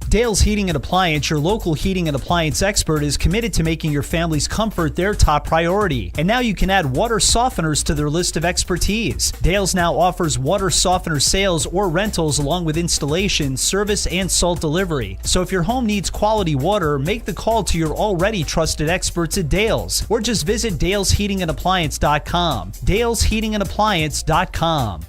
Dale's Heating and Appliance, your local heating and appliance expert, is committed to making your family's comfort their top priority. And now you can add water softeners to their list of expertise. Dale's now offers water softener sales or rentals along with installation, service, and salt delivery. So if your home needs quality water, make the call to your already trusted experts at Dale's, or just visit dalesheatingandappliance.com. dalesheatingandappliance.com.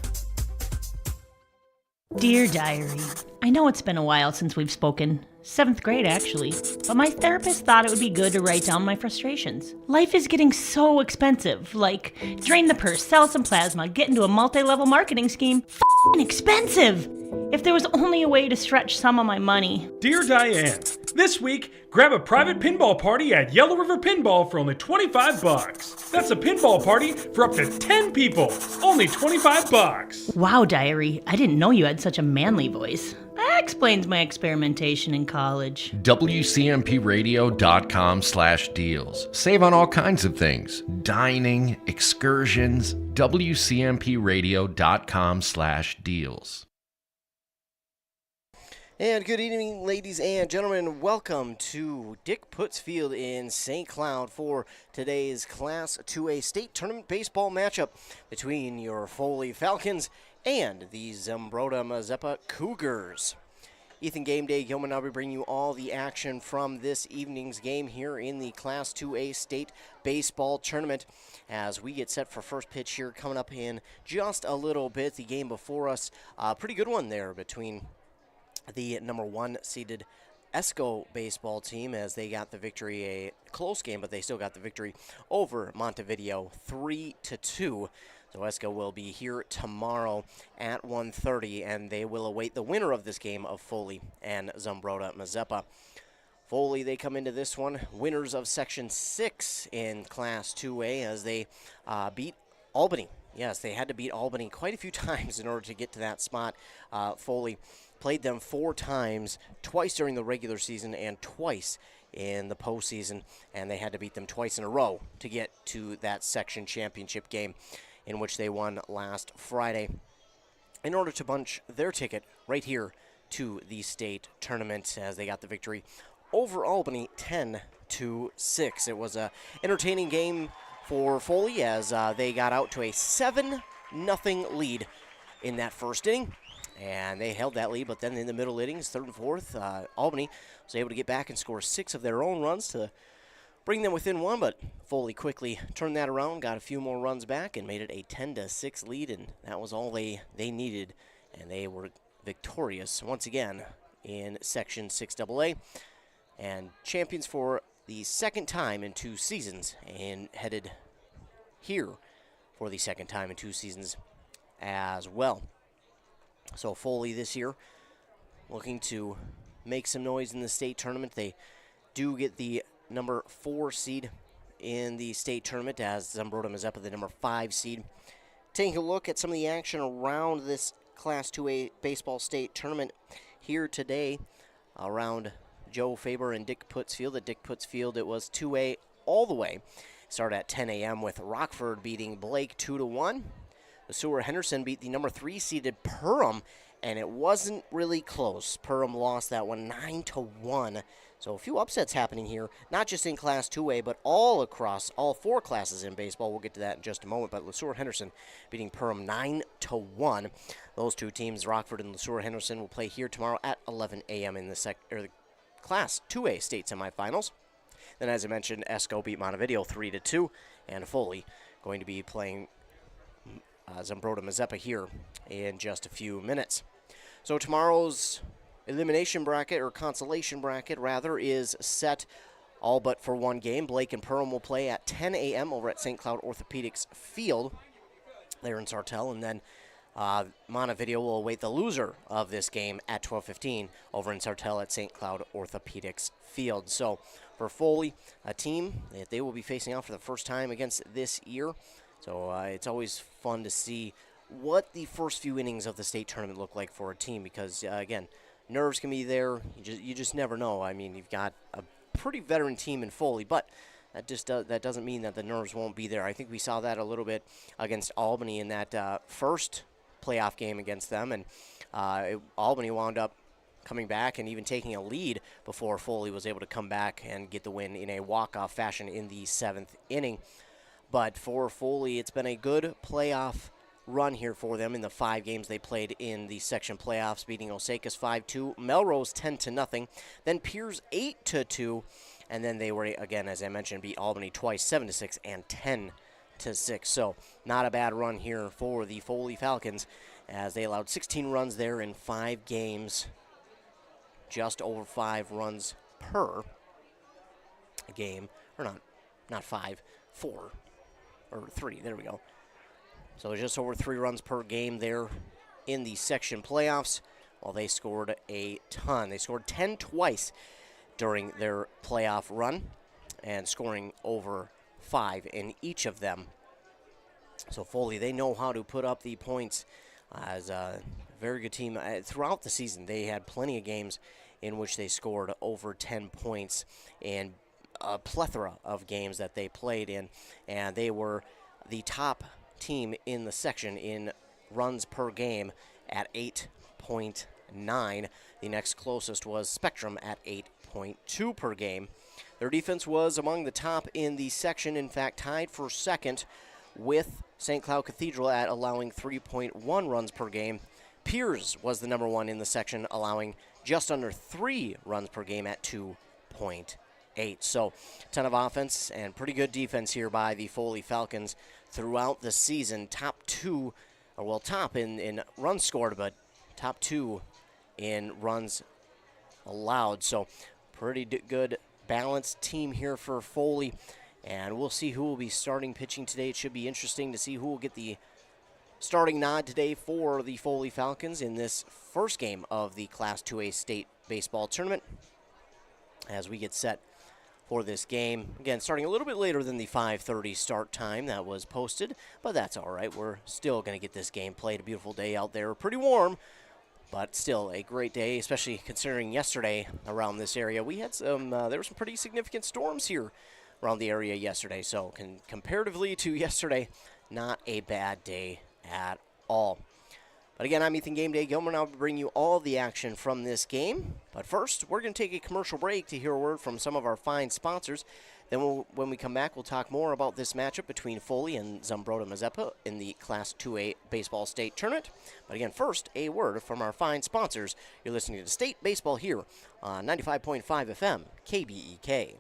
Dear Diary, I know it's been a while since we've spoken. 7th grade, actually. But my therapist thought it would be good to write down my frustrations. Life is getting so expensive. Like, drain the purse, sell some plasma, get into a multi-level marketing scheme. F***ing expensive! If there was only a way to stretch some of my money. Dear Diane, this week, grab a private pinball party at Yellow River Pinball for only $25. That's a pinball party for up to 10 people. Only $25. Wow, Diary, I didn't know you had such a manly voice. That explains my experimentation in college. WCMPradio.com/deals. Save on all kinds of things. Dining, excursions. WCMPradio.com/deals. And good evening, ladies and gentlemen. Welcome to Dick Puts Field in St. Cloud for today's Class 2A State Tournament Baseball matchup between your Foley Falcons and the Zumbrota-Mazeppa Cougars. Ethan Game Day Gilman, I'll be bringing you all the action from this evening's game here in the Class 2A State Baseball Tournament as we get set for first pitch here coming up in just a little bit. The game before us, a pretty good one there between the number 1 seeded ESCO baseball team as they got the victory, a close game, but they still got the victory over Montevideo 3-2. So ESCO will be here tomorrow at 1:30, and they will await the winner of this game of Foley and Zumbrota-Mazeppa. Foley, they come into this one winners of Section 6 in Class 2A as they beat Albany. Yes, they had to beat Albany quite a few times in order to get to that spot. Foley played them 4 times, twice during the regular season and twice in the postseason, and they had to beat them twice in a row to get to that section championship game in which they won last Friday in order to bunch their ticket right here to the state tournament as they got the victory over Albany 10-6. It was an entertaining game for Foley as they got out to a 7-0 lead in that first inning. And they held that lead, but then in the middle innings, 3rd and 4th, Albany was able to get back and score 6 of their own runs to bring them within 1, but Foley quickly turned that around, got a few more runs back, and made it a 10-6 lead, and that was all they needed, and they were victorious once again in Section 6AA, and champions for the second time in 2 seasons, and headed here for the second time in 2 seasons as well. So Foley this year looking to make some noise in the state tournament. They do get the number 4 seed in the state tournament as Zumbrota-Mazeppa, the number 5 seed. Taking a look at some of the action around this Class 2A baseball state tournament here today around Joe Faber and Dick Puts Field. At Dick Puts Field, it was 2A all the way. Started at 10 a.m. with Rockford beating Blake 2-1. LeSueur Henderson beat the number 3 seeded Perham, and it wasn't really close. Perham lost that one 9-1. So a few upsets happening here, not just in Class 2A, but all across all 4 classes in baseball. We'll get to that in just a moment. But LeSueur Henderson beating Perham 9-1. Those 2 teams, Rockford and LeSueur Henderson, will play here tomorrow at 11 a.m. in the Class 2A state semifinals. Then, as I mentioned, ESCO beat Montevideo 3-2, and Foley going to be playing Zumbrota-Mazeppa here in just a few minutes. So tomorrow's elimination bracket, or consolation bracket rather, is set all but for one game. Blake and Perham will play at 10 a.m. over at St. Cloud Orthopedics Field there in Sartell, and then Montevideo will await the loser of this game at 12:15 over in Sartell at St. Cloud Orthopedics Field. So for Foley, a team that they will be facing off for the first time against this year. So it's always fun to see what the first few innings of the state tournament look like for a team because, again, nerves can be there. You just never know. I mean, you've got a pretty veteran team in Foley, but that doesn't mean that the nerves won't be there. I think we saw that a little bit against Albany in that first playoff game against them, and Albany wound up coming back and even taking a lead before Foley was able to come back and get the win in a walk-off fashion in the 7th inning. But for Foley, it's been a good playoff run here for them in the 5 games they played in the section playoffs, beating Osakis 5-2, Melrose 10-0, then Piers 8-2, and then they were, again, as I mentioned, beat Albany twice, 7-6 and 10-6. So not a bad run here for the Foley Falcons, as they allowed 16 runs there in 5 games, just over 5 runs per game, or not 5, 4, or 3, there we go. So just over 3 runs per game there in the section playoffs, while they scored a ton. They scored 10 twice during their playoff run, and scoring over 5 in each of them. So Foley, they know how to put up the points as a very good team. Throughout the season, they had plenty of games in which they scored over 10 points, and a plethora of games that they played in, and they were the top team in the section in runs per game at 8.9. The next closest was Spectrum at 8.2 per game. Their defense was among the top in the section, in fact tied for second with St. Cloud Cathedral at allowing 3.1 runs per game. Piers was the number 1 in the section, allowing just under 3 runs per game at 2.8. So a ton of offense and pretty good defense here by the Foley Falcons throughout the season. Top in runs scored, but top 2 in runs allowed. So pretty good balanced team here for Foley. And we'll see who will be starting pitching today. It should be interesting to see who will get the starting nod today for the Foley Falcons in this first game of the Class 2A state baseball tournament, as we get set for this game. Again, starting a little bit later than the 5:30 start time that was posted, but that's all right. We're still going to get this game played. A beautiful day out there. Pretty warm, but still a great day, especially considering yesterday around this area. We had some, there were some pretty significant storms here around the area yesterday, so comparatively to yesterday, not a bad day at all. But again, I'm Ethan Game Day Gilmer, and I'll bring you all the action from this game. But first, we're going to take a commercial break to hear a word from some of our fine sponsors. Then when we come back, we'll talk more about this matchup between Foley and Zumbrota-Mazeppa in the Class 2A Baseball State Tournament. But again, first, a word from our fine sponsors. You're listening to State Baseball here on 95.5 FM, KBEK.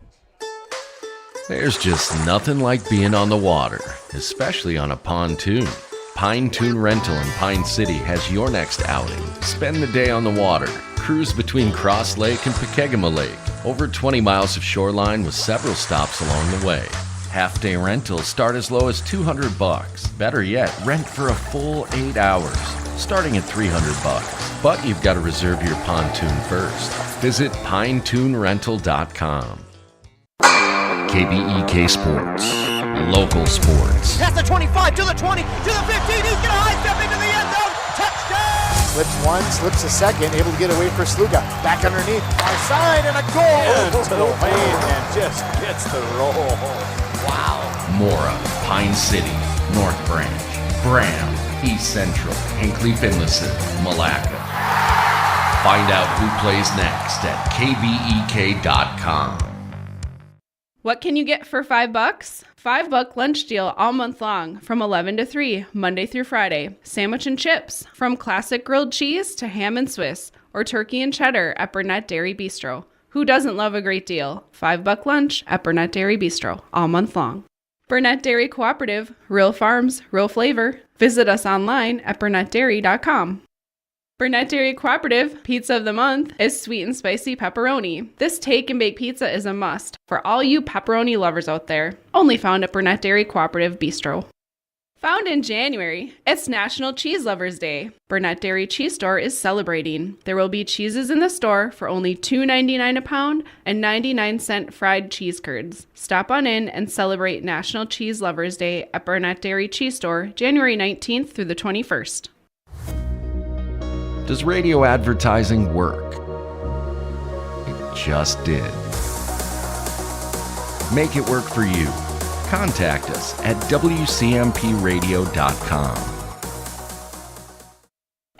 There's just nothing like being on the water, especially on a pontoon. Pine Toon Rental in Pine City has your next outing. Spend the day on the water. Cruise between Cross Lake and Pekegama Lake. Over 20 miles of shoreline with several stops along the way. Half-day rentals start as low as $200. Better yet, rent for a full 8 hours, starting at $300. But you've got to reserve your pontoon first. Visit pinetoonrental.com. KBEK Sports. Local sports. Past the 25, to the 20, to the 15, he's going to high step into the end zone, touchdown! Slips one, slips a second, able to get away for Sluga. Back underneath, far side, and a goal! To the lane, and just gets the roll. Wow. Mora, Pine City, North Branch, Bram, East Central, Hinckley Finlayson, Malacca. Find out who plays next at kbek.com. What can you get for $5? $5 lunch deal all month long from 11 to 3, Monday through Friday. Sandwich and chips, from classic grilled cheese to ham and Swiss, or turkey and cheddar at Burnett Dairy Bistro. Who doesn't love a great deal? $5 lunch at Burnett Dairy Bistro all month long. Burnett Dairy Cooperative, real farms, real flavor. Visit us online at burnettdairy.com. Burnett Dairy Cooperative Pizza of the Month is sweet and spicy pepperoni. This take and bake pizza is a must for all you pepperoni lovers out there. Only found at Burnett Dairy Cooperative Bistro. Found in January, it's National Cheese Lovers Day. Burnett Dairy Cheese Store is celebrating. There will be cheeses in the store for only $2.99 a pound and 99-cent fried cheese curds. Stop on in and celebrate National Cheese Lovers Day at Burnett Dairy Cheese Store, January 19th through the 21st. Does radio advertising work? It just did. Make it work for you. Contact us at wcmpradio.com.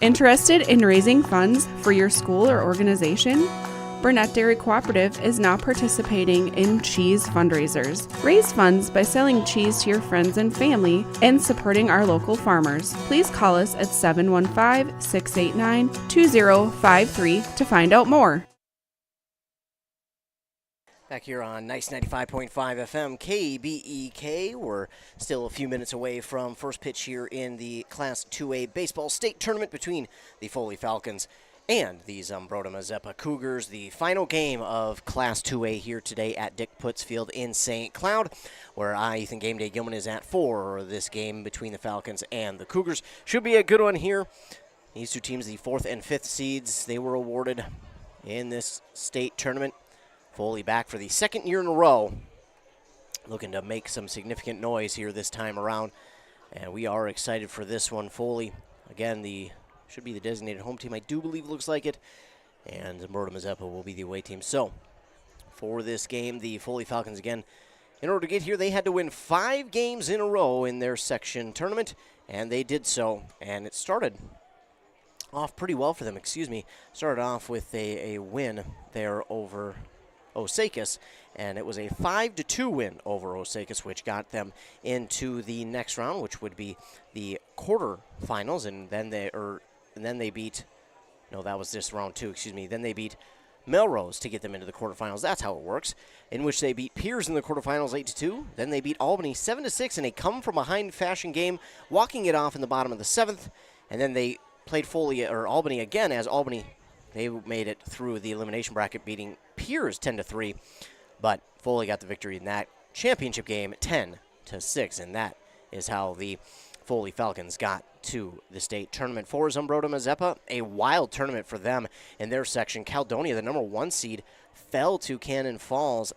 Interested in raising funds for your school or organization? Burnett Dairy Cooperative is now participating in cheese fundraisers. Raise funds by selling cheese to your friends and family and supporting our local farmers. Please call us at 715-689-2053 to find out more. Back here on Nice 95.5 FM, KBEK. We're still a few minutes away from first pitch here in the Class 2A baseball state tournament between the Foley Falcons and the Zumbrota-Mazeppa Cougars. The final game of Class 2A here today at Dick Putz Field in St. Cloud, where Ethan Game Day Gilman is at for this game between the Falcons and the Cougars. Should be a good one here. These two teams, the 4th and 5th seeds, they were awarded in this state tournament. Foley back for the second year in a row, looking to make some significant noise here this time around. And we are excited for this one. Foley, again, should be the designated home team. I do believe looks like it. And Zumbrota-Mazeppa will be the away team. So, for this game, the Foley Falcons, again, in order to get here, they had to win 5 games in a row in their section tournament. And they did so. And it started off pretty well for them, Started off with a win there over Osakis, and it was a 5-2 win over Osakis, which got them into the next round, which would be the quarterfinals, and then they beat, no, that was this round 2, then they beat Melrose to get them into the quarterfinals. That's how it works, in which they beat Piers in the quarterfinals 8-2, then they beat Albany 7-6 in a come-from-behind fashion game, walking it off in the bottom of the 7th, and then they played Albany again, as Albany, they made it through the elimination bracket, beating Piers 10-3, but Foley got the victory in that championship game 10-6, and that is how the Foley Falcons got to the state tournament. For Zumbrota-Mazeppa, a wild tournament for them in their section. Caledonia, the number 1 seed, fell to Cannon Falls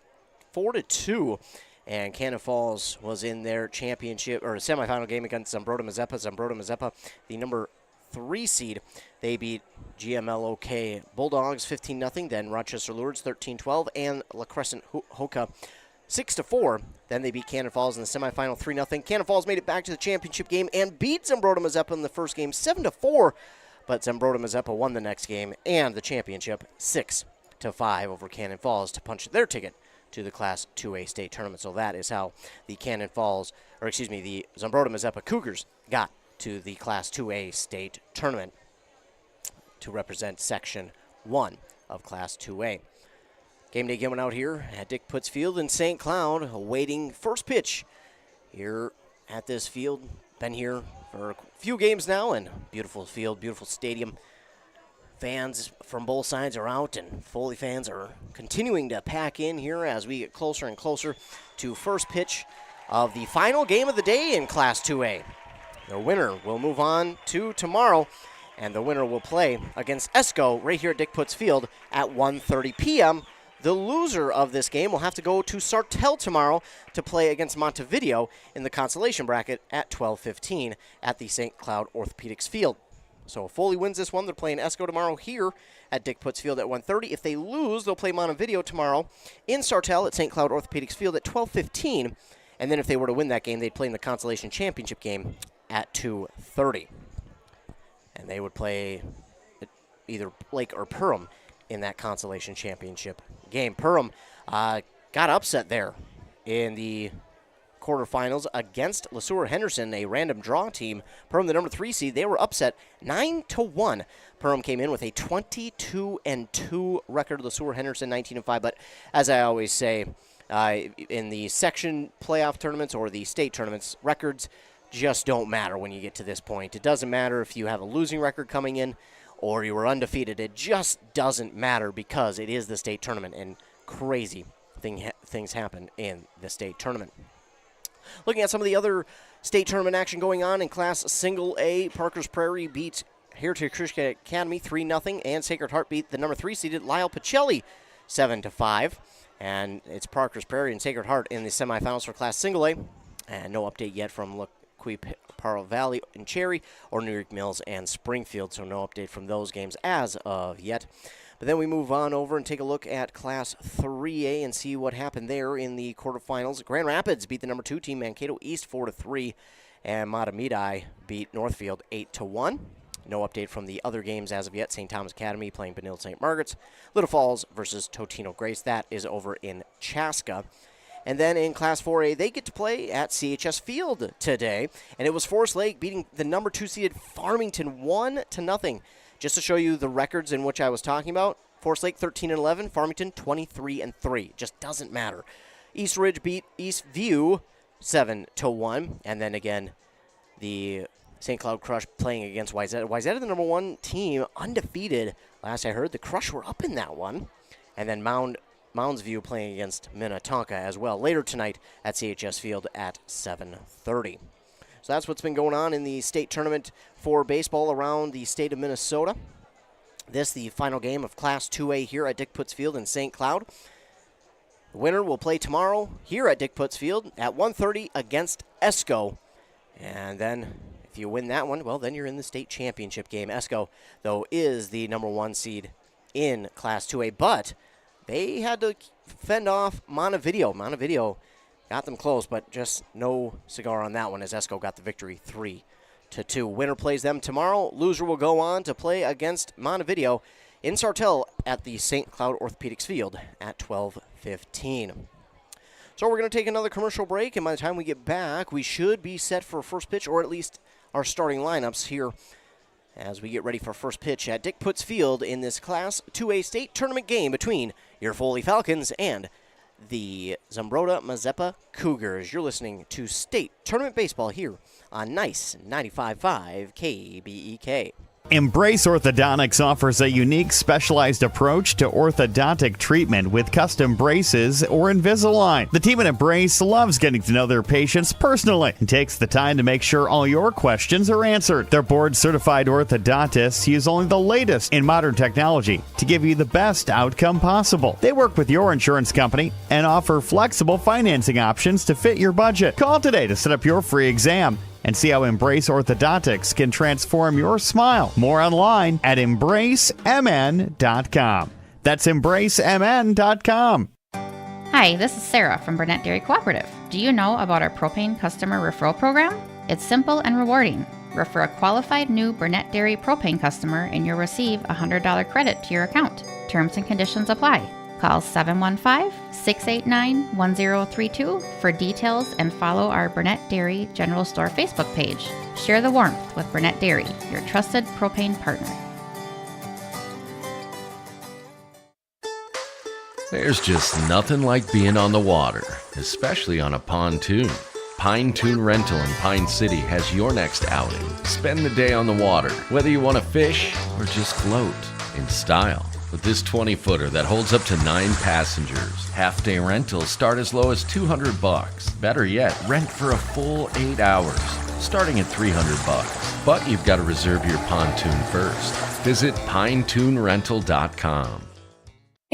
4-2, and Cannon Falls was in their championship or semifinal game against Zumbrota-Mazeppa. Zumbrota-Mazeppa, the number 3 seed, they beat GMLOK Bulldogs 15-0, then Rochester Lourdes 13-12, and La Crescent Hoka 6-4. Then they beat Cannon Falls in the semifinal 3-0. Cannon Falls made it back to the championship game and beat Zumbrota-Mazeppa in the first game 7-4, but Zumbrota-Mazeppa won the next game and the championship 6-5 over Cannon Falls to punch their ticket to the Class 2A state tournament. So that is how the the Zumbrota-Mazeppa Cougars got to the Class 2A state tournament to represent Section 1 of Class 2A. Game day going out here at Dick Putz Field in St. Cloud, awaiting first pitch here at this field. Been here for a few games now, and beautiful field, beautiful stadium. Fans from both sides are out, and Foley fans are continuing to pack in here as we get closer and closer to first pitch of the final game of the day in Class 2A. The winner will move on to tomorrow, and the winner will play against ESCO right here at Dick Putz Field at 1:30 p.m. The loser of this game will have to go to Sartell tomorrow to play against Montevideo in the consolation bracket at 12:15 at the St. Cloud Orthopedics Field. So if Foley wins this one, they're playing ESCO tomorrow here at Dick Putz Field at 1:30. If they lose, they'll play Montevideo tomorrow in Sartell at St. Cloud Orthopedics Field at 12:15. And then if they were to win that game, they'd play in the consolation championship game at 2:30. And they would play either Blake or Perham in that consolation championship game. Perham got upset there in the quarterfinals against LeSueur Henderson, a random draw team. Perham, the number 3 seed, they were upset 9-1. Perham came in with a 22-2 record. LeSueur Henderson 19-5. But as I always say, in the section playoff tournaments or the state tournaments, records just don't matter when you get to this point. It doesn't matter if you have a losing record coming in or you were undefeated. It just doesn't matter because it is the state tournament, and crazy things happen in the state tournament. Looking at some of the other state tournament action going on in Class Single A, Parker's Prairie beat Heritage Christian Academy 3-0, and Sacred Heart beat the number 3 seeded Lyle Pacelli 7-5. And it's Parker's Prairie and Sacred Heart in the semifinals for Class Single A. And no update yet from Paro Valley and Cherry or New York Mills and Springfield, so no update from those games as of yet. But then we move on over and take a look at Class 3A and see what happened there in the quarterfinals. Grand Rapids beat the number 2 team, Mankato East 4-3, and Matamidi beat Northfield 8-1. No update from the other games as of yet. St. Thomas Academy playing Benilde St. Margaret's. Little Falls versus Totino Grace. That is over in Chaska. And then in Class 4A, they get to play at CHS Field today. And it was Forest Lake beating the number 2 seeded Farmington 1-0. Just to show you the records in which I was talking about, Forest Lake 13-11, Farmington 23-3. Just doesn't matter. East Ridge beat East View 7-1. And then again, the St. Cloud Crush playing against Wayzata. Wayzata, the number 1 team, undefeated. Last I heard, the Crush were up in that one. And then Mounds View playing against Minnetonka as well later tonight at CHS Field at 7:30. So that's what's been going on in the state tournament for baseball around the state of Minnesota. This, the final game of Class 2A here at Dick Putz Field in St. Cloud. The winner will play tomorrow here at Dick Putz Field at 1:30 against Esco. And then if you win that one, well, then you're in the state championship game. Esco, though, is the number 1 seed in Class 2A, but they had to fend off Montevideo. Montevideo got them close, but just no cigar on that one as Esco got the victory 3-2. Winner plays them tomorrow. Loser will go on to play against Montevideo in Sartell at the St. Cloud Orthopedics Field at 12:15. So we're going to take another commercial break, and by the time we get back, we should be set for first pitch, or at least our starting lineups here as we get ready for first pitch at Dick Putz Field in this Class 2A state tournament game between your Foley Falcons and the Zumbrota-Mazeppa Cougars. You're listening to State Tournament Baseball here on Nice 95.5 KBEK. Embrace Orthodontics offers a unique specialized approach to orthodontic treatment with custom braces or Invisalign. The team at Embrace loves getting to know their patients personally and takes the time to make sure all your questions are answered. Their board-certified orthodontists use only the latest in modern technology to give you the best outcome possible. They work with your insurance company and offer flexible financing options to fit your budget. Call today to set up your free exam and see how Embrace Orthodontics can transform your smile. More online at embracemn.com. That's embracemn.com. Hi, this is Sarah from Burnett Dairy Cooperative. Do you know about our propane customer referral program? It's simple and rewarding. Refer a qualified new Burnett Dairy propane customer and you'll receive a $100 credit to your account. Terms and conditions apply. Call 715-689-1032 for details and follow our Burnett Dairy General Store Facebook page. Share the warmth with Burnett Dairy, your trusted propane partner. There's just nothing like being on the water, especially on a pontoon. Pine Toon Rental in Pine City has your next outing. Spend the day on the water, whether you want to fish or just float in style. With this 20-footer that holds up to 9 passengers, half-day rentals start as low as $200. Better yet, rent for a full 8 hours, starting at $300. But you've got to reserve your pontoon first. Visit pinetoonrental.com.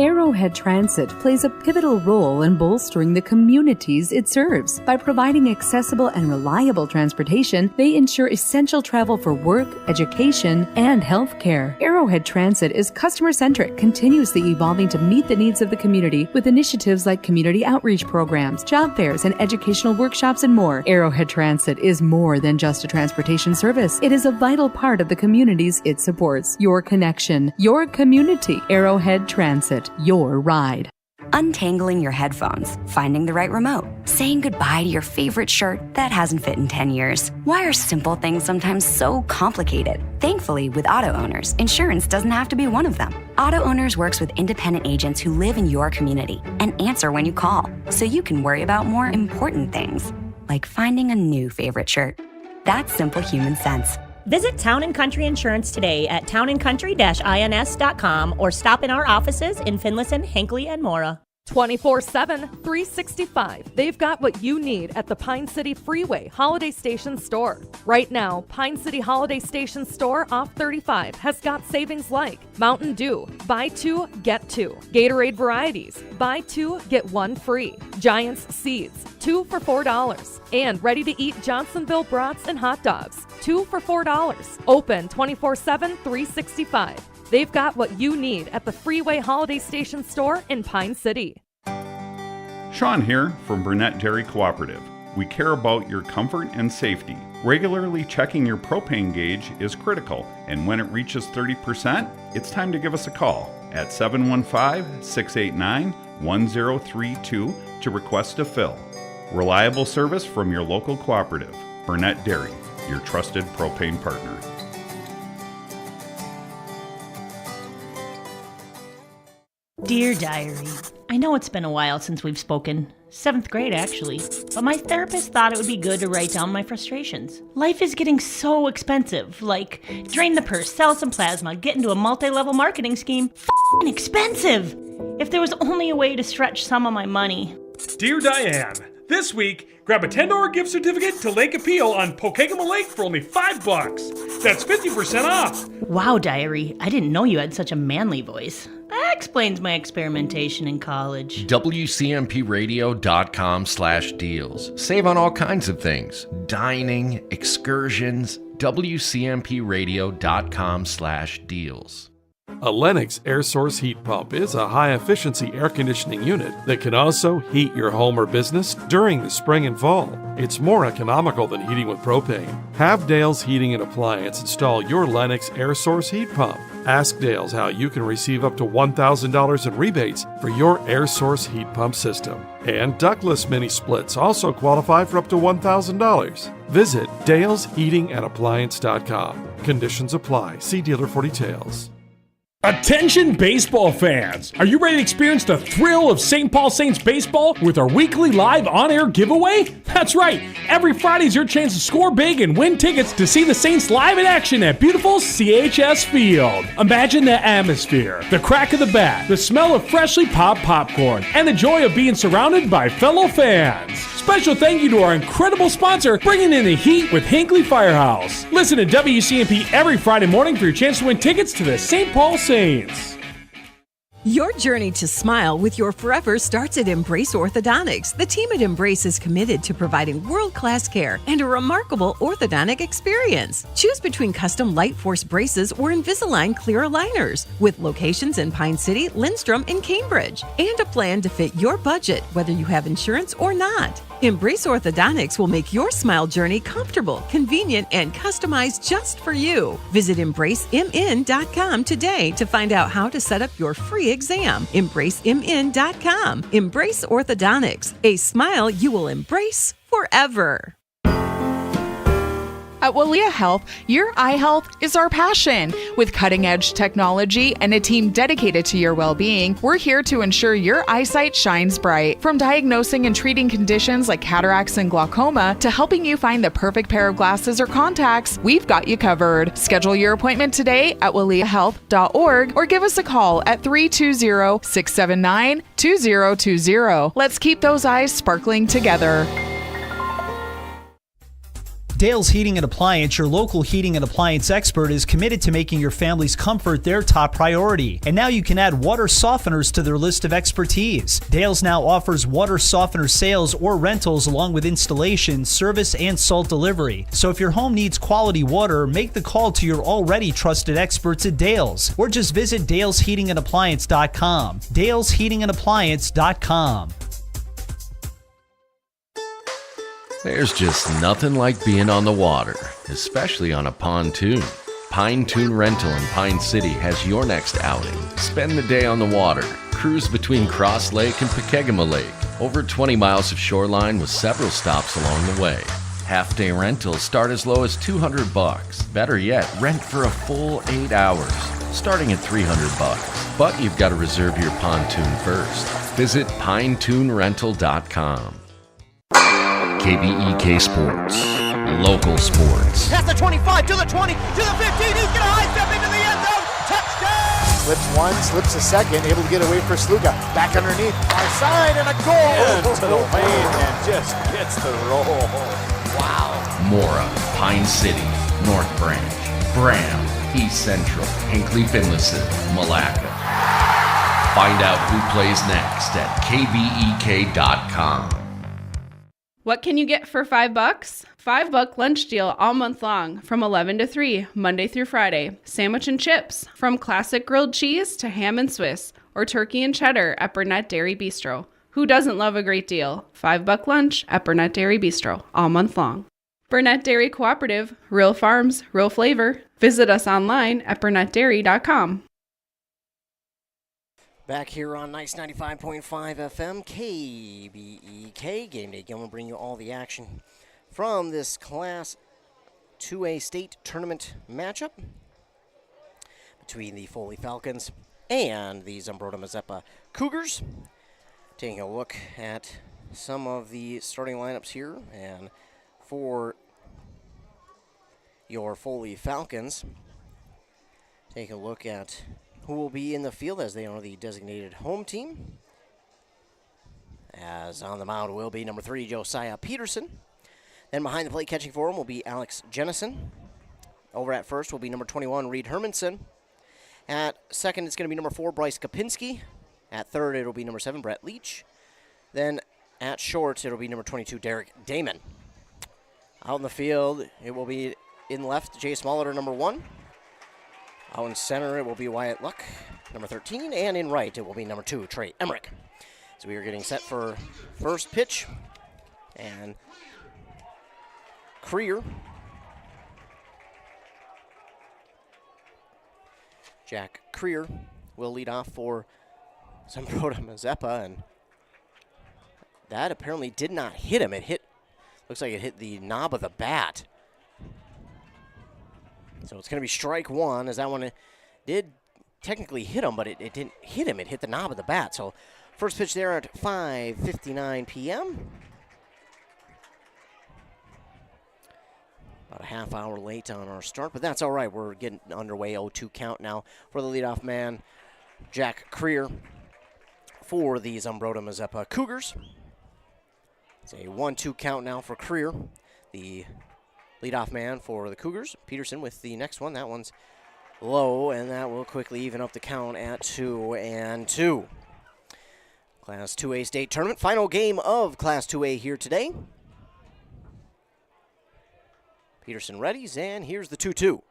Arrowhead Transit plays a pivotal role in bolstering the communities it serves. By providing accessible and reliable transportation, they ensure essential travel for work, education, and healthcare. Arrowhead Transit is customer-centric, continuously evolving to meet the needs of the community with initiatives like community outreach programs, job fairs, and educational workshops and more. Arrowhead Transit is more than just a transportation service. It is a vital part of the communities it supports. Your connection, your community. Arrowhead Transit. Your ride. Untangling your headphones, finding the right remote, saying goodbye to your favorite shirt that hasn't fit in 10 years. Why are simple things sometimes so complicated? Thankfully, with Auto Owners, insurance doesn't have to be one of them. Auto Owners works with independent agents who live in your community and answer when you call, so you can worry about more important things, like finding a new favorite shirt. That's simple human sense. Visit Town & Country Insurance today at townandcountry-ins.com or stop in our offices in Finlayson, Hinckley, and Mora. 24/7, 365. They've got what you need at the Pine City Freeway Holiday Station store. Right now, Pine City Holiday Station store off 35 has got savings like Mountain Dew, buy 2, get 2. Gatorade varieties, buy 2, get 1 free. Giants Seeds, 2 for $4. And ready-to-eat Johnsonville brats and hot dogs, 2 for $4. Open 24/7, 365. They've got what you need at the Freeway Holiday Station store in Pine City. Sean here from Burnett Dairy Cooperative. We care about your comfort and safety. Regularly checking your propane gauge is critical, and when it reaches 30%, it's time to give us a call at 715-689-1032 to request a fill. Reliable service from your local cooperative, Burnett Dairy, your trusted propane partner. Dear Diary, I know it's been a while since we've spoken. 7th grade, actually. But my therapist thought it would be good to write down my frustrations. Life is getting so expensive. Like, drain the purse, sell some plasma, get into a multi-level marketing scheme. F***ing expensive! If there was only a way to stretch some of my money. Dear Diane, this week, grab a $10 gift certificate to Lake Appeal on Pokegama Lake for only $5. That's 50% off. Wow, Diary, I didn't know you had such a manly voice. That explains my experimentation in college. WCMPradio.com/deals. Save on all kinds of things. Dining, excursions. WCMPradio.com/deals. A Lennox air source heat pump is a high-efficiency air conditioning unit that can also heat your home or business during the spring and fall. It's more economical than heating with propane. Have Dale's Heating and Appliance install your Lennox air source heat pump. Ask Dale's how you can receive up to $1,000 in rebates for your air source heat pump system. And ductless mini splits also qualify for up to $1,000. Visit dalesheatingandappliance.com. Conditions apply. See dealer for details. Attention baseball fans! Are you ready to experience the thrill of St. Paul Saints baseball with our weekly live on-air giveaway? That's right! Every Friday is your chance to score big and win tickets to see the Saints live in action at beautiful CHS Field. Imagine the atmosphere, the crack of the bat, the smell of freshly popped popcorn, and the joy of being surrounded by fellow fans. Special thank you to our incredible sponsor, bringing in the heat with Hinckley Firehouse. Listen to WCMP every Friday morning for your chance to win tickets to the St. Paul Saints. Your journey to smile with your forever starts at Embrace Orthodontics. The team at Embrace is committed to providing world-class care and a remarkable orthodontic experience. Choose between custom Light Force braces or Invisalign clear aligners with locations in Pine City, Lindstrom, and Cambridge, and a plan to fit your budget, whether you have insurance or not. Embrace Orthodontics will make your smile journey comfortable, convenient, and customized just for you. Visit EmbraceMN.com today to find out how to set up your free exam. EmbraceMN.com. Embrace Orthodontics, a smile you will embrace forever. At Walia Health, your eye health is our passion. With cutting-edge technology and a team dedicated to your well-being, we're here to ensure your eyesight shines bright. From diagnosing and treating conditions like cataracts and glaucoma to helping you find the perfect pair of glasses or contacts, we've got you covered. Schedule your appointment today at waliahealth.org or give us a call at 320-679-2020. Let's keep those eyes sparkling together. Dale's Heating and Appliance, your local heating and appliance expert, is committed to making your family's comfort their top priority. And now you can add water softeners to their list of expertise. Dale's now offers water softener sales or rentals along with installation, service, and salt delivery. So if your home needs quality water, make the call to your already trusted experts at Dale's, or just visit dalesheatingandappliance.com. dalesheatingandappliance.com. There's just nothing like being on the water, especially on a pontoon. Pine Toon Rental in Pine City has your next outing. Spend the day on the water. Cruise between Cross Lake and Pokegama Lake. Over 20 miles of shoreline with several stops along the way. Half-day rentals start as low as $200. Better yet, rent for a full 8 hours, starting at $300. But you've got to reserve your pontoon first. Visit pinetoonrental.com. KBEK Sports. Local sports. Past the 25, to the 20, to the 15. He's going to high step into the end zone. Touchdown! Slips one, slips a second, able to get away for Sluga. Back underneath, far side, and a goal to the lane, and just gets the roll. Wow. Mora, Pine City, North Branch, Bram, East Central, Hinckley Finlayson, Malacca. Find out who plays next at kbek.com. What can you get for $5? $5 lunch deal all month long from 11 to 3, Monday through Friday. Sandwich and chips, from classic grilled cheese to ham and Swiss, or turkey and cheddar at Burnett Dairy Bistro. Who doesn't love a great deal? $5 lunch at Burnett Dairy Bistro all month long. Burnett Dairy Cooperative, real farms, real flavor. Visit us online at burnettdairy.com. Back here on Nice 95.5 FM, KBEK. Game Day Gilman bring you all the action from this Class 2A state tournament matchup between the Foley Falcons and the Zumbrota-Mazeppa Cougars. Taking a look at some of the starting lineups here, and for your Foley Falcons, take a look at who will be in the field as they are the designated home team. As on the mound will be number 3, Josiah Peterson. Then behind the plate catching for him will be Alex Jennison. Over at first will be number 21, Reed Hermanson. At second, it's going to be number 4, Bryce Kapinski. At third, it'll be number 7, Brett Leach. Then at short, it'll be number 22, Derek Damon. Out in the field, it will be in left, Jay Smalliter, number 1. Out in center, it will be Wyatt Luck, number 13. And in right, it will be number 2, Trey Emmerich. So we are getting set for first pitch. And Creer, Jack Creer, will lead off for Zumbrota-Mazeppa, and that apparently did not hit him. Looks like it hit the knob of the bat. So it's going to be strike one, as that one did technically hit him, but it didn't hit him. It hit the knob of the bat. So first pitch there at 5:59 p.m. About a half hour late on our start, but that's all right. We're getting underway. 0-2 count now for the leadoff man, Jack Creer, for the Zumbrota-Mazeppa Cougars. It's a 1-2 count now for Creer, the leadoff man for the Cougars. Peterson with the next one. That one's low, and that will quickly even up the count at 2-2. Class 2A state tournament. Final game of Class 2A here today. Peterson readies, and here's the 2-2.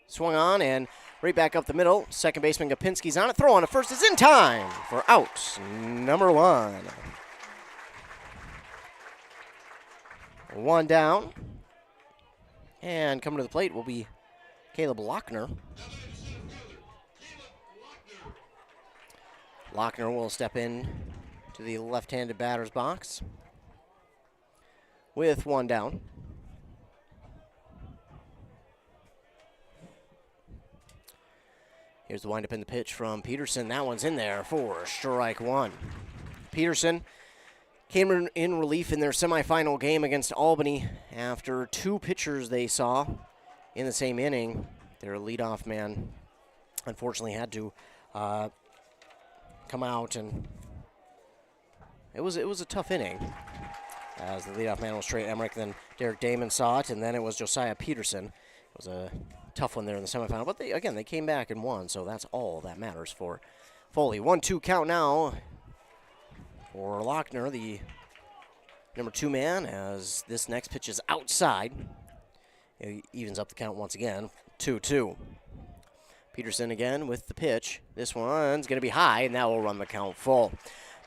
Swung on and right back up the middle. Second baseman Kapinski's on it. Throw on to first is in time for out number 1. 1 down. And coming to the plate will be Caleb Lochner. Lochner will step in to the left-handed batter's box with 1 down. Here's the windup in the pitch from Peterson. That one's in there for strike 1. Peterson came in relief in their semifinal game against Albany after 2 pitchers they saw in the same inning. Their leadoff man unfortunately had to come out, and it was a tough inning, as the leadoff man was Trey Emmerich. Then Derek Damon saw it, and then it was Josiah Peterson. It was a tough one there in the semifinal, but they came back and won, so that's all that matters for Foley. 1-2 count now for Lochner, the number 2 man, as this next pitch is outside. It evens up the count once again, 2-2. Peterson again with the pitch. This one's going to be high, and that will run the count full.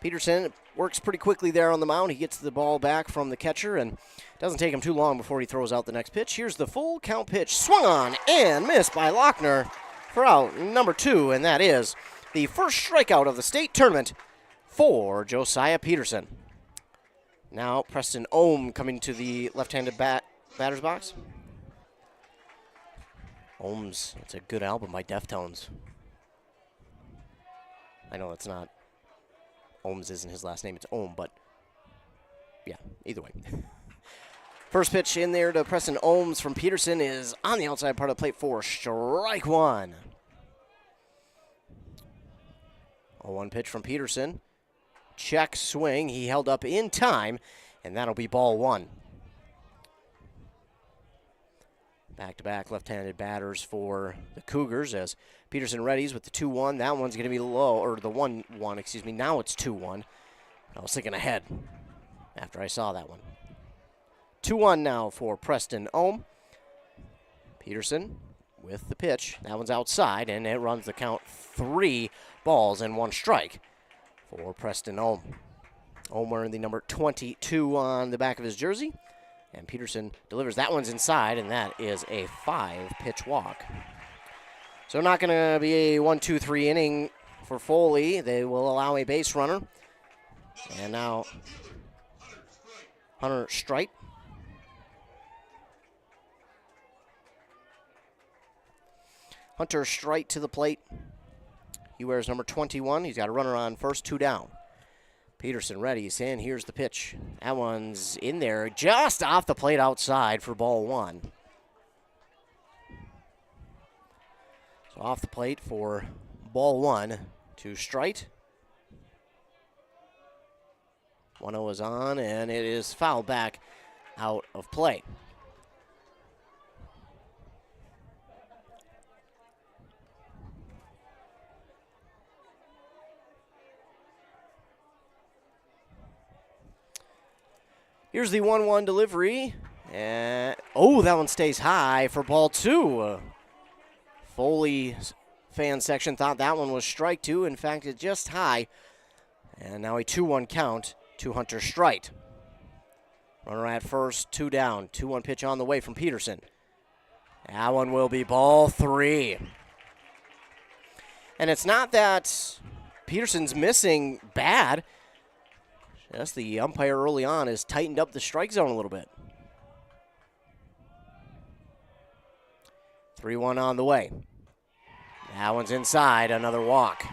Peterson works pretty quickly there on the mound. He gets the ball back from the catcher, and doesn't take him too long before he throws out the next pitch. Here's the full count pitch. Swung on and missed by Lochner for out number 2, and that is the first strikeout of the state tournament for Josiah Peterson. Now Preston Ohm coming to the left-handed batter's box. Ohms, it's a good album by Deftones. I know it's not. Ohms isn't his last name, it's Ohm, but yeah, either way. First pitch in there to Preston Ohms from Peterson is on the outside part of the plate for strike 1. 0-1 pitch from Peterson. Check swing. He held up in time, and that'll be ball 1. Back-to-back left-handed batters for the Cougars as Peterson readies with the 2-1. That one's going to be low, or the 1-1, excuse me. Now it's 2-1. I was thinking ahead after I saw that one. 2-1 now for Preston Ohm. Peterson with the pitch. That one's outside, and it runs the count 3 balls and 1 strike for Preston Ohm. Ohm wearing the number 22 on the back of his jersey. And Peterson delivers. That one's inside, and that is a 5-pitch walk. So not going to be a 1-2-3 inning for Foley. They will allow a base runner. And now Hunter Strite. Hunter Strite to the plate. He wears number 21. He's got a runner on first, 2 down. Peterson ready, he's in, here's the pitch. That one's in there, just off the plate outside for ball 1. So off the plate for ball 1 to Strite. 1-0 is on, and it is fouled back out of play. Here's the 1-1 delivery. And that one stays high for ball 2. Foley fan section thought that one was strike 2. In fact, it's just high. And now a 2-1 count to Hunter Strite. Runner at first, 2 down. 2-1 pitch on the way from Peterson. That one will be ball 3. And it's not that Peterson's missing bad. Just the umpire early on has tightened up the strike zone a little bit. 3-1 on the way. That one's inside, another walk.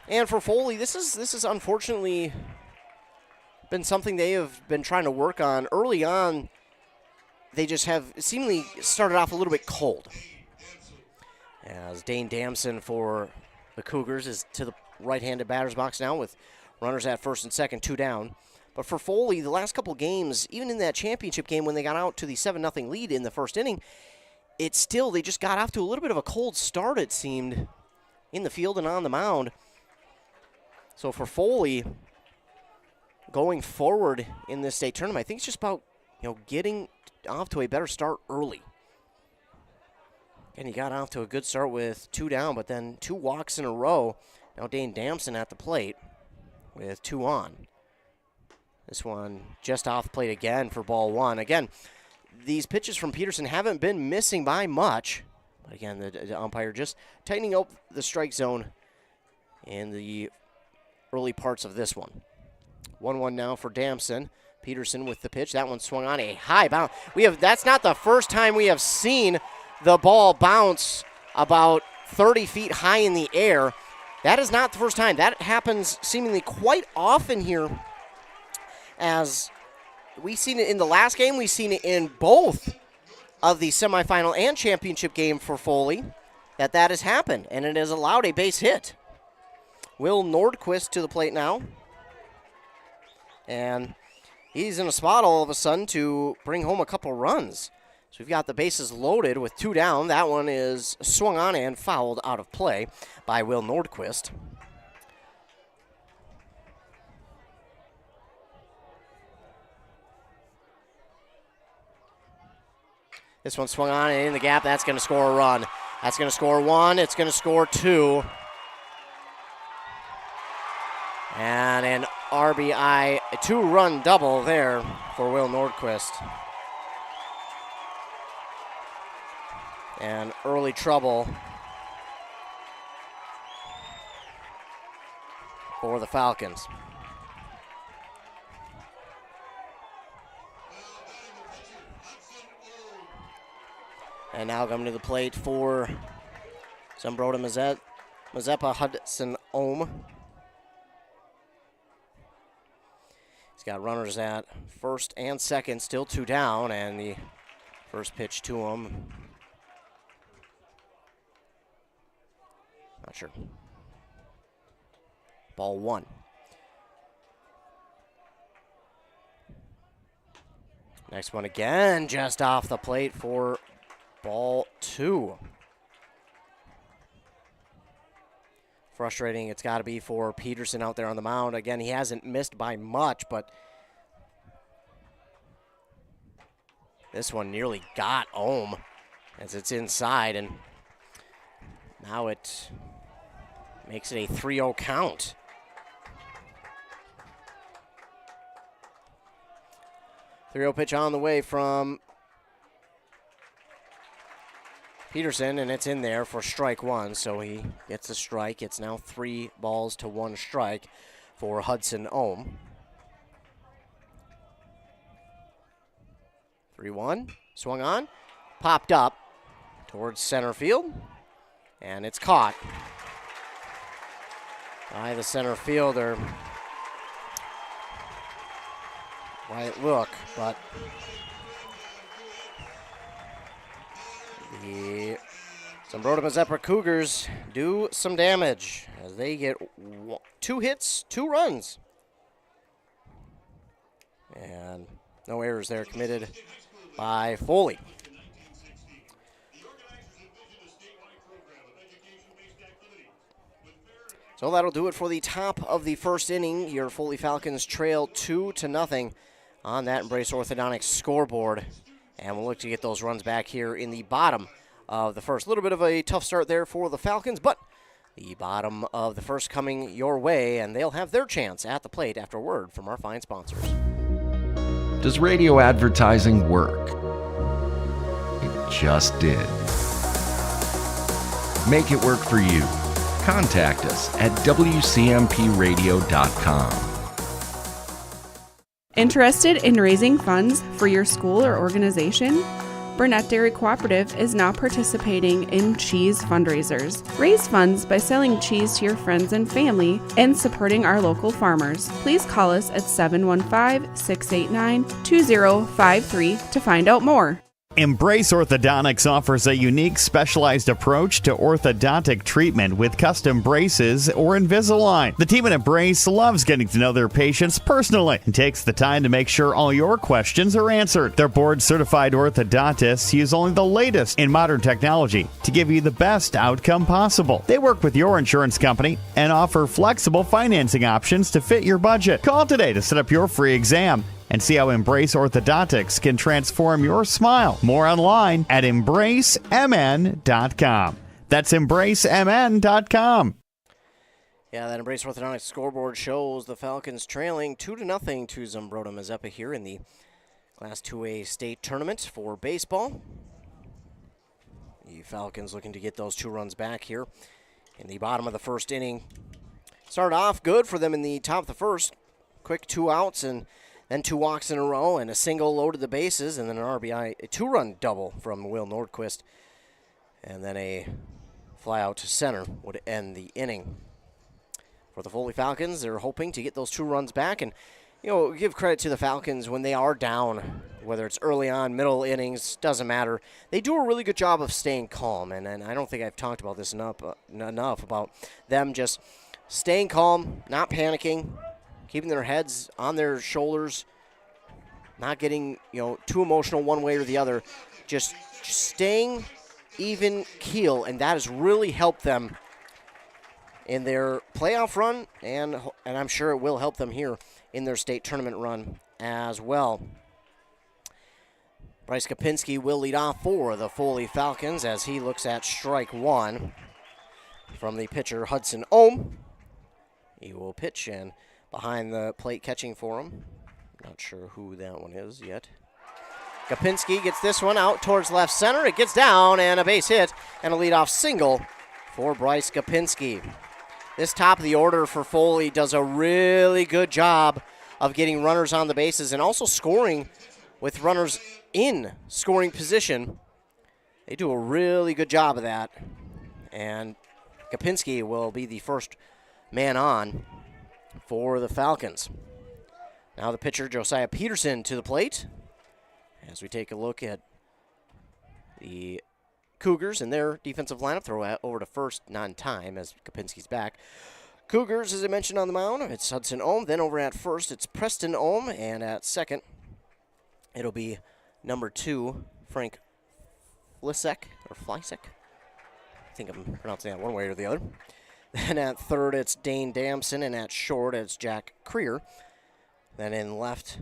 And for Foley, this is unfortunately been something they have been trying to work on. Early on, they just have seemingly started off a little bit cold. As Dane Damson for the Cougars is to the right-handed batter's box now with runners at first and second, 2 down. But for Foley, the last couple games, even in that championship game when they got out to the 7-0 lead in the first inning, they just got off to a little bit of a cold start, it seemed, in the field and on the mound. So for Foley, going forward in this state tournament, I think it's just about getting off to a better start early. And he got off to a good start with 2 down, but then 2 walks in a row. Now Dane Damson at the plate with 2 on. This one just off the plate again for ball 1. Again, these pitches from Peterson haven't been missing by much. But again, the umpire just tightening up the strike zone in the early parts of this one. 1-1 now for Damson. Peterson with the pitch. That one swung on a high bounce. That's not the first time we have seen the ball bounce about 30 feet high in the air. That is not the first time. That happens seemingly quite often here. As we've seen it in the last game, we've seen it in both of the semifinal and championship game for Foley, that has happened, and it has allowed a base hit. Will Nordquist to the plate now. And he's in a spot all of a sudden to bring home a couple runs. So we've got the bases loaded with 2 down. That one is swung on and fouled out of play by Will Nordquist. This one swung on and in the gap. That's going to score a run. That's going to score 1. It's going to score 2. And an RBI, a 2-run double there for Will Nordquist. And early trouble for the Falcons. And now coming to the plate for Zumbrota-Mazeppa Hudson Ohm. He's got runners at first and second, still 2 down, and the first pitch to him. Not sure. Ball 1. Next one again, just off the plate for ball 2. Frustrating it's got to be for Peterson out there on the mound. Again, he hasn't missed by much, but this one nearly got Ohm as it's inside, and now it makes it a 3-0 count. 3-0 pitch on the way from Peterson, and it's in there for strike one, so he gets a strike. It's now 3 balls to 1 strike for Hudson Ohm. 3-1, swung on, popped up towards center field, and it's caught by the center fielder. Right look, but the Zumbrota-Mazeppa Cougars do some damage as they get 2 hits, 2 runs. And no errors there committed by Foley. So that'll do it for the top of the first inning. Your Foley Falcons trail 2-0 on that Embrace Orthodontics scoreboard. And we'll look to get those runs back here in the bottom of the first. A little bit of a tough start there for the Falcons, but the bottom of the first coming your way, and they'll have their chance at the plate after a word from our fine sponsors. Does radio advertising work? It just did. Make it work for you. Contact us at wcmpradio.com. Interested in raising funds for your school or organization? Burnett Dairy Cooperative is now participating in cheese fundraisers. Raise funds by selling cheese to your friends and family and supporting our local farmers. Please call us at 715-689-2053 to find out more. Embrace Orthodontics offers a unique specialized approach to orthodontic treatment with custom braces or Invisalign. The team at Embrace loves getting to know their patients personally and takes the time to make sure all your questions are answered. Their board-certified orthodontists use only the latest in modern technology to give you the best outcome possible. They work with your insurance company and offer flexible financing options to fit your budget. Call today to set up your free exam and see how Embrace Orthodontics can transform your smile. More online at embracemn.com. That's embracemn.com. Yeah, that Embrace Orthodontics scoreboard shows the Falcons trailing 2-0 to Zumbrota-Mazeppa here in the Class 2A state tournament for baseball. The Falcons looking to get those 2 runs back here in the bottom of the first inning. Started off good for them in the top of the first. Quick 2 outs and then 2 walks in a row and a single loaded the bases, and then an RBI, a 2-run double from Will Nordquist. And then a fly out to center would end the inning. For the Foley Falcons, they're hoping to get those 2 runs back. And, you know, give credit to the Falcons when they are down, whether it's early on, middle innings, doesn't matter. They do a really good job of staying calm. And I don't think I've talked about this enough about them just staying calm, not panicking, keeping their heads on their shoulders, not getting, too emotional one way or the other, just staying even keel, and that has really helped them in their playoff run, and I'm sure it will help them here in their state tournament run as well. Bryce Kapinski will lead off for the Foley Falcons as he looks at strike 1 from the pitcher Hudson Ohm. He will pitch, and behind the plate catching for him, not sure who that one is yet. Kapinski gets this one out towards left center. It gets down, and a base hit, and a leadoff single for Bryce Kapinski. This top of the order for Foley does a really good job of getting runners on the bases and also scoring with runners in scoring position. They do a really good job of that, and Kapinski will be the first man on for the Falcons. Now the pitcher, Josiah Peterson, to the plate as we take a look at the Cougars and their defensive lineup. Throw over to first, non-time as Kapinski's back. Cougars, as I mentioned on the mound, it's Hudson Ohm. Then over at first, it's Preston Ohm. And at second, it'll be number 2, Frank Flisek, or Flisek. I think I'm pronouncing that one way or the other. Then at third, it's Dane Damson, and at short, it's Jack Creer. Then in left,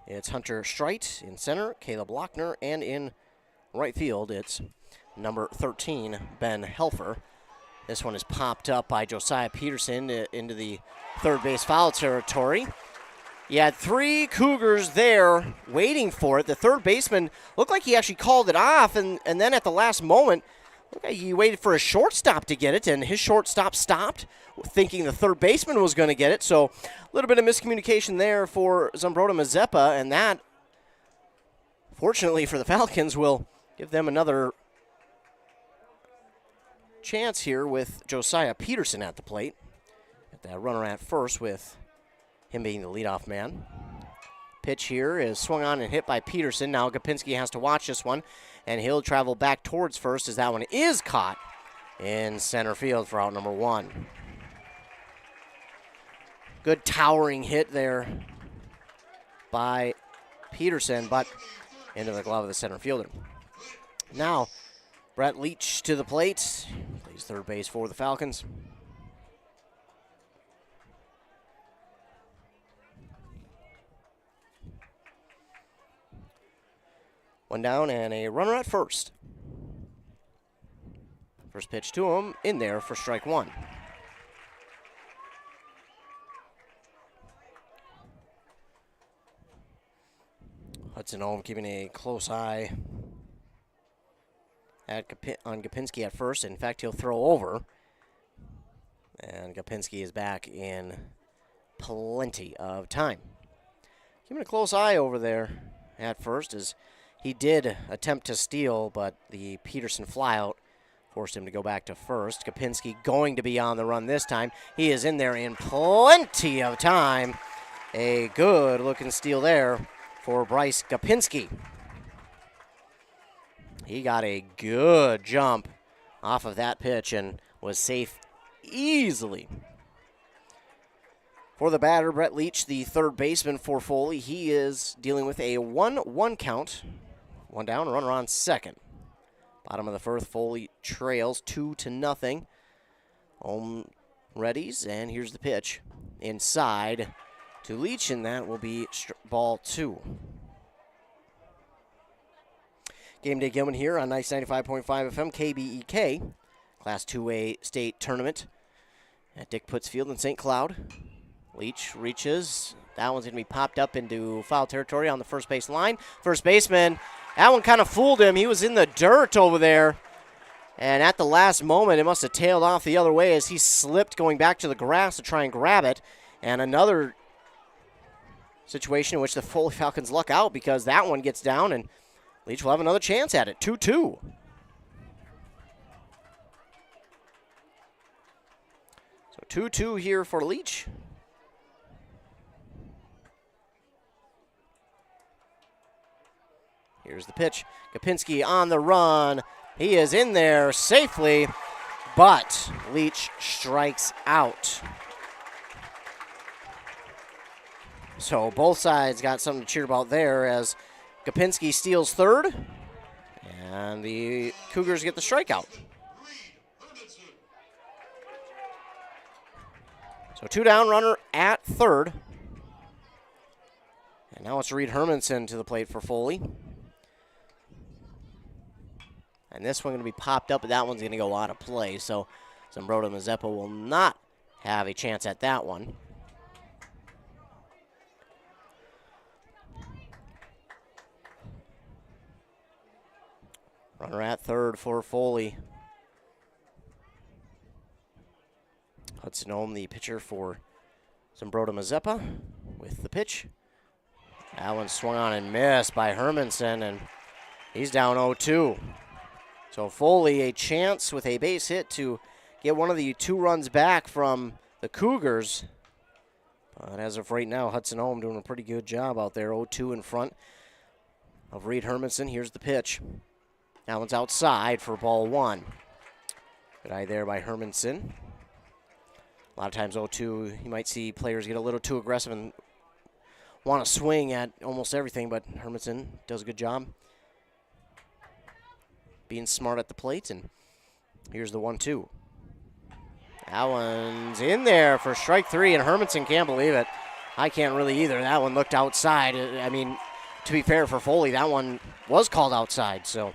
it's Hunter Streit. In center, Caleb Lochner. And in right field, it's number 13, Ben Helfer. This one is popped up by Josiah Peterson into the third base foul territory. You had 3 Cougars there waiting for it. The third baseman looked like he actually called it off, and then at the last moment, looked like he waited for a shortstop to get it, and his shortstop stopped, thinking the third baseman was going to get it. So a little bit of miscommunication there for Zumbrota-Mazeppa, and that, fortunately for the Falcons, will give them another chance here with Josiah Peterson at the plate. Got that runner at first with him being the leadoff man. Pitch here is swung on and hit by Peterson. Now Gopinski has to watch this one, and he'll travel back towards first as that one is caught in center field for out number 1. Good towering hit there by Peterson, but into the glove of the center fielder. Now, Brett Leach to the plate. Plays third base for the Falcons. One down and a runner at first. First pitch to him, in there for strike 1. Hudson Ohm keeping a close eye on Gopinski at first. In fact, he'll throw over. And Gopinski is back in plenty of time. Keeping a close eye over there at first as he did attempt to steal, but the Peterson flyout forced him to go back to first. Gopinski going to be on the run this time. He is in there in plenty of time. A good-looking steal there for Bryce Gopinski. He got a good jump off of that pitch and was safe easily. For the batter, Brett Leach, the third baseman for Foley, he is dealing with a 1-1 count. One down, runner on second. Bottom of the first, Foley trails 2-0. Home readies, and here's the pitch. Inside to Leach, and that will be ball 2. Game day Gilman here on Nice 95.5 FM, KBEK. Class 2A state tournament at Dick Putz Field in St. Cloud. Leach reaches. That one's going to be popped up into foul territory on the first base line. First baseman, that one kind of fooled him. He was in the dirt over there. And at the last moment, it must have tailed off the other way as he slipped going back to the grass to try and grab it. And another situation in which the Foley Falcons luck out because that one gets down and Leach will have another chance at it. 2-2. So 2-2 here for Leach. Here's the pitch. Gopinski on the run. He is in there safely, but Leach strikes out. So both sides got something to cheer about there as Gopinski steals third, and the Cougars get the strikeout. So 2 down, runner at third. And now it's Reed Hermanson to the plate for Foley. And this one going to be popped up, but that one's going to go out of play. So Zumbrota-Mazeppa will not have a chance at that one. Runner at third for Foley. Hudson Ohm, the pitcher for Zumbrota-Mazeppa, with the pitch. That one swung on and missed by Hermanson, and he's down 0-2. So Foley, a chance with a base hit to get one of the 2 runs back from the Cougars. But as of right now, Hudson Ohm doing a pretty good job out there. 0-2 in front of Reed Hermanson. Here's the pitch. That one's outside for ball 1. Good eye there by Hermanson. A lot of times 0-2, you might see players get a little too aggressive and want to swing at almost everything, but Hermanson does a good job being smart at the plate, and here's the 1-2. That one's in there for strike 3, and Hermanson can't believe it. I can't really either. That one looked outside. I mean, to be fair for Foley, that one was called outside, so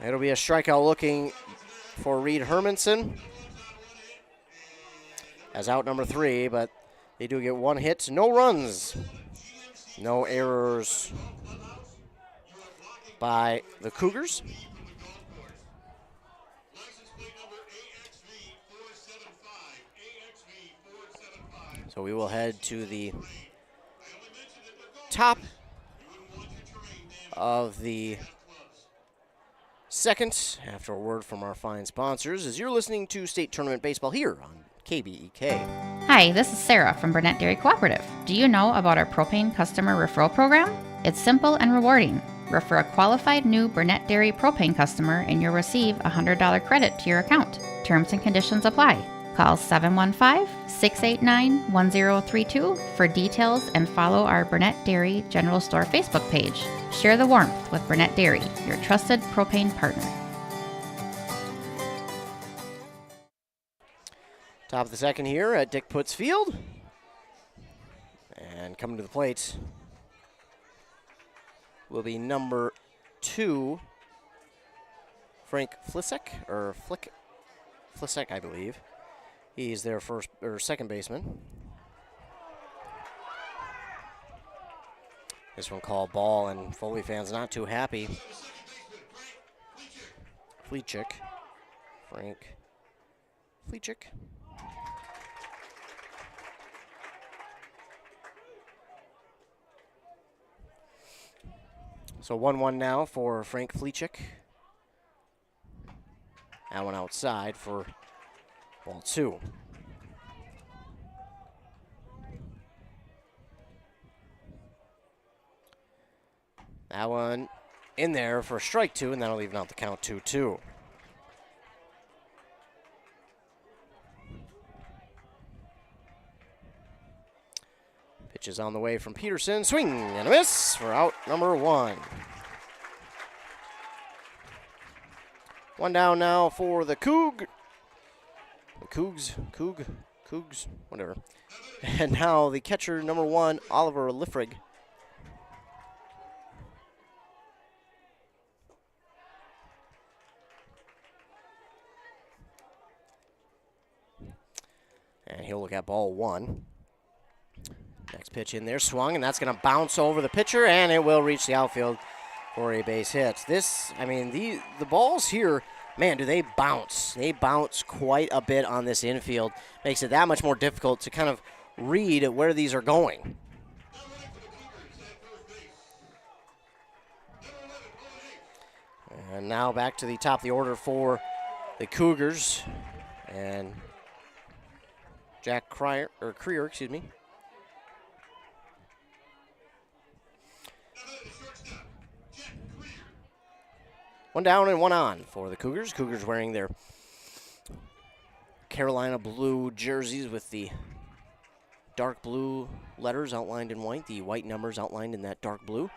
it'll be a strikeout looking for Reed Hermanson as out number 3, but They do get one hit, no runs, no errors by the Cougars. So we will head to the top of the second after a word from our fine sponsors as you're listening to State Tournament Baseball here on KBEK. Hi, this is Sarah from Burnett Dairy Cooperative. Do you know about our propane customer referral program? It's simple and rewarding. Refer a qualified new Burnett Dairy propane customer and you'll receive a $100 credit to your account. Terms and conditions apply. Call 715-689-1032 for details and follow our Burnett Dairy General Store Facebook page. Share the warmth with Burnett Dairy, your trusted propane partner. Top of the second here at Dick Putz Field. And coming to the plate will be number 2, Frank Flisek, I believe. He's their second baseman. This one called ball, and Foley fans not too happy. Frank Fleechik. So 1-1 now for Frank Fleechik. That one outside for ball 2. That one in there for strike 2, and that'll even out the count 2-2. Pitch is on the way from Peterson. Swing and a miss for out number 1. One down now for the Cougs, whatever. And now the catcher, number 1, Oliver Liffrig. And he'll look at ball 1. Next pitch in there, swung, and that's going to bounce over the pitcher, and it will reach the outfield for a base hit. The balls here, man, do they bounce. They bounce quite a bit on this infield. Makes it that much more difficult to kind of read where these are going. And now back to the top of the order for the Cougars. And Jack Creer, excuse me. One down and one on for the Cougars. Cougars wearing their Carolina blue jerseys with the dark blue letters outlined in white, the white numbers outlined in that dark blue.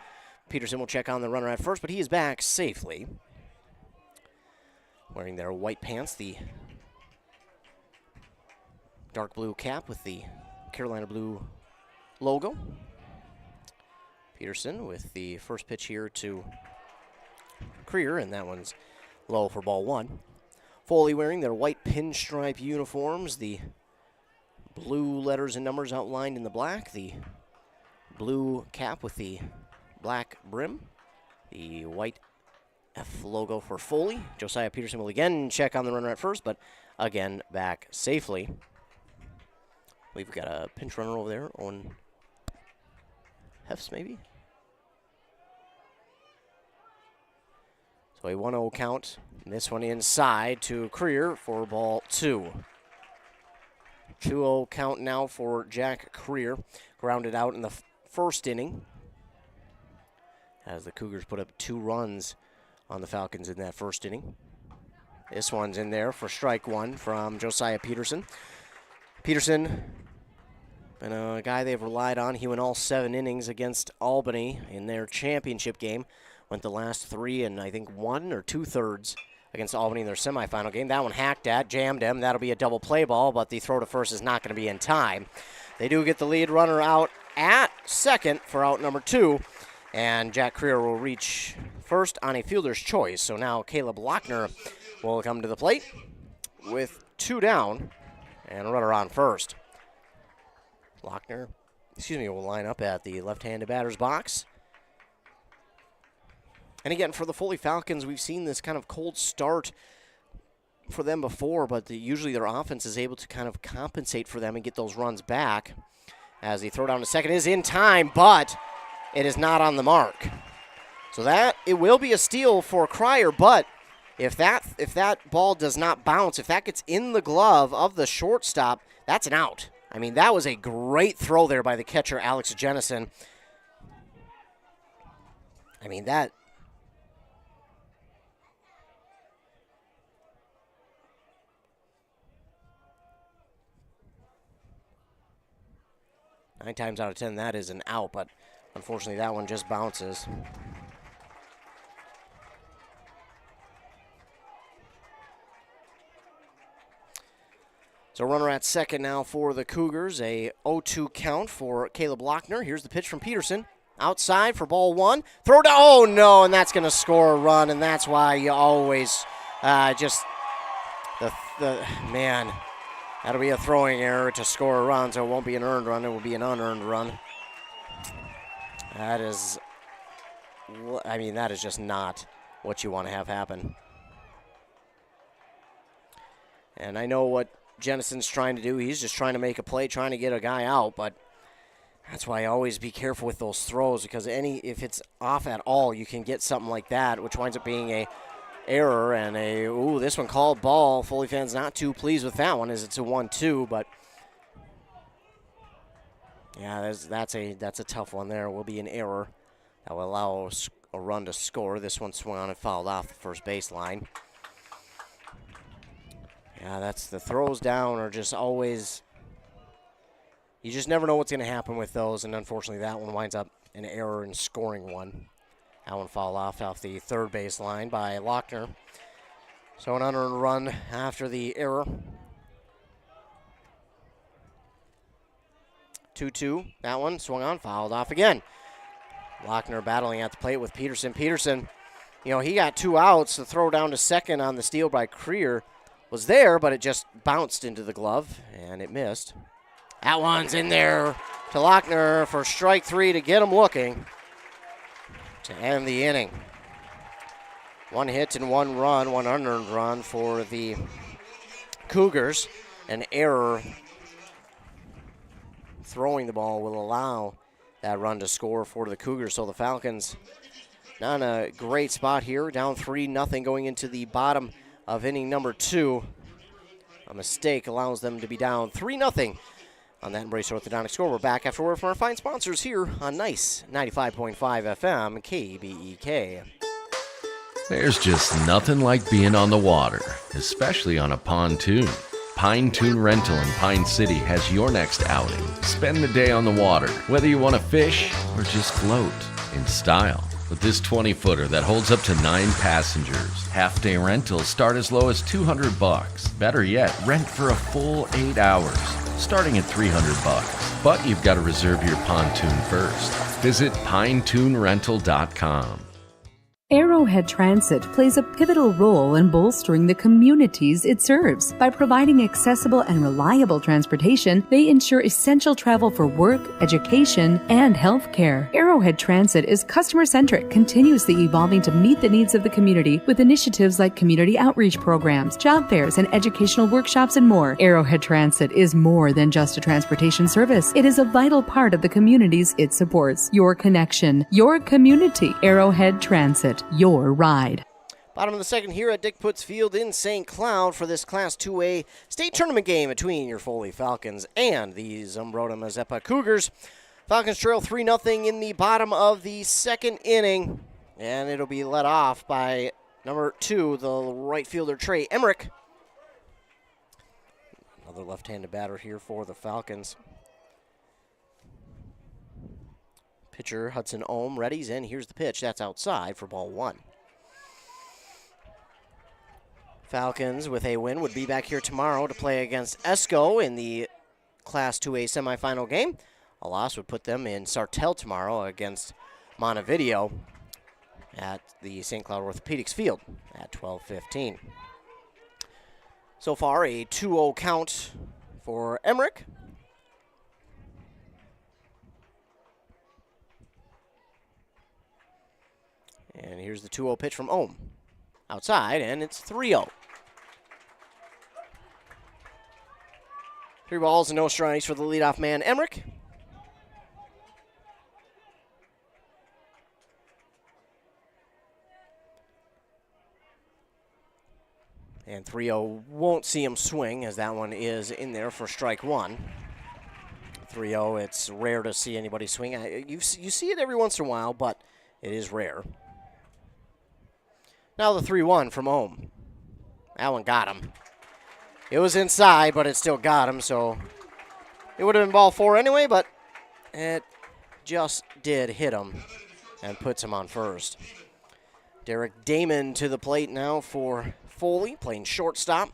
Peterson will check on the runner at first, but he is back safely. Wearing their white pants, the dark blue cap with the Carolina blue logo. Peterson with the first pitch here to Creer, and that one's low for ball 1. Foley wearing their white pinstripe uniforms, the blue letters and numbers outlined in the black, the blue cap with the black brim, the white F logo for Foley. Josiah Peterson will again check on the runner at first, but again back safely. We've got a pinch runner over there, Owen Hefs maybe. So a 1-0 count. And this one inside to Creer for ball 2. 2-0 count now for Jack Creer. Grounded out in the first inning as the Cougars put up 2 runs on the Falcons in that first inning. This one's in there for strike 1 from Josiah Peterson. Peterson, been a guy they've relied on. He went all 7 innings against Albany in their championship game. Went the last 3 and I think 1 or 2/3 against Albany in their semifinal game. That one hacked at, jammed him. That'll be a double play ball, but the throw to first is not going to be in time. They do get the lead runner out at second for out number 2, and Jack Creer will reach first on a fielder's choice. So now Caleb Lochner will come to the plate with 2 down and a runner on first. Lochner, will line up at the left-handed batter's box. And again, for the Foley Falcons, we've seen this kind of cold start for them before, but usually their offense is able to kind of compensate for them and get those runs back. As the throw down to second is in time, but it is not on the mark. So it will be a steal for Cryer, but if that ball does not bounce, if that gets in the glove of the shortstop, that's an out. I mean, that was a great throw there by the catcher, Alex Jennison. I mean, that... Nine times out of 10, that is an out, but unfortunately that one just bounces. So runner at second now for the Cougars. A 0-2 count for Caleb Lochner. Here's the pitch from Peterson. Outside for ball one. Throw down. Oh, no, and that's going to score a run, and that's why you always man, that'll be a throwing error to score a run, so it won't be an earned run. It will be an unearned run. That is just not what you want to have happen. And I know what Jennison's trying to do. He's just trying to make a play, trying to get a guy out, but that's why I always be careful with those throws, because if it's off at all, you can get something like that, which winds up being a error and this one called ball. Foley fans not too pleased with that one, as it's a 1-2, but yeah, that's a tough one there. Will be an error that will allow a run to score. This one swung on and fouled off the first baseline. Yeah, that's the throws down are just always, you just never know what's going to happen with those, and unfortunately that one winds up an error in scoring one. That one fouled off the third baseline by Lochner. So an unearned run after the error. 2-2, that one swung on, fouled off again. Lochner battling at the plate with Peterson. Peterson, he got 2 outs. The throw down to second on the steal by Creer was there, but it just bounced into the glove, and it missed. That one's in there to Lochner for strike 3 to get him looking to end the inning. 1 hit and 1 run, 1 unearned run for the Cougars. An error throwing the ball will allow that run to score for the Cougars. So the Falcons not in a great spot here, down 3-0 going into the bottom of inning number 2. A mistake allows them to be down 3-0 on that Embrace Orthodontic score. We're back after word from our fine sponsors here on Nice 95.5 FM KBEK. There's just nothing like being on the water, especially on a pontoon. Pine Toon Rental in Pine City has your next outing. Spend the day on the water, whether you want to fish or just float in style. With this 20-footer that holds up to 9 passengers, half-day rentals start as low as $200. Better yet, rent for a full 8 hours, starting at $300. But you've got to reserve your pontoon first. Visit pinetoonrental.com. Arrowhead Transit plays a pivotal role in bolstering the communities it serves. By providing accessible and reliable transportation, they ensure essential travel for work, education, and healthcare. Arrowhead Transit is customer-centric, continuously evolving to meet the needs of the community with initiatives like community outreach programs, job fairs, and educational workshops and more. Arrowhead Transit is more than just a transportation service. It is a vital part of the communities it supports. Your connection, your community. Arrowhead Transit. Your ride. Bottom of the second here at Dick Putz Field in St. Cloud for this Class 2A state tournament game between your Foley Falcons and the Zumbrota-Mazeppa Cougars. Falcons trail 3-0 in the bottom of the second inning, and it'll be led off by number 2, the right fielder Trey Emmerich. Another left-handed batter here for the Falcons. Pitcher Hudson Ohm readies, and here's the pitch. That's outside for ball 1. Falcons with a win would be back here tomorrow to play against Esco in the Class 2A semifinal game. A loss would put them in Sartell tomorrow against Montevideo at the St. Cloud Orthopedics Field at 12:15. So far, a 2-0 count for Emmerich. And here's the 2-0 pitch from Ohm. Outside, and it's 3-0. 3 balls and no strikes for the leadoff man, Emmerich. And 3-0 won't see him swing, as that one is in there for strike 1. 3-0, it's rare to see anybody swing. You see it every once in a while, but it is rare. Now the 3-1 from Ohm. That one got him. It was inside, but it still got him, so it would have been ball 4 anyway, but it just did hit him and puts him on first. Derek Damon to the plate now for Foley, playing shortstop.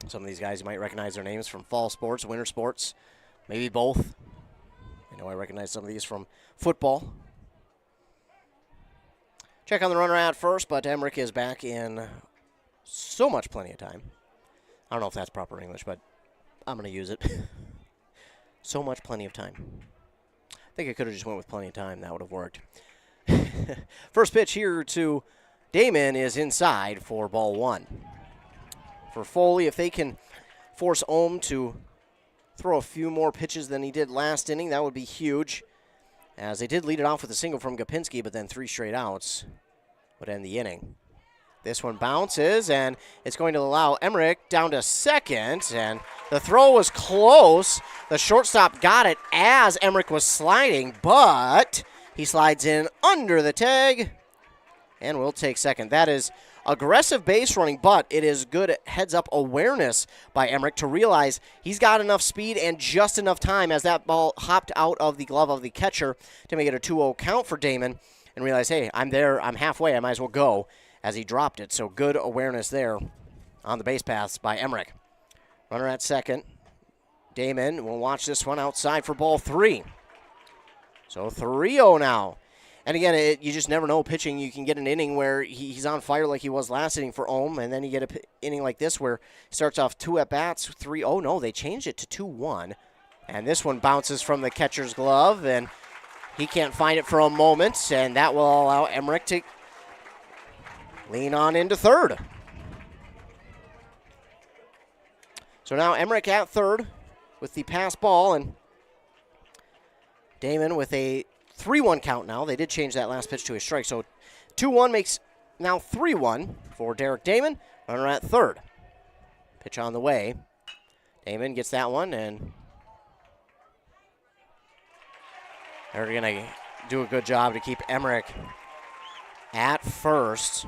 Some of these guys, you might recognize their names from fall sports, winter sports, maybe both. I know I recognize some of these from football. Check on the runner at first, but Emmerich is back in so much plenty of time. I don't know if that's proper English, but I'm going to use it. So much plenty of time. I think I could have just went with plenty of time. That would have worked. First pitch here to Damon is inside for ball 1. For Foley, if they can force Ohm to throw a few more pitches than he did last inning, that would be huge. As they did lead it off with a single from Gopinski, but then 3 straight outs would end the inning. This one bounces, and it's going to allow Emmerich down to second, and the throw was close. The shortstop got it as Emmerich was sliding, but he slides in under the tag, and will take second. That is aggressive base running, but it is good heads-up awareness by Emmerich to realize he's got enough speed and just enough time as that ball hopped out of the glove of the catcher to make it a 2-0 count for Damon, and realize, hey, I'm there, I'm halfway, I might as well go, as he dropped it. So good awareness there on the base paths by Emmerich. Runner at second. Damon will watch this one outside for ball 3. So 3-0 now. And again, you just never know pitching. You can get an inning where he's on fire like he was last inning for Ohm, and then you get an inning like this where he starts off 2 at-bats, 3. Oh, no, they changed it to 2-1. And this one bounces from the catcher's glove, and he can't find it for a moment, and that will allow Emmerich to lean on into third. So now Emmerich at third with the pass ball, and Damon with a 3-1 count now. They did change that last pitch to a strike. So 2-1 makes now 3-1 for Derek Damon. Runner at third. Pitch on the way. Damon gets that one, and they're going to do a good job to keep Emmerich at first,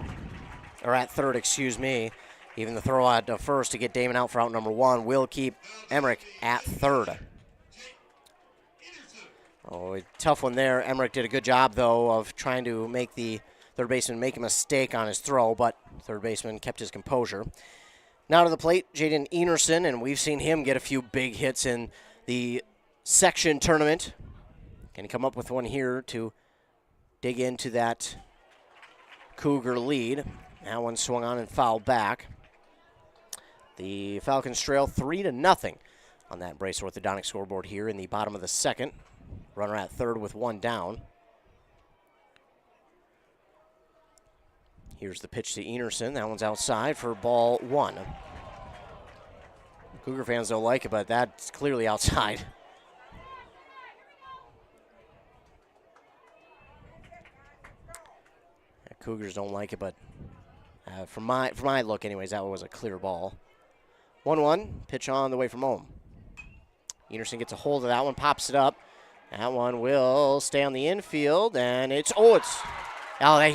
or at third, excuse me. Even the throw at first to get Damon out for out number 1 will keep Emmerich at third. Oh, a tough one there. Emmerich did a good job, though, of trying to make the third baseman make a mistake on his throw, but third baseman kept his composure. Now to the plate, Jaden Enerson, and we've seen him get a few big hits in the section tournament. Can he come up with one here to dig into that Cougar lead? That one swung on and fouled back. The Falcons trail 3-0 on that Brace Orthodontic scoreboard here in the bottom of the second. Runner at third with 1 down. Here's the pitch to Enerson. That one's outside for ball 1. Cougar fans don't like it, but that's clearly outside. Cougars don't like it, but from my look anyways, that was a clear ball. 1-1, pitch on the way from home. Enerson gets a hold of that one, pops it up. That one will stay on the infield, and he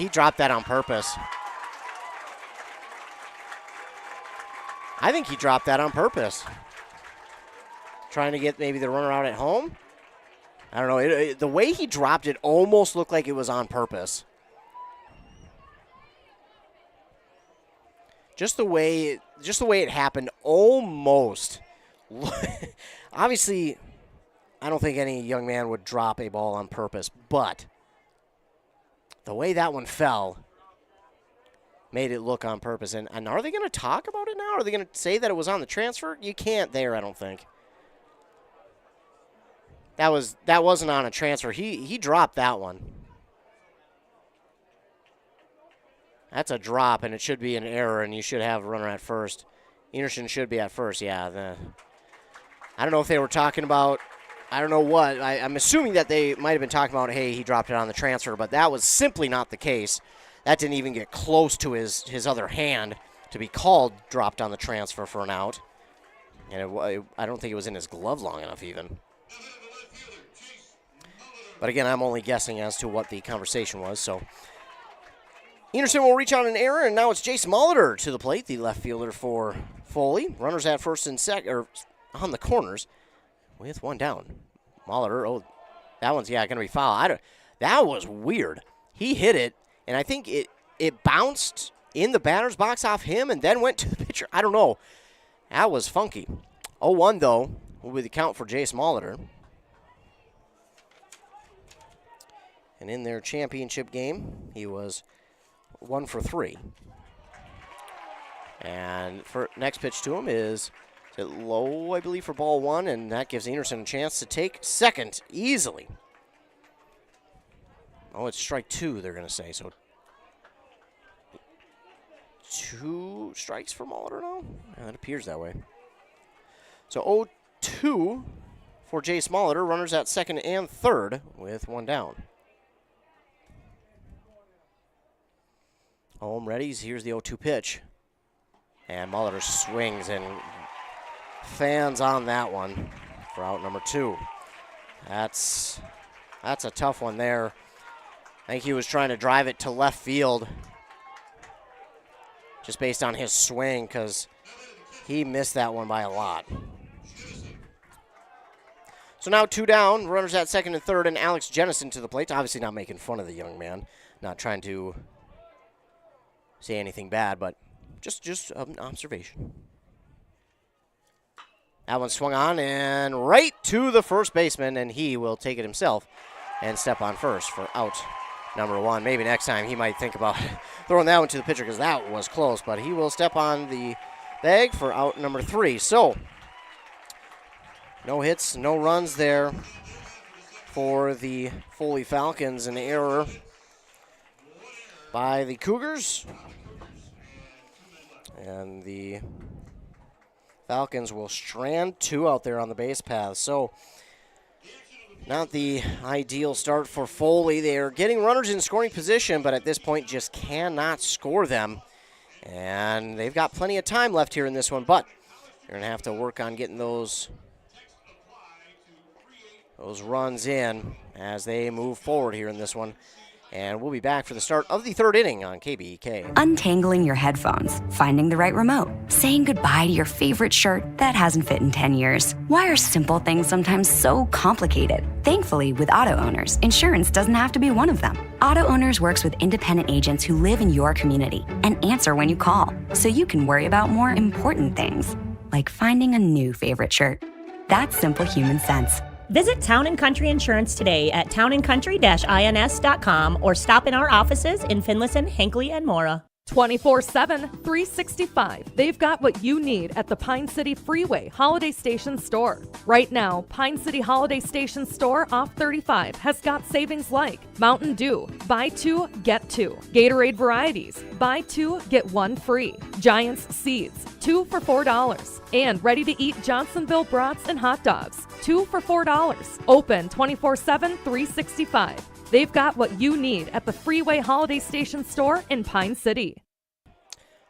dropped that on purpose. I think he dropped that on purpose. Trying to get maybe the runner out at home. I don't know. The way he dropped it almost looked like it was on purpose. Just the way it happened, almost. Obviously, I don't think any young man would drop a ball on purpose, but the way that one fell made it look on purpose. And are they going to talk about it now? Are they going to say that it was on the transfer? You can't there, I don't think. That wasn't on a transfer. He dropped that one. That's a drop, and it should be an error, and you should have a runner at first. Enerson should be at first, yeah. I don't know if they were talking about, I don't know what. I'm assuming that they might have been talking about, hey, he dropped it on the transfer, but that was simply not the case. That didn't even get close to his other hand to be called dropped on the transfer for an out. And I don't think it was in his glove long enough even. But again, I'm only guessing as to what the conversation was, so. Enerson will reach on an error, and now it's Jace Molitor to the plate, the left fielder for Foley. Runners at first and second, or on the corners, with one down. Molitor, that one's, going to be foul. That was weird. He hit it, and I think it bounced in the batter's box off him and then went to the pitcher. I don't know. That was funky. 0-1, though, will be the count for Jace Molitor. And in their championship game, he was 1 for 3. And for next pitch to him is it low, I believe, for ball 1, and that gives Enerson a chance to take second easily. Oh, it's strike 2, they're going to say. So 2 strikes for Molitor now? Yeah, it appears that way. So 0-2 for Jace Molitor. Runners at second and third with one down. Home ready. Here's the 0-2 pitch. And Molitor swings and fans on that one for out number 2. That's a tough one there. I think he was trying to drive it to left field just based on his swing because he missed that one by a lot. So now 2 down. Runners at second and third, and Alex Jennison to the plate. Obviously not making fun of the young man. Not trying to say anything bad, but just an observation. That one swung on and right to the first baseman, and he will take it himself and step on first for out number 1. Maybe next time he might think about throwing that one to the pitcher because that was close, but he will step on the bag for out number 3. So, no hits, no runs there for the Foley Falcons. An error by the Cougars. And the Falcons will strand 2 out there on the base path. So, not the ideal start for Foley. They are getting runners in scoring position, but at this point just cannot score them. And they've got plenty of time left here in this one, but they're going to have to work on getting those runs in as they move forward here in this one. And we'll be back for the start of the third inning on KBEK. Untangling your headphones, finding the right remote, saying goodbye to your favorite shirt that hasn't fit in 10 years. Why are simple things sometimes so complicated? Thankfully, with auto owners, insurance doesn't have to be one of them. Auto Owners works with independent agents who live in your community and answer when you call, so you can worry about more important things, like finding a new favorite shirt. That's simple human sense. Visit Town & Country Insurance today at townandcountry-ins.com or stop in our offices in Finlayson, Hinckley, and Mora. 24/7, 365. They've got what you need at the Pine City Freeway Holiday Station store. Right now, Pine City Holiday Station store off 35 has got savings like Mountain Dew, buy 2, get 2. Gatorade varieties, buy 2, get 1 free. Giants Seeds, 2 for $4. And ready-to-eat Johnsonville brats and hot dogs, 2 for $4. Open 24/7, 365. They've got what you need at the Freeway Holiday Station store in Pine City.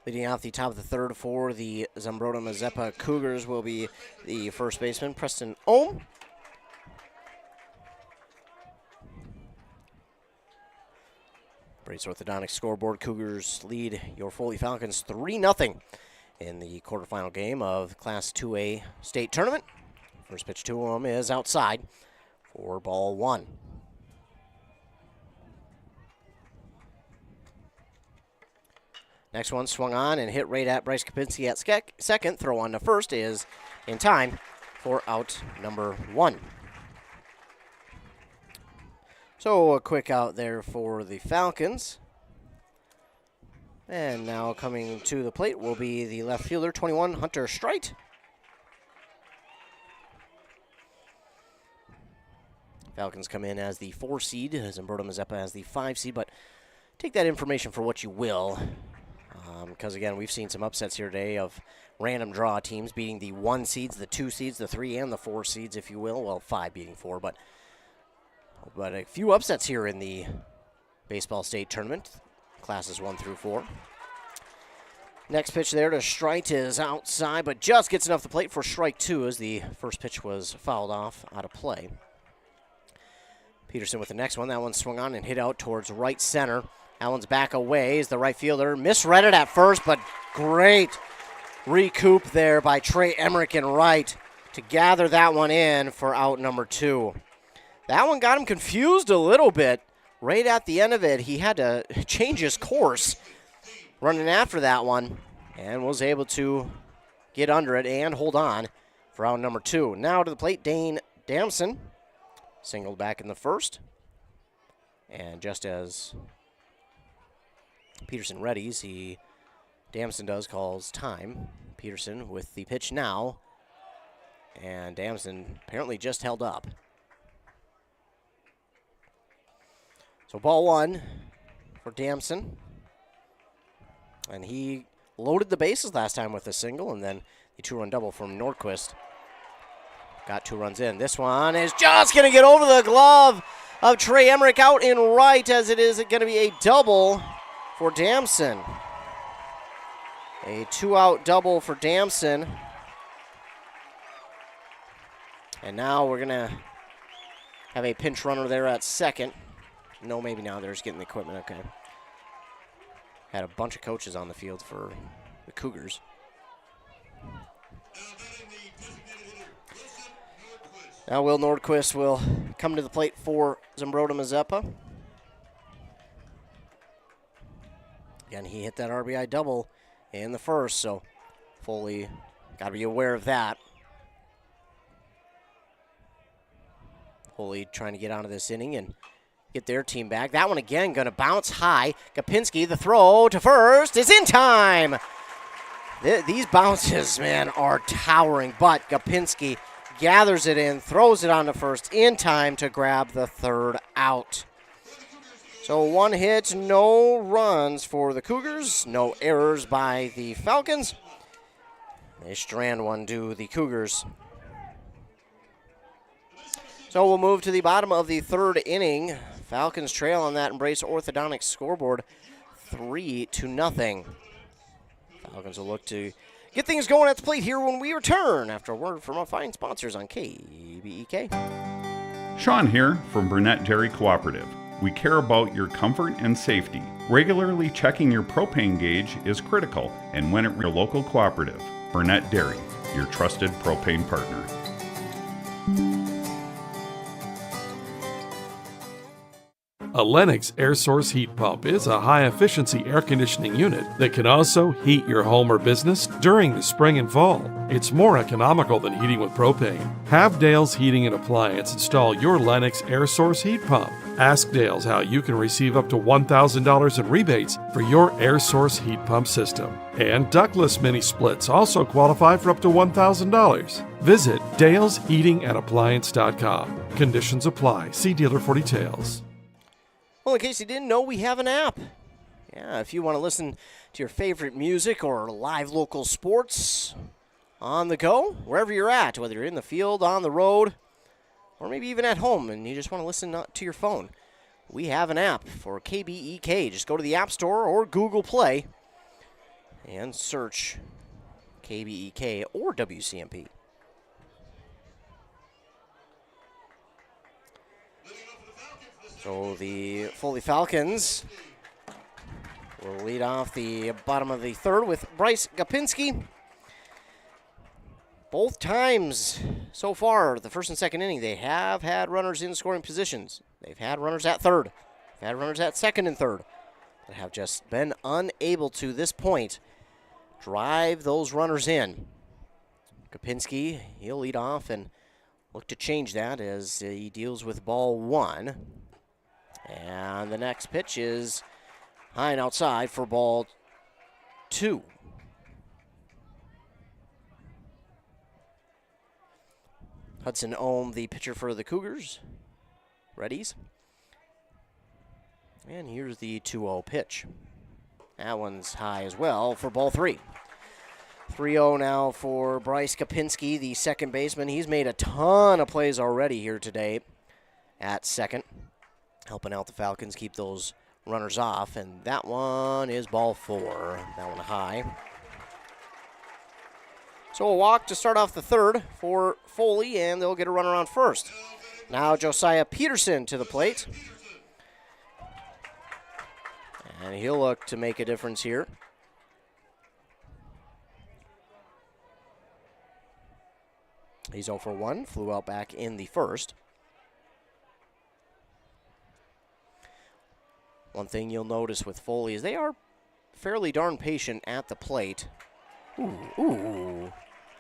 Leading off the top of the third for the Zumbrota-Mazeppa Cougars will be the first baseman, Preston Ohm. Brace Orthodontics scoreboard. Cougars lead your Foley Falcons 3-0 in the quarterfinal game of Class 2A state tournament. First pitch to him is outside for ball 1. Next one swung on and hit right at Bryce Kapinski at second. Throw on to first is in time for out number 1. So a quick out there for the Falcons. And now coming to the plate will be the left fielder, 21, Hunter Streit. Falcons come in as the 4 seed, Zumbrota-Mazeppa as the 5 seed, but take that information for what you will. Because, again, we've seen some upsets here today of random draw teams beating the 1 seeds, the 2 seeds, the 3, and the 4 seeds, if you will. Well, 5 beating 4, but a few upsets here in the baseball state tournament, classes 1 through 4. Next pitch there to Streit is outside, but just gets enough to plate for strike 2 as the first pitch was fouled off out of play. Peterson with the next one. That one swung on and hit out towards right center. That one's back away as the right fielder misread it at first, but great recoup there by Trey Emmerich in right to gather that one in for out number 2. That one got him confused a little bit. Right at the end of it, he had to change his course running after that one and was able to get under it and hold on for out number 2. Now to the plate, Dane Damson. Singled back in the first. And just as Peterson readies, Damson calls time. Peterson with the pitch now. And Damson apparently just held up. So ball 1 for Damson. And he loaded the bases last time with a single, and then the 2-run double from Nordquist. Got 2 runs in. This one is just going to get over the glove of Trey Emmerich out in right, as it is going to be a double for Damson. A 2-out double for Damson. And now we're going to have a pinch runner there at second. No, maybe now they're just getting the equipment. Okay. Had a bunch of coaches on the field for the Cougars. Now Will Nordquist will come to the plate for Zumbrota-Mazeppa. Again, he hit that RBI double in the first, so Foley got to be aware of that. Foley trying to get out of this inning and get their team back. That one again going to bounce high. Gopinski, the throw to first is in time. These bounces, man, are towering, but Gopinski gathers it in, throws it on to first in time to grab the 3rd out. So 1 hit, no runs for the Cougars, no errors by the Falcons. They strand one to the Cougars. So we'll move to the bottom of the 3rd inning. Falcons trail on that Embrace Orthodontics scoreboard 3-0. Falcons will look to get things going at the plate here when we return after a word from our fine sponsors on KBEK. Sean here from Burnett Dairy Cooperative. We care about your comfort and safety. Regularly checking your propane gauge is critical, and when at your local cooperative, Burnett Dairy, your trusted propane partner. A Lennox air source heat pump is a high-efficiency air conditioning unit that can also heat your home or business during the spring and fall. It's more economical than heating with propane. Have Dale's Heating and Appliance install your Lennox air source heat pump. Ask Dale's how you can receive up to $1,000 in rebates for your air source heat pump system. And ductless mini splits also qualify for up to $1,000. Visit dalesheatingandappliance.com. Conditions apply. See dealer for details. Well, in case you didn't know, we have an app. Yeah, if you want to listen to your favorite music or live local sports on the go, wherever you're at, whether you're in the field, on the road, or maybe even at home and you just want to listen to your phone, we have an app for KBEK. Just go to the App Store or Google Play and search KBEK or WCMP. So the Foley Falcons will lead off the bottom of the 3rd with Bryce Gopinski. Both times so far, the 1st and 2nd inning, they have had runners in scoring positions. They've had runners at 3rd. They've had runners at 2nd and 3rd. But have just been unable to, this point, drive those runners in. Gopinski, he'll lead off and look to change that as he deals with ball 1. And the next pitch is high and outside for ball 2. Hudson Ohm, the pitcher for the Cougars. Readies. And here's the 2-0 pitch. That one's high as well for ball 3. 3-0 now for Bryce Kapinski, the second baseman. He's made a ton of plays already here today at second, helping out the Falcons keep those runners off. And that one is ball 4. That one high. So a walk to start off the third for Foley, and they'll get a runner on first. Now Josiah Peterson to the plate. And he'll look to make a difference here. He's 0 for 1, flew out back in the first. One thing you'll notice with Foley is they are fairly darn patient at the plate. Ooh.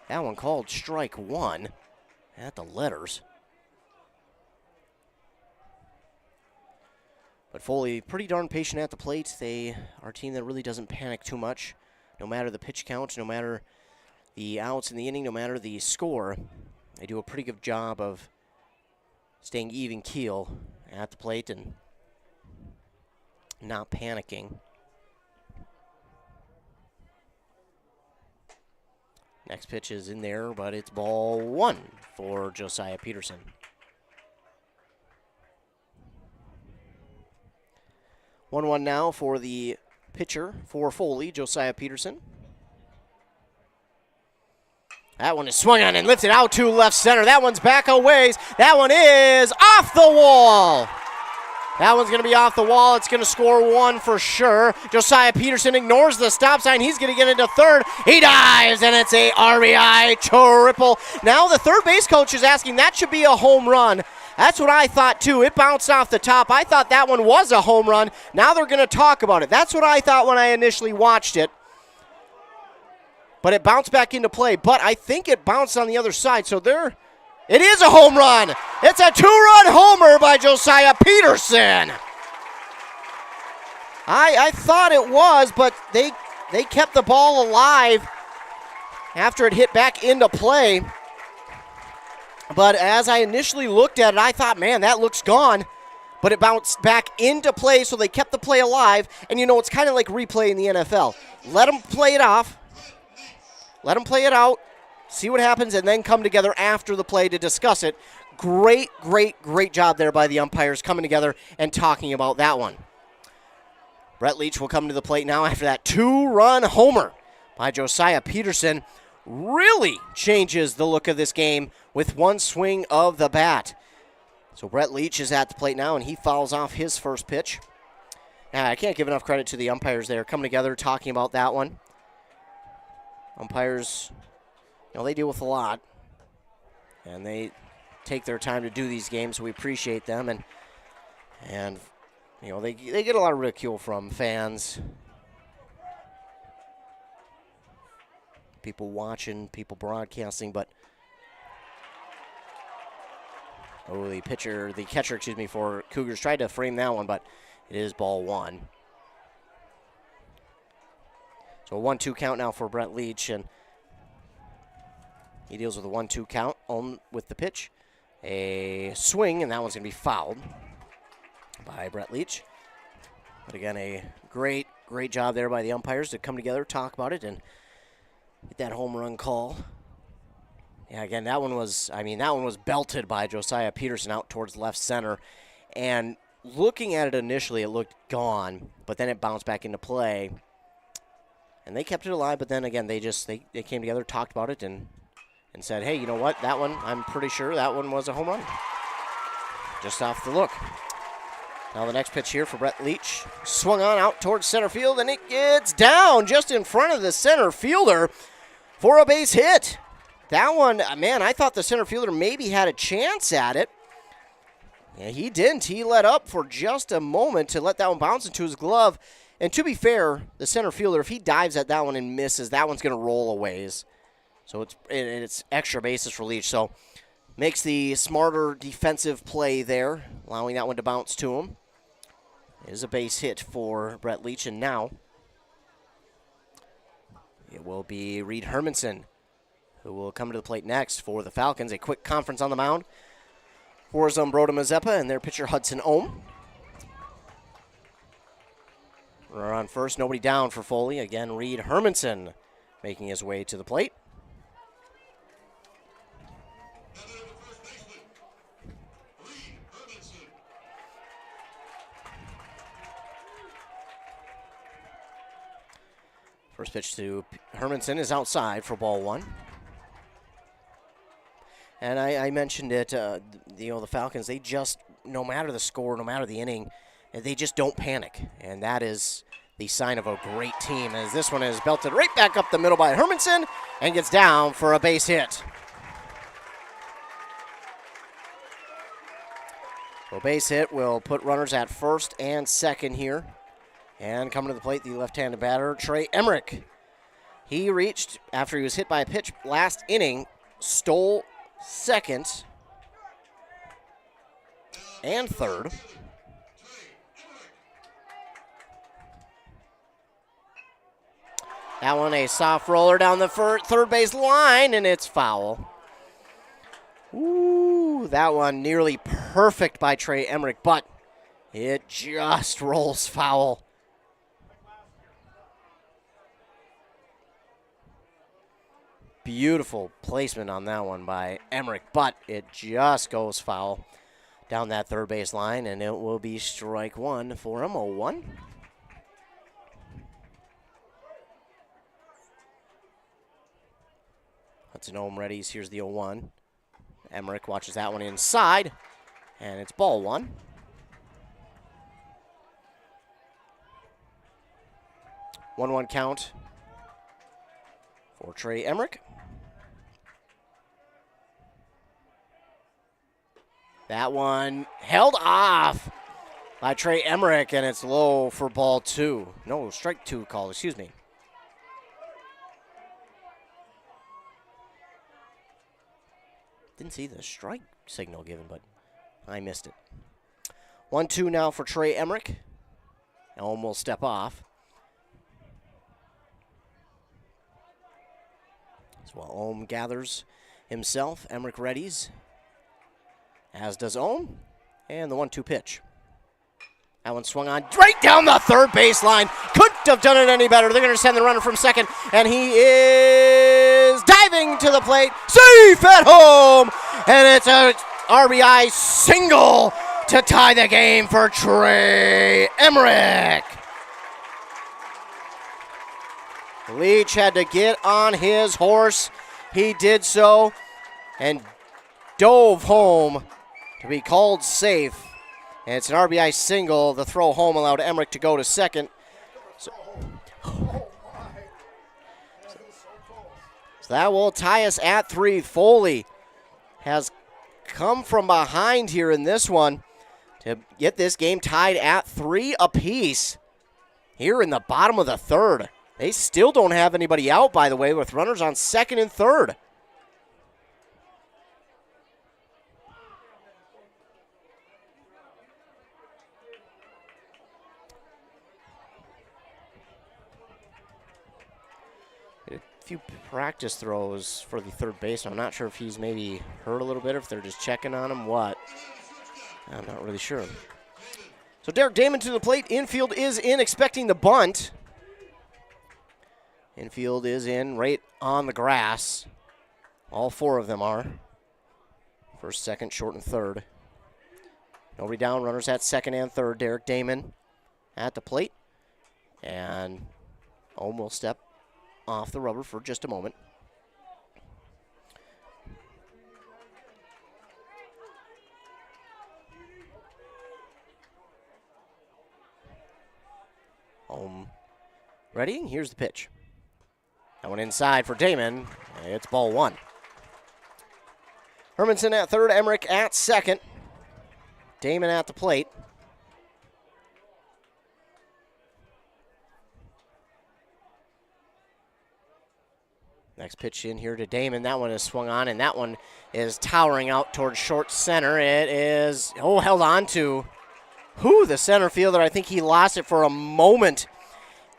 That one called strike 1 at the letters. But Foley, pretty darn patient at the plate. They are a team that really doesn't panic too much. No matter the pitch count, no matter the outs in the inning, no matter the score, they do a pretty good job of staying even keel at the plate and not panicking. Next pitch is in there, but it's ball 1 for Josiah Peterson. 1-1 now for the pitcher for Foley, Josiah Peterson. That one is swung on and lifted out to left center. That one's back a ways. That one is off the wall. That one's going to be off the wall. It's going to score 1 for sure. Josiah Peterson ignores the stop sign. He's going to get into third. He dives, and it's a RBI triple. Now the third base coach is asking, that should be a home run. That's what I thought, too. It bounced off the top. I thought that one was a home run. Now they're going to talk about it. That's what I thought when I initially watched it. But it bounced back into play. But I think it bounced on the other side. So it is a home run. It's a 2-run homer by Josiah Peterson. I thought it was, but they kept the ball alive after it hit back into play. But as I initially looked at it, I thought, man, that looks gone. But it bounced back into play, so they kept the play alive. And, it's kind of like replay in the NFL. Let them play it off. Let them play it out. See what happens, and then come together after the play to discuss it. Great job there by the umpires coming together and talking about that one. Brett Leach will come to the plate now after that 2-run homer by Josiah Peterson. Really changes the look of this game with one swing of the bat. So Brett Leach is at the plate now, and he fouls off his first pitch. I can't give enough credit to the umpires there coming together, talking about that one. Umpires, they deal with a lot, and they take their time to do these games, so we appreciate them. And they get a lot of ridicule from fans, people watching, people broadcasting, but the catcher for Cougars tried to frame that one, but it is ball 1. So a 1-2 count now for Brett Leach, and he deals with a 1-2 count on with the pitch. A swing, and that one's going to be fouled by Brett Leach. But again, a great job there by the umpires to come together, talk about it, and get that home run call. Yeah, again, that one was belted by Josiah Peterson out towards left center. And looking at it initially, it looked gone, but then it bounced back into play. And they kept it alive, but then again, they came together, talked about it, and said, hey, you know what? That one, I'm pretty sure that one was a home run. Just off the look. Now the next pitch here for Brett Leach. Swung on out towards center field, and it gets down just in front of the center fielder for a base hit. That one, man, I thought the center fielder maybe had a chance at it. Yeah, he didn't. He let up for just a moment to let that one bounce into his glove. And to be fair, the center fielder, if he dives at that one and misses, that one's going to roll a ways. So it's extra bases for Leach. So makes the smarter defensive play there, allowing that one to bounce to him. It is a base hit for Brett Leach, and now it will be Reed Hermanson who will come to the plate next for the Falcons. A quick conference on the mound. for Zumbrota-Mazeppa and their pitcher Hudson Ohm. Runner on first, nobody down for Foley. Again, Reed Hermanson making his way to the plate. First pitch to Hermanson is outside for ball one. And I mentioned it, the Falcons, they just, no matter the score, no matter the inning, they just don't panic. And that is the sign of a great team, as this one is belted right back up the middle by Hermanson and gets down for a base hit. So base hit will put runners at first and second here. And coming to the plate, the left-handed batter, Trey Emmerich. He reached, after he was hit by a pitch last inning, stole second and third. That one a soft roller down the third base line, and it's foul. Ooh, that one nearly perfect by Trey Emmerich, but it just rolls foul. Beautiful placement on that one by Emmerich, but it just goes foul down that third base line, and it will be strike one for him, 0-1. Hudson Ohm readies. Here's the 0-1. Emmerich watches that one inside, and it's ball one. One count for Trey Emmerich. That one held off by Trey Emmerich, and it's low for ball two. No, strike two called, excuse me. Didn't see the strike signal given, but I missed it. 1-2 now for Trey Emmerich. Elm will step off. As well, Ohm gathers himself. Emmerich readies, as does Ohm. And the 1-2 pitch. That one swung on right down the third baseline. Couldn't have done it any better. They're going to send the runner from second, and he is diving to the plate. Safe at home, and it's a RBI single to tie the game for Trey Emmerich. Leach had to get on his horse. He did so and dove home to be called safe. And it's an RBI single. The throw home allowed Emmerich to go to second. So that will tie us at 3. Foley has come from behind here in this one to get this game tied at 3 apiece here in the bottom of the third. They still don't have anybody out, by the way, with runners on second and third. A few practice throws for the third baseman. I'm not sure if he's maybe hurt a little bit, or if they're just checking on him, what. I'm not really sure. So Derek Damon to the plate. Infield is in, expecting the bunt. Infield is in right on the grass. All 4 of them are. First, second, short, and third. Nobody down. Runners at second and third. Derek Damon at the plate. And Ohm will step off the rubber for just a moment. Ohm ready. Here's the pitch. That one inside for Damon. It's ball one. Hermanson at third, Emmerich at second. Damon at the plate. Next pitch in here to Damon. That one is swung on, and that one is towering out towards short center. It is, held on to. The center fielder, I think he lost it for a moment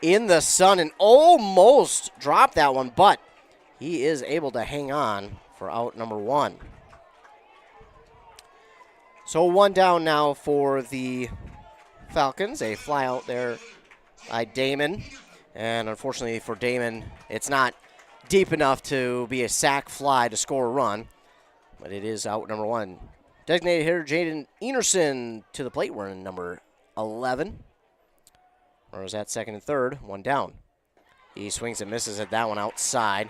in the sun and almost dropped that one, but he is able to hang on for out number 1. So 1 down now for the Falcons. A fly out there by Damon. And unfortunately for Damon, it's not deep enough to be a sack fly to score a run. But it is out number 1. Designated hitter Jaden Enerson to the plate. We're in number 11. Or was that second and third? 1 down. He swings and misses at that one outside.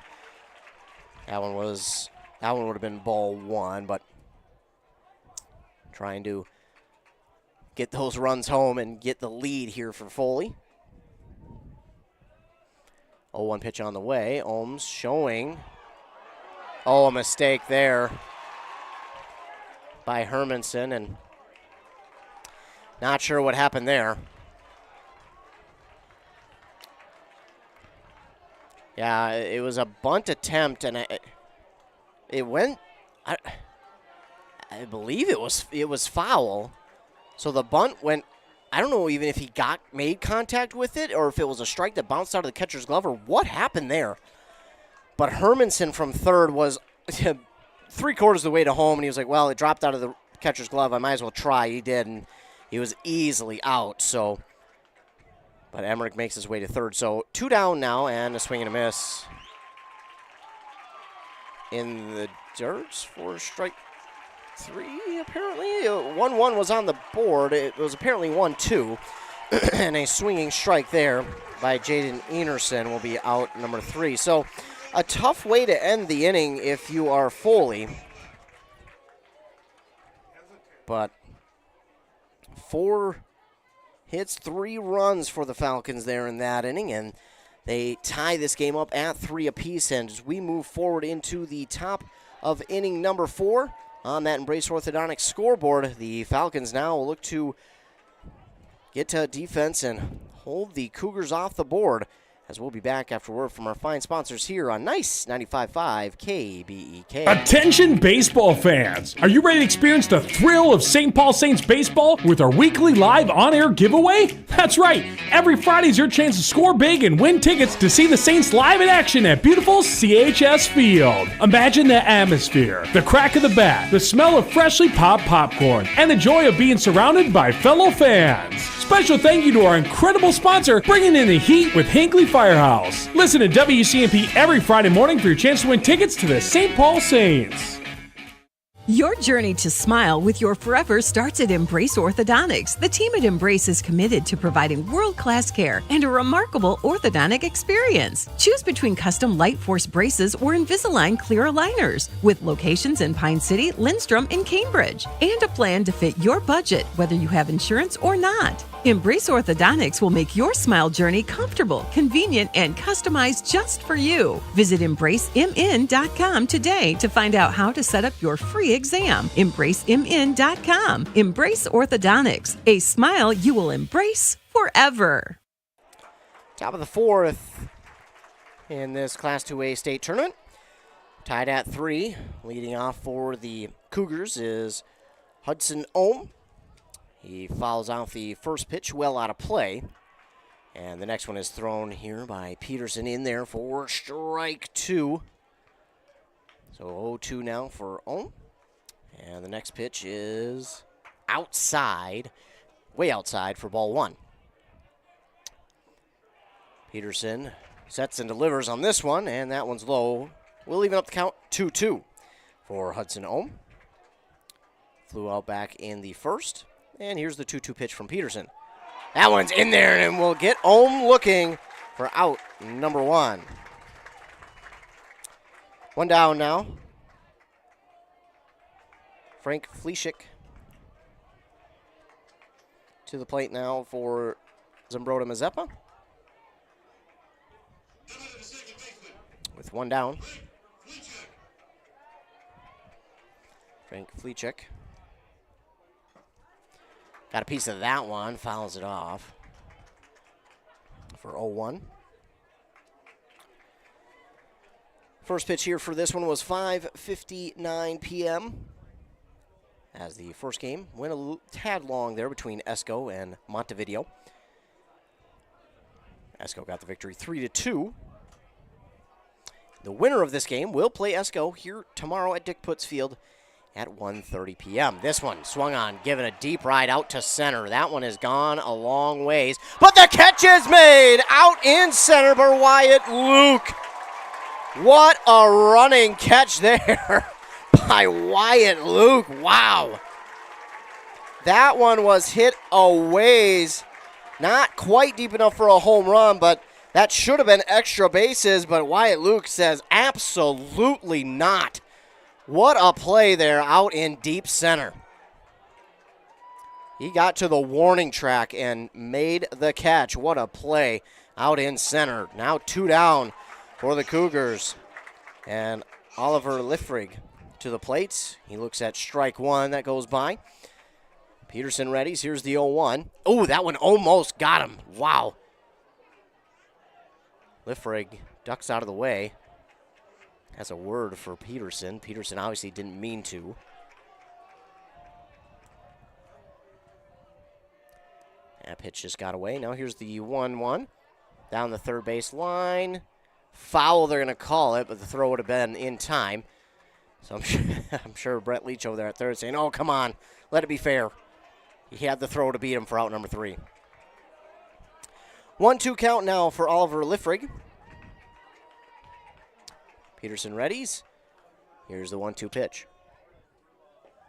That one would have been ball 1, but trying to get those runs home and get the lead here for Foley. 0-1 pitch on the way. Ohms showing. Oh, a mistake there by Hermanson, and not sure what happened there. Yeah, it was a bunt attempt, and it went. I believe it was foul. So the bunt went. I don't know even if he made contact with it or if it was a strike that bounced out of the catcher's glove or what happened there. But Hermanson from third was 3/4 of the way to home, and he was like, well, it dropped out of the catcher's glove. I might as well try. He did, and he was easily out. So, but Emmerich makes his way to third. So 2 down now, and a swing and a miss in the dirt for strike 3, apparently. 1-1 was on the board. It was apparently 1-2. And a swinging strike there by Jaden Enerson will be out number 3. So a tough way to end the inning if you are Foley. But 4 hits, 3 runs for the Falcons there in that inning, and they tie this game up at 3 apiece. And as we move forward into the top of inning number 4, on that Embrace Orthodontics scoreboard, the Falcons now will look to get to defense and hold the Cougars off the board, as we'll be back after word from our fine sponsors here on Nice 95.5 KBEK. Attention baseball fans! Are you ready to experience the thrill of St. Paul Saints baseball with our weekly live on-air giveaway? That's right! Every Friday is your chance to score big and win tickets to see the Saints live in action at beautiful CHS Field. Imagine the atmosphere, the crack of the bat, the smell of freshly popped popcorn, and the joy of being surrounded by fellow fans. Special thank you to our incredible sponsor, bringing in the heat with Hinckley Firehouse. Listen to WCMP every Friday morning for your chance to win tickets to the St. Paul Saints. Your journey to smile with your forever starts at Embrace Orthodontics. The team at Embrace is committed to providing world-class care and a remarkable orthodontic experience. Choose between custom Light Force braces or Invisalign clear aligners with locations in Pine City, Lindstrom, and Cambridge, and a plan to fit your budget, whether you have insurance or not. Embrace Orthodontics will make your smile journey comfortable, convenient, and customized just for you. Visit EmbraceMN.com today to find out how to set up your free exam. EmbraceMN.com. Embrace Orthodontics, a smile you will embrace forever. Top of the 4th in this Class 2A state tournament. Tied at 3. Leading off for the Cougars is Hudson Ohm. He fouls out the first pitch well out of play. And the next one is thrown here by Peterson in there for strike 2. So 0-2 now for Ohm. And the next pitch is outside, way outside for ball 1. Peterson sets and delivers on this one, and that one's low. We'll even up the count 2-2 for Hudson Ohm. Flew out back in the first. And here's the 2-2 pitch from Peterson. That one's in there, and we'll get Ohm looking for out number 1. 1 down now. Frank Fleshik to the plate now for Zumbrota-Mazeppa. With 1 down. Frank Fleshik. Got a piece of that one, fouls it off for 0-1. First pitch here for this one was 5:59 p.m. as the first game went a tad long there between Esco and Montevideo. Esco got the victory 3-2. The winner of this game will play Esco here tomorrow at Dick Putz Field at 1:30 p.m. This one swung on, given a deep ride out to center. That one has gone a long ways, but the catch is made out in center by Wyatt Luke. What a running catch there by Wyatt Luke. Wow. That one was hit a ways. Not quite deep enough for a home run, but that should have been extra bases, but Wyatt Luke says absolutely not. What a play there out in deep center. He got to the warning track and made the catch. What a play out in center. Now 2 down for the Cougars. And Oliver Liffrig to the plate. He looks at strike one that goes by. Peterson readies. Here's the 0-1. Oh, that one almost got him. Wow. Liffrig ducks out of the way. Has a word for Peterson. Peterson obviously didn't mean to. That pitch just got away. Now here's the 1-1. Down the third base line. Foul, they're going to call it, but the throw would have been in time. So I'm sure Brett Leach over there at third saying, oh, come on, let it be fair. He had the throw to beat him for out number 3. 1-2 count now for Oliver Liffrig. Peterson readies. Here's the 1-2 pitch.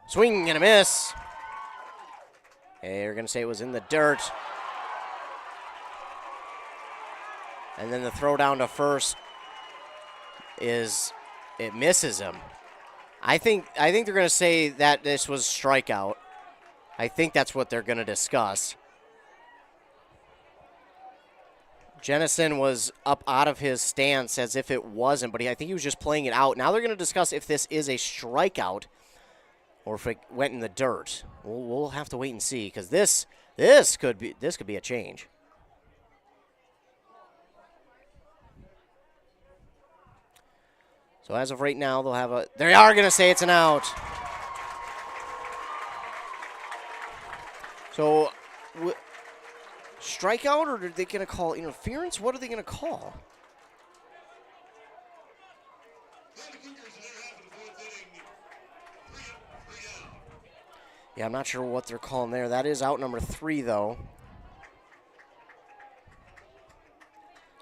Swing and a miss. They're going to say it was in the dirt. And then the throw down to first it misses him. I think they're going to say that this was strikeout. I think that's what they're going to discuss. Jennison was up out of his stance as if it wasn't, but I think he was just playing it out. Now they're going to discuss if this is a strikeout or if it went in the dirt. We'll have to wait and see, because this could be a change. So as of right now, they are going to say it's an out. So, strikeout, or are they going to call interference? What are they going to call? Yeah, I'm not sure what they're calling there. That is out number 3, though.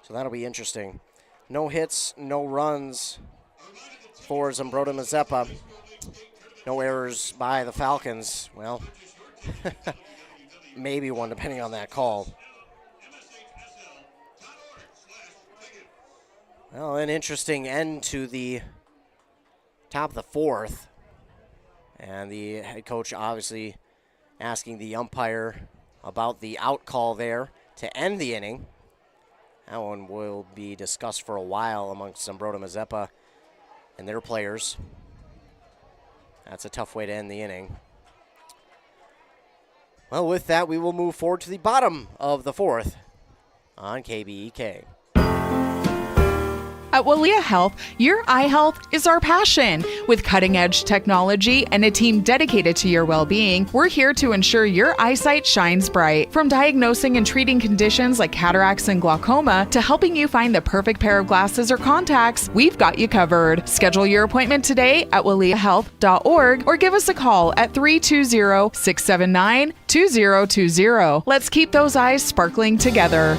So that'll be interesting. No hits, no runs for Zumbrota-Mazeppa. No errors by the Falcons. Well, maybe one depending on that call. Well, an interesting end to the top of the 4th. And the head coach obviously asking the umpire about the out call there to end the inning. That one will be discussed for a while amongst Zumbrota-Mazeppa and their players. That's a tough way to end the inning. Well, with that, we will move forward to the bottom of the 4th on KBEK. At Walia Health, your eye health is our passion. With cutting-edge technology and a team dedicated to your well-being, we're here to ensure your eyesight shines bright. From diagnosing and treating conditions like cataracts and glaucoma to helping you find the perfect pair of glasses or contacts, we've got you covered. Schedule your appointment today at waliahealth.org or give us a call at 320-679-2020. Let's keep those eyes sparkling together.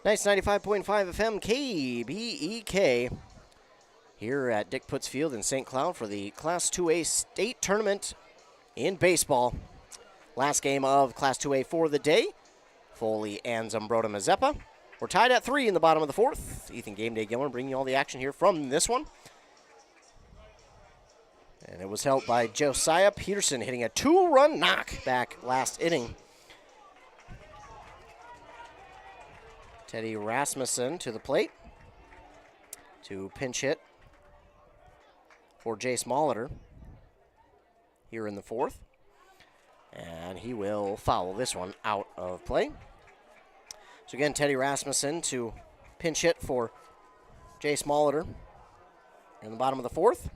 Nice 95.5 FM KBEK here at Dick Putz Field in St. Cloud for the Class 2A state tournament in baseball. Last game of Class 2A for the day. Foley and Zumbrota-Mazeppa. We're tied at 3 in the bottom of the 4th. Ethan Game Day Gilmer bringing you all the action here from this one. And it was held by Josiah Peterson hitting a 2-run knock back last inning. Teddy Rasmussen to the plate to pinch hit for Jace Molitor here in the 4th. And he will foul this one out of play. So again, Teddy Rasmussen to pinch hit for Jace Molitor in the bottom of the 4th.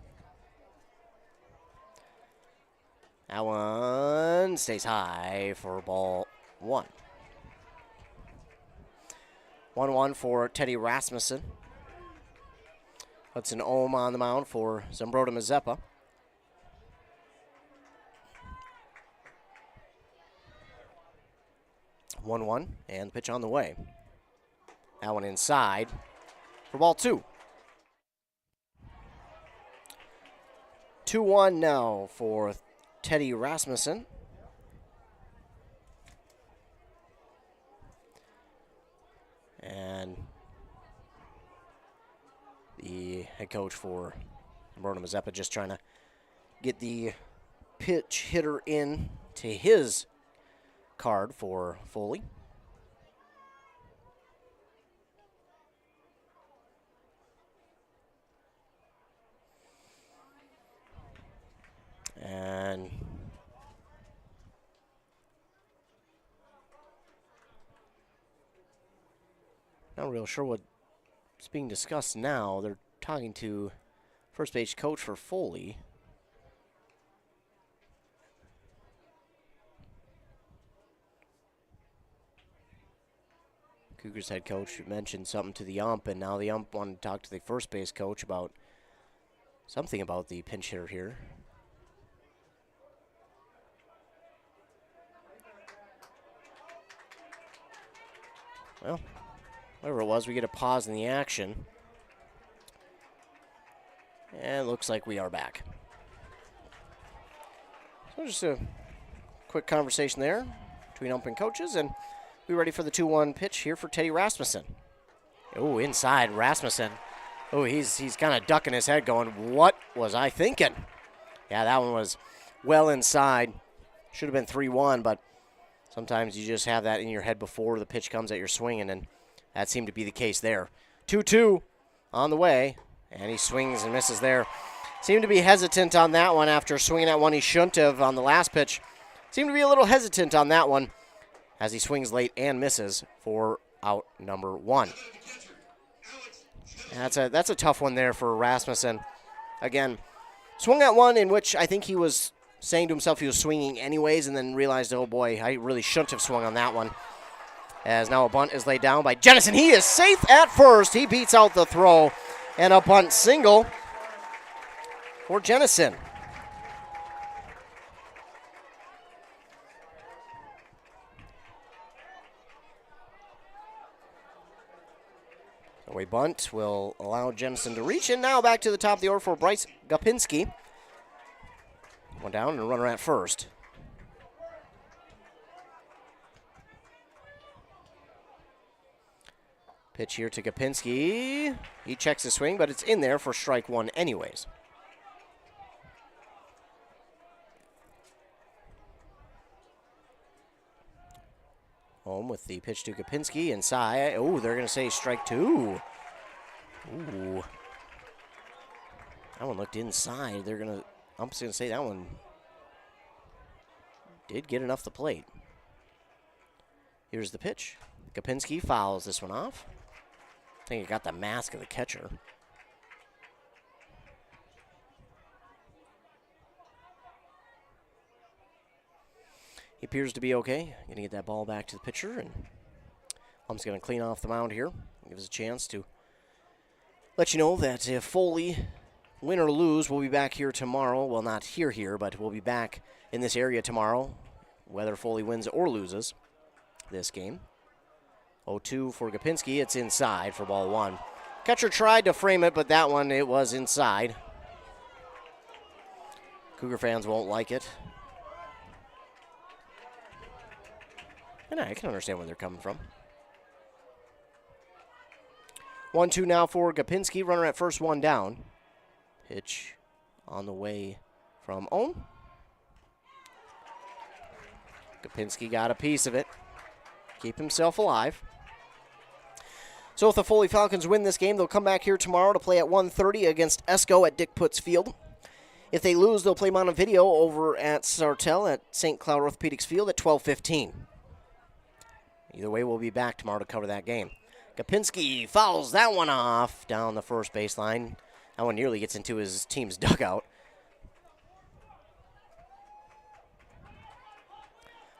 That one stays high for ball 1. 1-1 for Teddy Rasmussen. Hudson Ohm on the mound for Zumbrota-Mazeppa. (1-1) and the pitch on the way. That one inside for ball 2. 2-1 now for Teddy Rasmussen. And the head coach for Zumbrota-Mazeppa just trying to get the pitch hitter in to his card for Foley. And not real sure what's being discussed now. They're talking to first base coach for Foley. Cougars head coach mentioned something to the ump, and now the ump wanted to talk to the first base coach about something about the pinch hitter here. Well, whatever it was, we get a pause in the action. And it looks like we are back. So just a quick conversation there between ump and coaches, and we're ready for the 2-1 pitch here for Teddy Rasmussen. Oh, inside Rasmussen. Oh, he's kind of ducking his head going, what was I thinking? Yeah, that one was well inside. Should have been 3-1, but sometimes you just have that in your head before the pitch comes that you're swinging, and that seemed to be the case there. 2-2 on the way, and he swings and misses there. Seemed to be hesitant on that one after swinging at one he shouldn't have on the last pitch. Seemed to be a little hesitant on that one as he swings late and misses for out number 1. That's a tough one there for Rasmussen. Again, swung at one in which I think he was saying to himself he was swinging anyways, and then realized, oh boy, I really shouldn't have swung on that one. As now a bunt is laid down by Jennison. He is safe at first. He beats out the throw, and a bunt single for Jennison. Away bunt will allow Jennison to reach, and now back to the top of the order for Bryce Gopinski. One down and a runner at first. Pitch here to Gopinski. He checks his swing, but it's in there for strike 1 anyways. Home with the pitch to Gopinski inside. Oh, they're going to say strike 2. Ooh. That one looked inside. I'm just going to say that one did get enough to plate. Here's the pitch. Gopinski fouls this one off. I think it got the mask of the catcher. He appears to be okay. Going to get that ball back to the pitcher, and I'm just going to clean off the mound here. Give us a chance to let you know that if Foley win or lose, we'll be back here tomorrow. Well, not here, but we'll be back in this area tomorrow, whether Foley wins or loses this game. 0-2 for Gopinski. It's inside for ball 1. Catcher tried to frame it, but that one, it was inside. Cougar fans won't like it. And I can understand where they're coming from. 1-2 now for Gopinski. Runner at first, 1 down. Pitch on the way from Ohm. Gopinski got a piece of it. Keep himself alive. So if the Foley Falcons win this game, they'll come back here tomorrow to play at 1:30 against Esco at Dick Putz Field. If they lose, they'll play Montevideo over at Sartell at St. Cloud Orthopedics Field at 12:15. Either way, we'll be back tomorrow to cover that game. Gopinski fouls that one off down the first baseline. That one nearly gets into his team's dugout.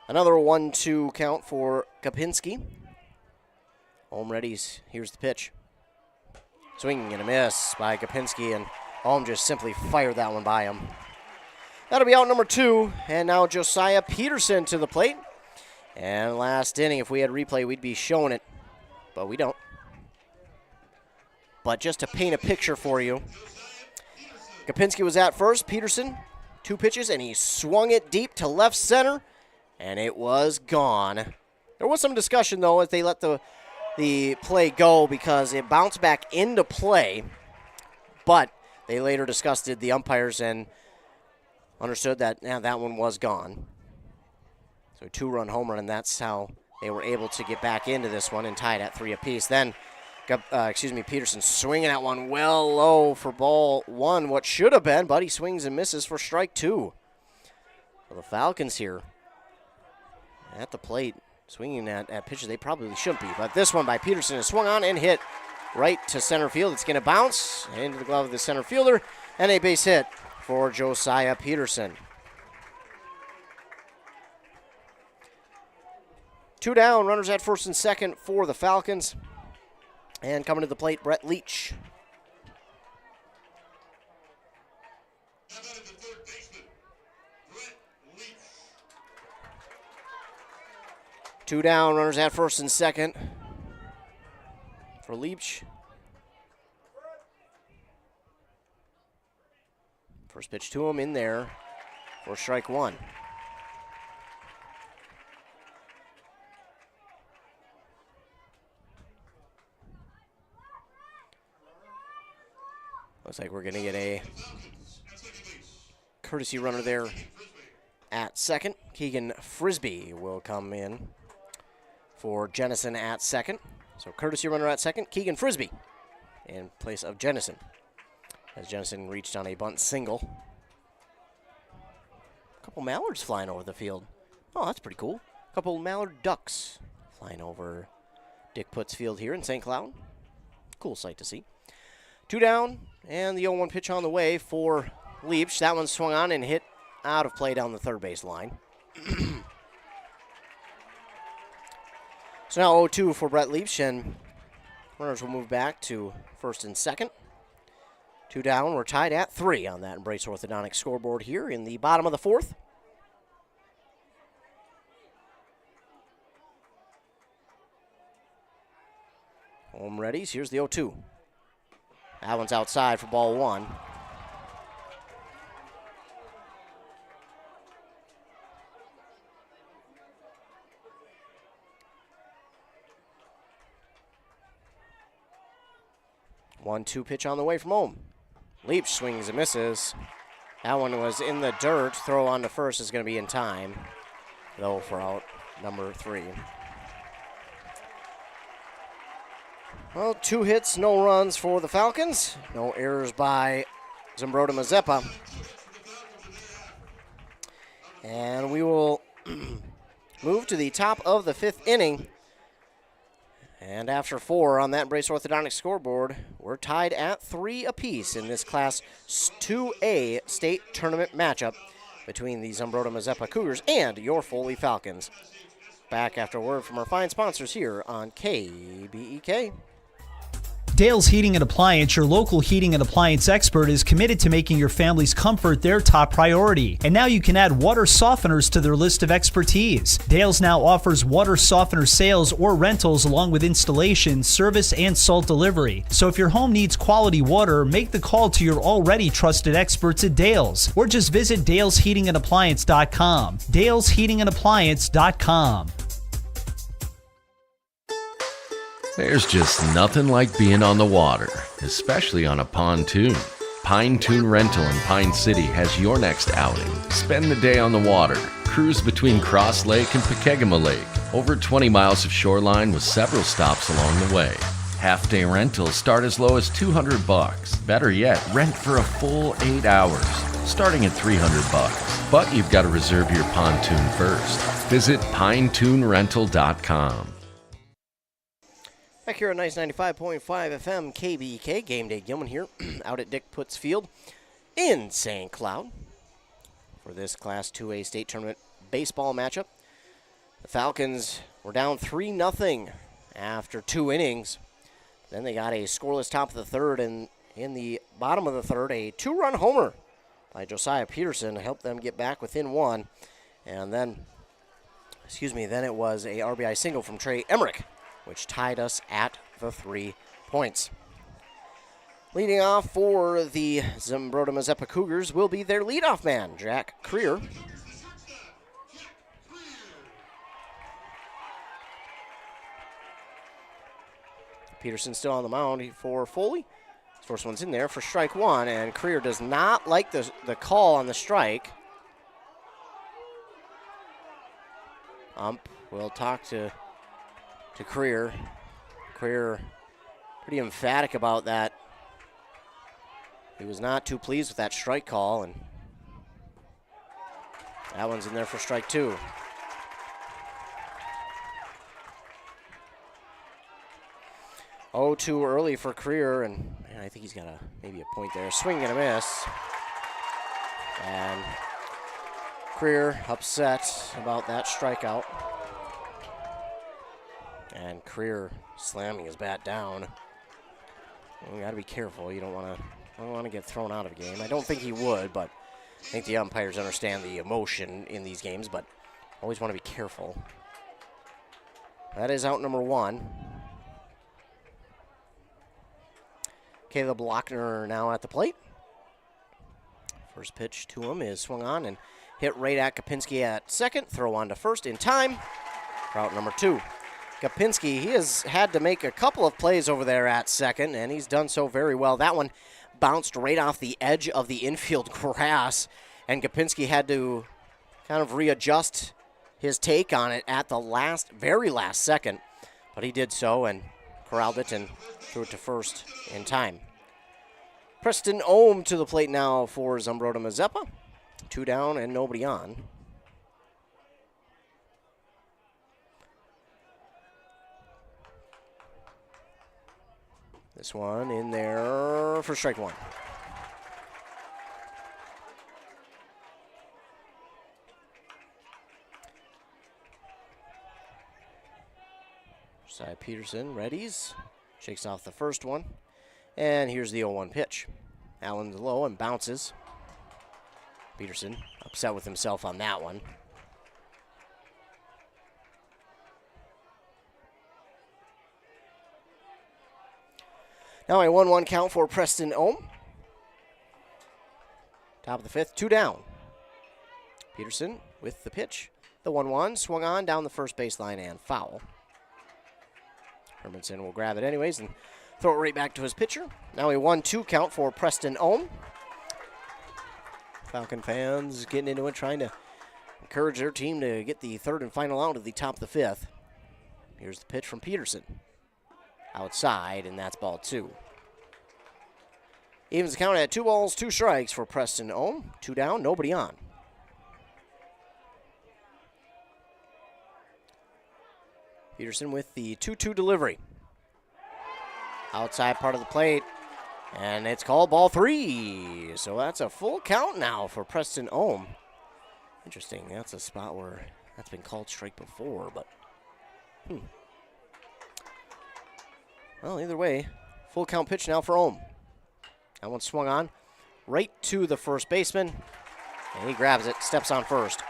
Another 1-2 count for Gopinski. Home ready. Here's the pitch. Swing and a miss by Kapinski, and Ulm just simply fired that one by him. That'll be out number 2, and now Josiah Peterson to the plate. And last inning, if we had replay, we'd be showing it, but we don't. But just to paint a picture for you, Kapinski was at first, Peterson, 2 pitches, and he swung it deep to left center, and it was gone. There was some discussion, though, as they let the play go because it bounced back into play, but they later discussed it, the umpires, and understood that that one was gone. So 2-run homer, and that's how they were able to get back into this one and tied at 3 apiece. Then, Peterson swinging that one well low for ball 1, what should have been, but he swings and misses for strike 2. So the Falcons here at the plate, swinging at pitches they probably shouldn't be. But this one by Peterson is swung on and hit right to center field. It's going to bounce into the glove of the center fielder, and a base hit for Josiah Peterson. 2 down, runners at first and second for the Falcons. And coming to the plate, Brett Leach. Two down, runners at first and second for Leach. First pitch to him in there for strike 1. Looks like we're going to get a courtesy runner there at second. Keegan Frisbee will come in for Jennison at second. So courtesy runner at second, Keegan Frisbee in place of Jennison, as Jennison reached on a bunt single. A couple mallards flying over the field. Oh, that's pretty cool. A couple mallard ducks flying over Dick Putz Field here in St. Cloud. Cool sight to see. 2 down, and the 0-1 pitch on the way for Leach. That one swung on and hit out of play down the third base line. So now 0-2 for Brett Leach, and runners will move back to first and second. 2 down, we're tied at 3 on that Embrace Orthodontic scoreboard here in the bottom of the 4th. Home readies, here's the 0-2. That one's outside for ball 1. One-two pitch on the way from home. Leach swings and misses. That one was in the dirt. Throw on to first is going to be in time, though, for out number 3. Well, 2 hits, no runs for the Falcons. No errors by Zumbrota-Mazeppa. And we will move to the top of the 5th inning. And after 4 on that Embrace Orthodontic scoreboard, we're tied at 3 apiece in this Class 2A state tournament matchup between the Zumbrota-Mazeppa Cougars and your Foley Falcons. Back after a word from our fine sponsors here on KBEK. Dale's Heating and Appliance, your local heating and appliance expert, is committed to making your family's comfort their top priority. And now you can add water softeners to their list of expertise. Dale's now offers water softener sales or rentals along with installation, service, and salt delivery. So if your home needs quality water, make the call to your already trusted experts at Dale's, or just visit dalesheatingandappliance.com. dalesheatingandappliance.com. There's just nothing like being on the water, especially on a pontoon. Pine Toon Rental in Pine City has your next outing. Spend the day on the water. Cruise between Cross Lake and Pekegama Lake. Over 20 miles of shoreline with several stops along the way. Half-day rentals start as low as $200. Better yet, rent for a full 8 hours, starting at $300. But you've got to reserve your pontoon first. Visit pinetoonrental.com. Back here at nice 95.5 FM KBEK, Game Day Gilman here out at Dick Putz Field in St. Cloud for this Class 2A state tournament baseball matchup. The Falcons were down 3-0 after 2 innings. Then they got a scoreless top of the third, and in the bottom of the third, a 2-run homer by Josiah Peterson helped them get back within one. And then it was a RBI single from Trey Emmerich, which tied us at the 3 points. Leading off for the Zumbrota-Mazeppa Cougars will be their leadoff man, Jack Creer. Peterson still on the mound for Foley. His first one's in there for strike one, and Creer does not like the call on the strike. Ump will talk to Creer. Creer pretty emphatic about that. He was not too pleased with that strike call, and that one's in there for strike two. Oh, too early for Creer, and man, I think he's got maybe a point there. Swing and a miss. And Creer upset about that strikeout. And Creer slamming his bat down. You got to be careful. You don't want to get thrown out of a game. I don't think he would, but I think the umpires understand the emotion in these games, but always want to be careful. That is out number one. Caleb Lochner now at the plate. First pitch to him is swung on and hit right at Kapinski at second. Throw on to first in time. Route number two. Kapinski, he has had to make a couple of plays over there at second, and he's done so very well. That one bounced right off the edge of the infield grass, and Kapinski had to kind of readjust his take on it at the very last second. But he did so and corralled it and threw it to first in time. Preston Ohm to the plate now for Zumbrota-Mazeppa. 2 down and nobody on. This one in there for strike one. Josiah Peterson readies, shakes off the first one, and here's the 0-1 pitch. Allen's low and bounces. Peterson upset with himself on that one. Now a 1-1 count for Preston Ohm. Top of the fifth, 2 down. Peterson with the pitch. The 1-1 swung on down the first baseline and foul. Hermanson will grab it anyways and throw it right back to his pitcher. Now a 1-2 count for Preston Ohm. Falcon fans getting into it, trying to encourage their team to get the third and final out of the top of the fifth. Here's the pitch from Peterson. Outside, and that's ball 2. Evens the count at 2 balls, 2 strikes for Preston Ohm. 2 down, nobody on. Peterson with the 2-2 delivery. Outside part of the plate, and it's called ball 3. So that's a full count now for Preston Ohm. Interesting, that's a spot where that's been called strike before, but well, either way, full count pitch now for Ohm. That one swung on right to the first baseman, and he grabs it, steps on first.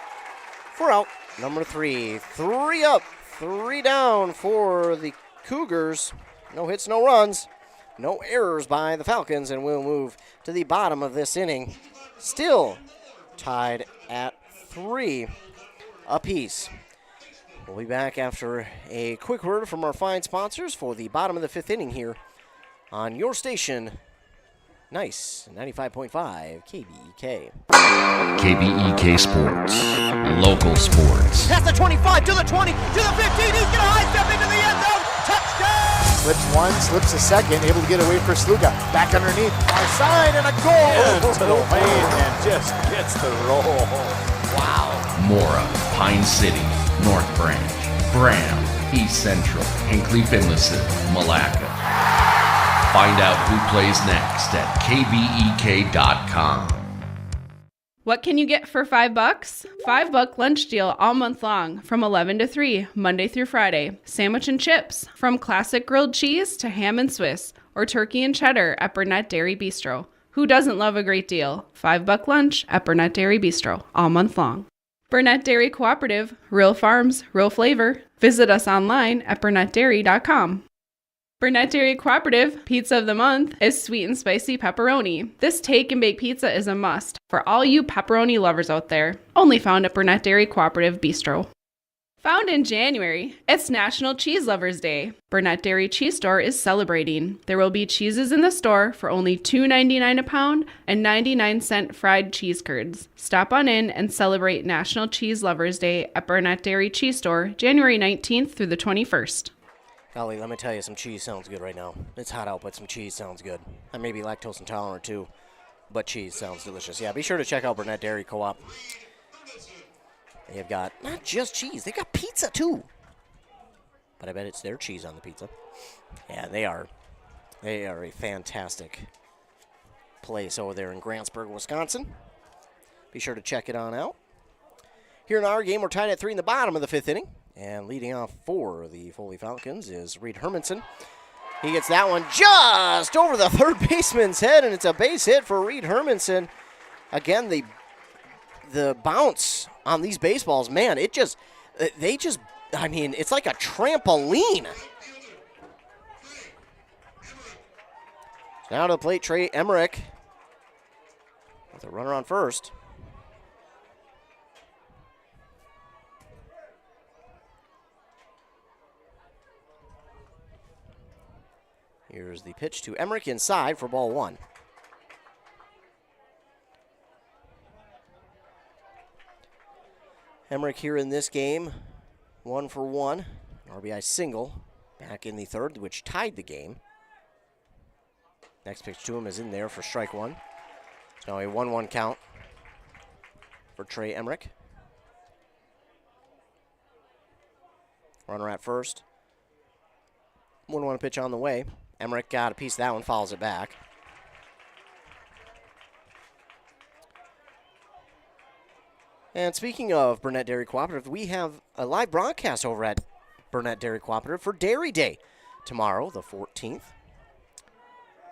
4 out, number 3. 3 up, 3 down for the Cougars. No hits, no runs, no errors by the Falcons, and we'll move to the bottom of this inning. Still tied at 3 apiece. We'll be back after a quick word from our fine sponsors for the bottom of the 5th inning here on your station. Nice, 95.5 KBEK. KBEK Sports, local sports. Past the 25, to the 20, to the 15, he's gonna high step into the end zone, touchdown! Slips one, slips a second, able to get away for Sluga. Back underneath, far side, and a goal to the lane, and just gets the roll. Wow. Mora, Pine City, North Branch, Bram, East Central, Hinckley-Finlayson, Malacca. Find out who plays next at kbek.com. What can you get for $5? $5 lunch deal all month long from 11 to 3, Monday through Friday. Sandwich and chips, from classic grilled cheese to ham and Swiss, or turkey and cheddar at Burnett Dairy Bistro. Who doesn't love a great deal? $5 lunch at Burnett Dairy Bistro all month long. Burnett Dairy Cooperative, real farms, real flavor. Visit us online at burnettdairy.com. Burnett Dairy Cooperative Pizza of the Month is sweet and spicy pepperoni. This take and bake pizza is a must for all you pepperoni lovers out there. Only found at Burnett Dairy Cooperative Bistro. Found in January, it's National Cheese Lovers Day. Burnett Dairy Cheese Store is celebrating. There will be cheeses in the store for only $2.99 a pound and 99-cent fried cheese curds. Stop on in and celebrate National Cheese Lovers Day at Burnett Dairy Cheese Store, January 19th through the 21st. Golly, let me tell you, some cheese sounds good right now. It's hot out, but some cheese sounds good. I may be lactose intolerant too, but cheese sounds delicious. Yeah, be sure to check out Burnett Dairy Co-op. They've got not just cheese, they've got pizza too. But I bet it's their cheese on the pizza. Yeah, they are a fantastic place over there in Grantsburg, Wisconsin. Be sure to check it on out. Here in our game, we're tied at 3 in the bottom of the 5th inning. And leading off for the Foley Falcons is Reed Hermanson. He gets that one just over the third baseman's head, and it's a base hit for Reed Hermanson. Again, the bounce on these baseballs, man, it's like a trampoline. Now to the plate, Trey Emmerich with a runner on first. Here's the pitch to Emmerich inside for ball 1. Emmerich here in this game, 1 for 1. An RBI single back in the third, which tied the game. Next pitch to him is in there for strike 1. So now a 1-1 count for Trey Emmerich. Runner at first. 1-1 pitch on the way. Emmerich got a piece of that one, fouls it back. And speaking of Burnett Dairy Cooperative, we have a live broadcast over at Burnett Dairy Cooperative for Dairy Day tomorrow, the 14th.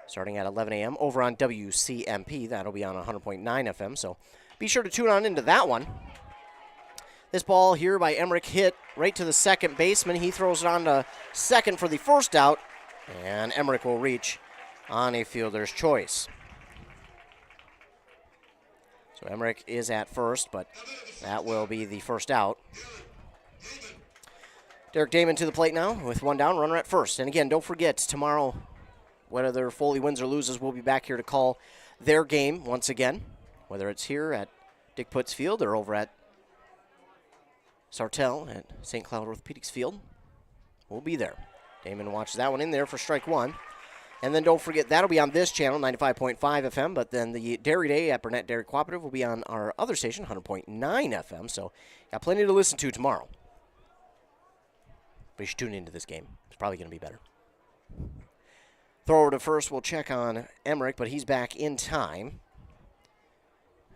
Starting at 11 a.m. over on WCMP. That'll be on 100.9 FM, so be sure to tune on into that one. This ball here by Emmerich hit right to the second baseman. He throws it on to second for the first out, and Emmerich will reach on a fielder's choice. So Emmerich is at first, but that will be the first out. Derek Damon to the plate now with one down, runner at first. And again, don't forget, tomorrow, whether Foley wins or loses, we'll be back here to call their game once again, whether it's here at Dick Putz Field or over at Sartell at St. Cloud Orthopedics Field. We'll be there. Damon watches that one in there for strike 1. And then don't forget, that'll be on this channel, 95.5 FM, but then the Dairy Day at Burnett Dairy Cooperative will be on our other station, 100.9 FM, so got plenty to listen to tomorrow. But you should tune into this game. It's probably going to be better. Throw over to first, we'll check on Emmerich, but he's back in time.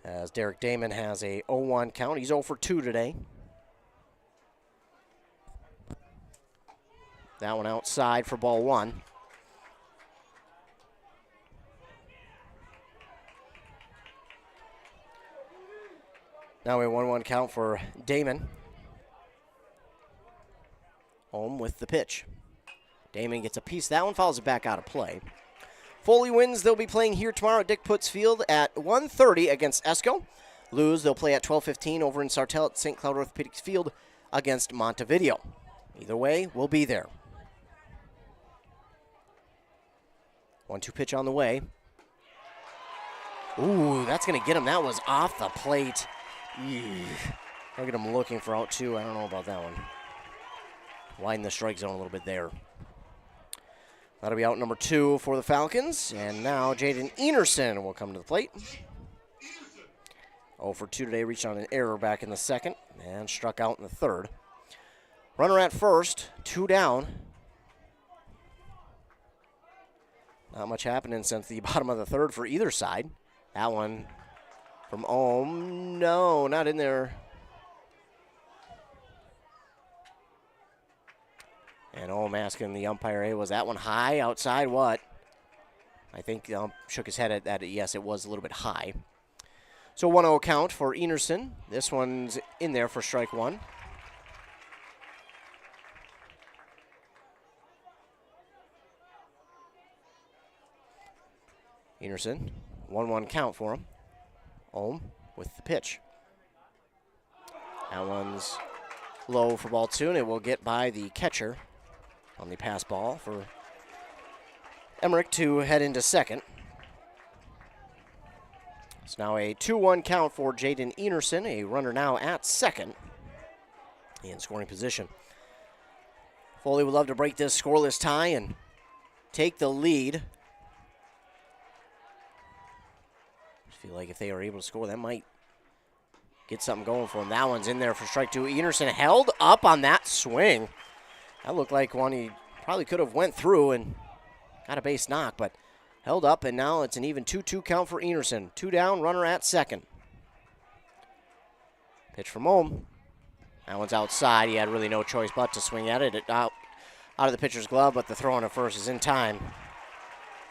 As Derek Damon has a 0-1 count. He's 0 for 2 today. That one outside for ball 1. Now a 1-1 count for Damon. Home with the pitch. Damon gets a piece. That one fouls it back out of play. Foley wins. They'll be playing here tomorrow at Dick Putz Field at 1:30 against Esco. Lose, they'll play at 12:15 over in Sartell at St. Cloud Orthopedics Field against Montevideo. Either way, we'll be there. 1-2 pitch on the way. Ooh, that's going to get him. That was off the plate. Look at him looking for out 2. I don't know about that one. Widen the strike zone a little bit there. That'll be out number 2 for the Falcons. And now Jaden Enerson will come to the plate. 0 for 2 today, reached on an error back in the second and struck out in the third. Runner at first, 2 down. Not much happening since the bottom of the third for either side. That one From Ohm, no, not in there. And Ohm asking the umpire, hey, was that one high outside? What? I think shook his head at that. Yes, it was a little bit high. So 1-0 count for Enerson. This one's in there for strike one. Enerson, 1-1 count for him. Ohm with the pitch. That one's low for ball two, and it will get by the catcher on the pass ball for Emmerich to head into second. It's now a 2-1 count for Jaden Enerson, a runner now at second in scoring position. Foley would love to break this scoreless tie and take the lead. I feel like if they are able to score, that might get something going for him. That one's in there for strike two. Enerson held up on that swing. That looked like one he probably could have went through and got a base knock, but held up, and now it's an even 2-2 count for Enerson. 2 down, runner at second. Pitch from Ohm. That one's outside. He had really no choice but to swing at it. Out of the pitcher's glove, but the throw on at first is in time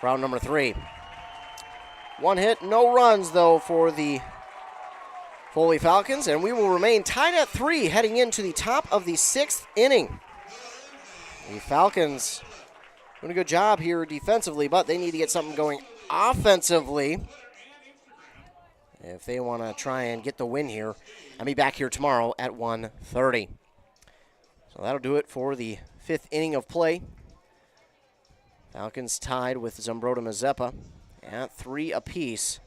for out number 3. 1 hit, no runs, though, for the Foley Falcons, and we will remain tied at 3 heading into the top of the 6th inning. The Falcons doing a good job here defensively, but they need to get something going offensively if they want to try and get the win here. I'll be back here tomorrow at 1:30. So that'll do it for the 5th inning of play. Falcons tied with Zumbrota-Mazeppa at 3 apiece.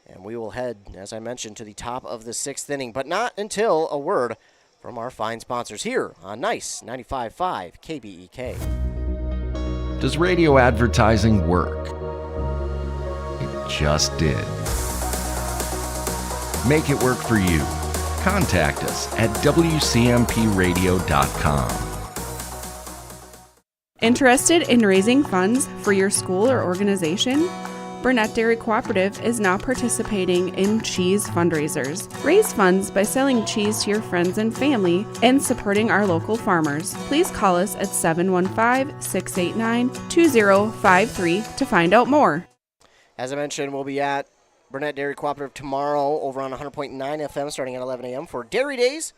And we will head, as I mentioned, to the top of the 6th inning, but not until a word from our fine sponsors here on Nice 95.5 KBEK. Does radio advertising work? It just did. Make it work for you. Contact us at wcmpradio.com. Interested in raising funds for your school or organization? Burnett Dairy Cooperative is now participating in cheese fundraisers. Raise funds by selling cheese to your friends and family and supporting our local farmers. Please call us at 715-689-2053 to find out more. As I mentioned, we'll be at Burnett Dairy Cooperative tomorrow over on 100.9 FM starting at 11 a.m. for Dairy Days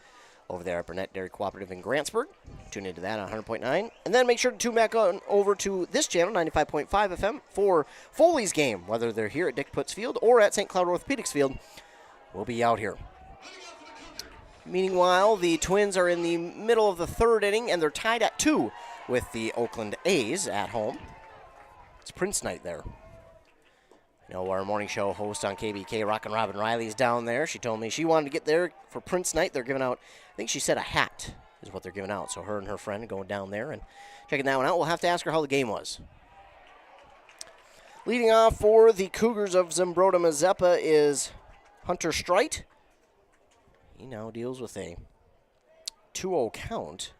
over there at Burnett Dairy Cooperative in Grantsburg. Tune into that on 100.9. And then make sure to tune back on over to this channel, 95.5 FM, for Foley's game, whether they're here at Dick Putz Field or at St. Cloud Orthopedics Field. We'll be out here. Meanwhile, the Twins are in the middle of the 3rd inning, and they're tied at 2 with the Oakland A's at home. It's Prince night there. You know, our morning show host on KBK, Rockin' Robin Riley's down there. She told me she wanted to get there for Prince night. They're giving out, I think she said a hat is what they're giving out. So her and her friend are going down there and checking that one out. We'll have to ask her how the game was. Leading off for the Cougars of Zumbrota-Mazeppa is Hunter Streit. He now deals with a 2-0 count.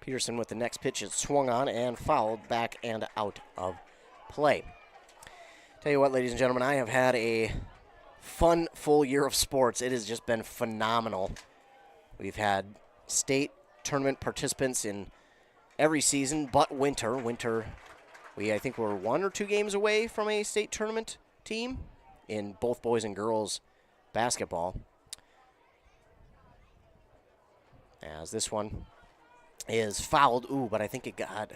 Peterson with the next pitch is swung on and fouled back and out of play. Tell you what, ladies and gentlemen, I have had a fun full year of sports. It has just been phenomenal. We've had state tournament participants in every season but winter. I think we're 1 or 2 games away from a state tournament team in both boys and girls basketball. As this one is fouled. Ooh, but I think it got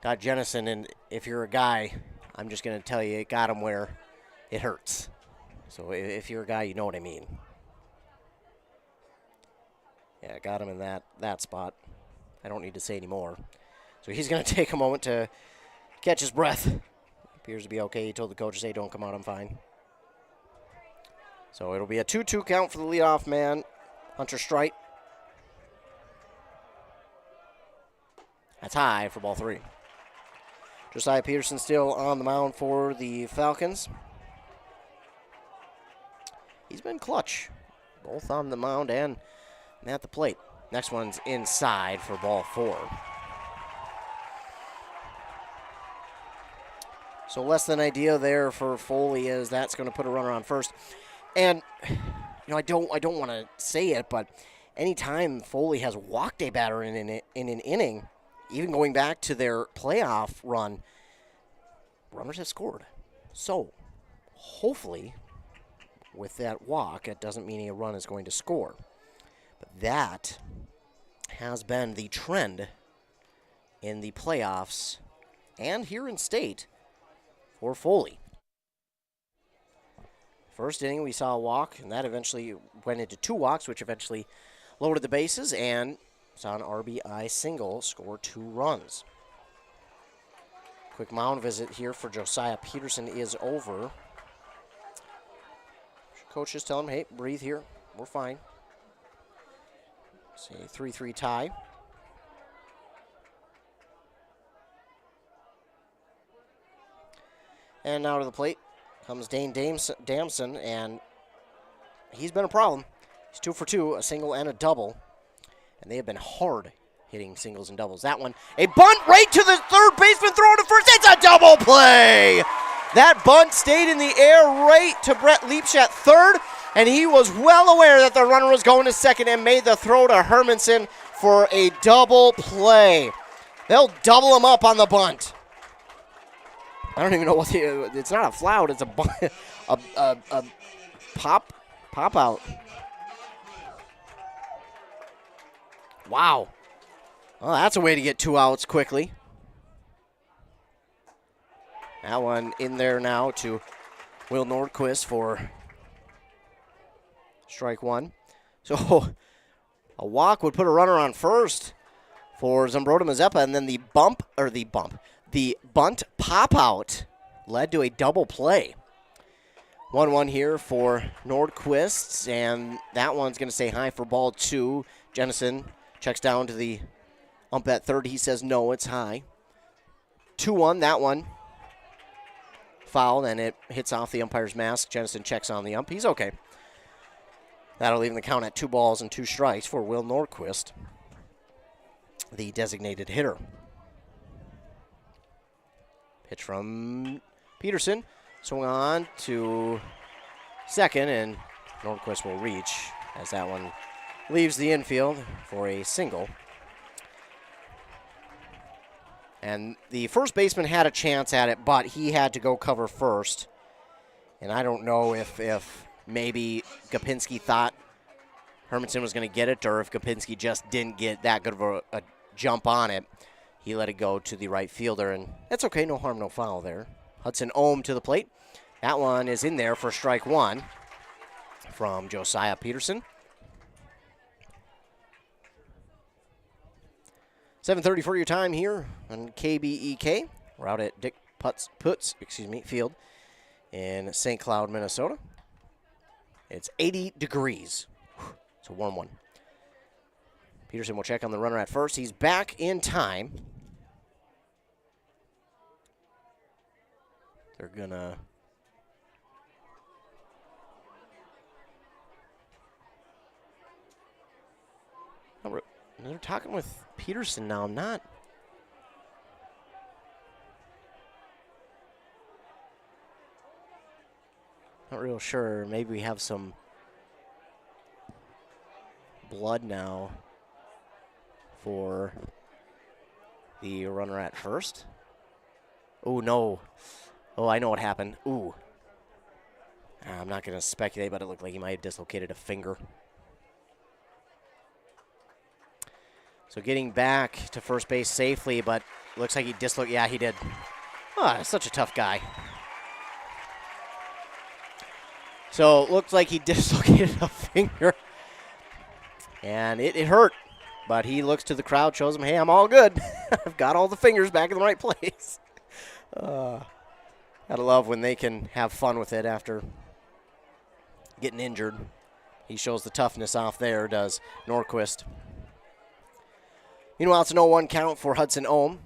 Jennison, and if you're a guy, I'm just going to tell you it got him where it hurts. So if you're a guy, you know what I mean. Yeah, it got him in that spot. I don't need to say any more. So he's going to take a moment to catch his breath. Appears to be okay. He told the coaches, hey, don't come out, I'm fine. So it'll be a 2-2 count for the leadoff man, Hunter Streit. That's high for ball 3. Josiah Peterson still on the mound for the Falcons. He's been clutch, both on the mound and at the plate. Next one's inside for ball 4. So less than ideal there for Foley, as that's going to put a runner on first. And, I don't want to say it, but anytime Foley has walked a batter in an inning, even going back to their playoff run, runners have scored. So hopefully with that walk, it doesn't mean a run is going to score. But that has been the trend in the playoffs and here in state for Foley. First inning, we saw a walk, and that eventually went into 2 walks, which eventually loaded the bases, and saw an RBI single score 2 runs. Quick mound visit here for Josiah Peterson is over. Coach just telling him, hey, breathe here. We're fine. It's a 3-3 tie. And now to the plate comes Dane Damson, and he's been a problem. He's 2 for 2, a single and a double. And they have been hard hitting singles and doubles. That one, a bunt right to the third baseman, throw to first. It's a double play! That bunt stayed in the air right to Brett Leach at third, and he was well aware that the runner was going to second and made the throw to Hermanson for a double play. They'll double him up on the bunt. I don't even know what it's not a flout, it's a pop out. Wow. Well, that's a way to get 2 outs quickly. That one in there now to Will Nordquist for strike 1. So a walk would put a runner on first for Zumbrota-Mazeppa, and then the bunt pop-out led to a double play. 1-1 here for Nordquist, and that one's going to stay high for ball 2. Jennison checks down to the ump at third. He says no, it's high. 2-1, that one fouled, and it hits off the umpire's mask. Jennison checks on the ump. He's okay. That'll leave the count at 2 balls and 2 strikes for Will Nordquist, the designated hitter. Pitch from Peterson. Swung on to second, and Nordquist will reach as that one leaves the infield for a single. And the first baseman had a chance at it, but he had to go cover first. And I don't know if maybe Gopinski thought Hermanson was going to get it, or if Gopinski just didn't get that good of a jump on it. He let it go to the right fielder, and that's okay. No harm, no foul there. Hudson Ohm to the plate. That one is in there for strike 1 from Josiah Peterson. 7:30 for your time here on KBEK. We're out at Dick Putz Field in St. Cloud, Minnesota. It's 80 degrees. It's a warm one. Peterson will check on the runner at first. He's back in time. They're gonna they're talking with Peterson now. I'm not real sure. Maybe we have some blood now for the runner at first. Oh, no. Oh, I know what happened. Ooh. I'm not going to speculate, but it looked like he might have dislocated a finger. So getting back to first base safely, but looks like he dislocated. Yeah, he did. Oh, such a tough guy. So it looks like he dislocated a finger. And it hurt. But he looks to the crowd, shows them, hey, I'm all good. I've got all the fingers back in the right place. Gotta love when they can have fun with it after getting injured. He shows the toughness off there, does Nordquist. Meanwhile, it's an 0-1 count for Hudson Ohm.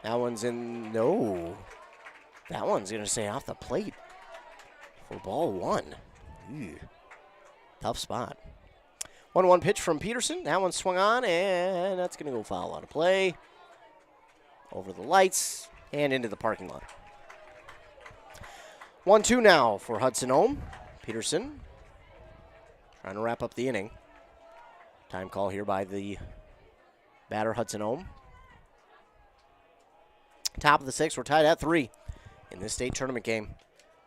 That one's in, no. That one's going to stay off the plate for ball 1. Ew. Tough spot. 1-1 pitch from Peterson. That one swung on, and that's going to go foul out of play. Over the lights and into the parking lot. 1-2 now for Hudson Ohm. Peterson trying to wrap up the inning. Time call here by the batter, Hudson Ohm. Top of the 6th, we're tied at 3 in this state tournament game.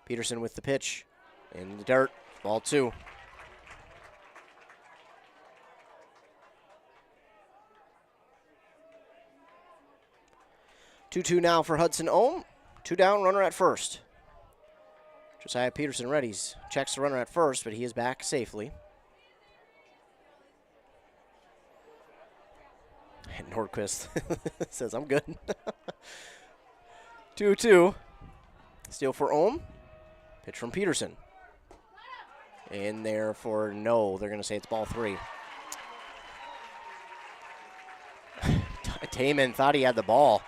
Peterson with the pitch in the dirt, ball 2. Two now for Hudson Ohm. 2 down, runner at first. Josiah Peterson readies, checks the runner at first, but he is back safely. And Nordquist says, I'm good. 2-2. Steal for Ohm. Pitch from Peterson. In there for no. They're going to say it's ball 3. Taman thought he had the ball.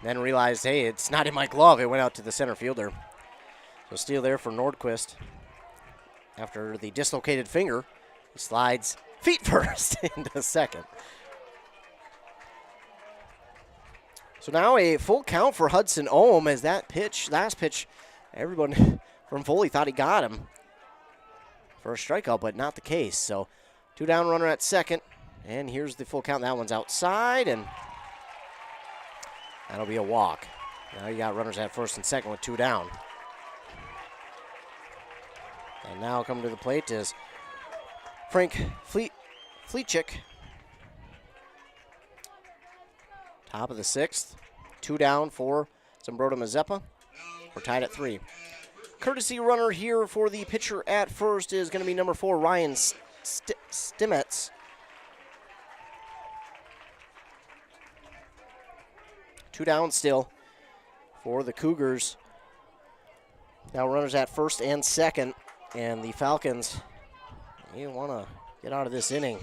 Then realized, hey, it's not in my glove. It went out to the center fielder. So steal there for Nordquist. After the dislocated finger, he slides feet first into second. So now a full count for Hudson Ohm as that pitch, last pitch, everyone from Foley thought he got him for a strikeout, but not the case. So 2 down, runner at second. And here's the full count. That one's outside, and that'll be a walk. Now you got runners at first and second with 2 down. And now coming to the plate is Frank Fleetchick. Top of the 6th. 2 down for Zumbrota-Mazeppa. We're tied at 3. Courtesy runner here for the pitcher at first is going to be number 4, Ryan Stimets. 2 down still for the Cougars. Now runners at first and second. And the Falcons, you want to get out of this inning.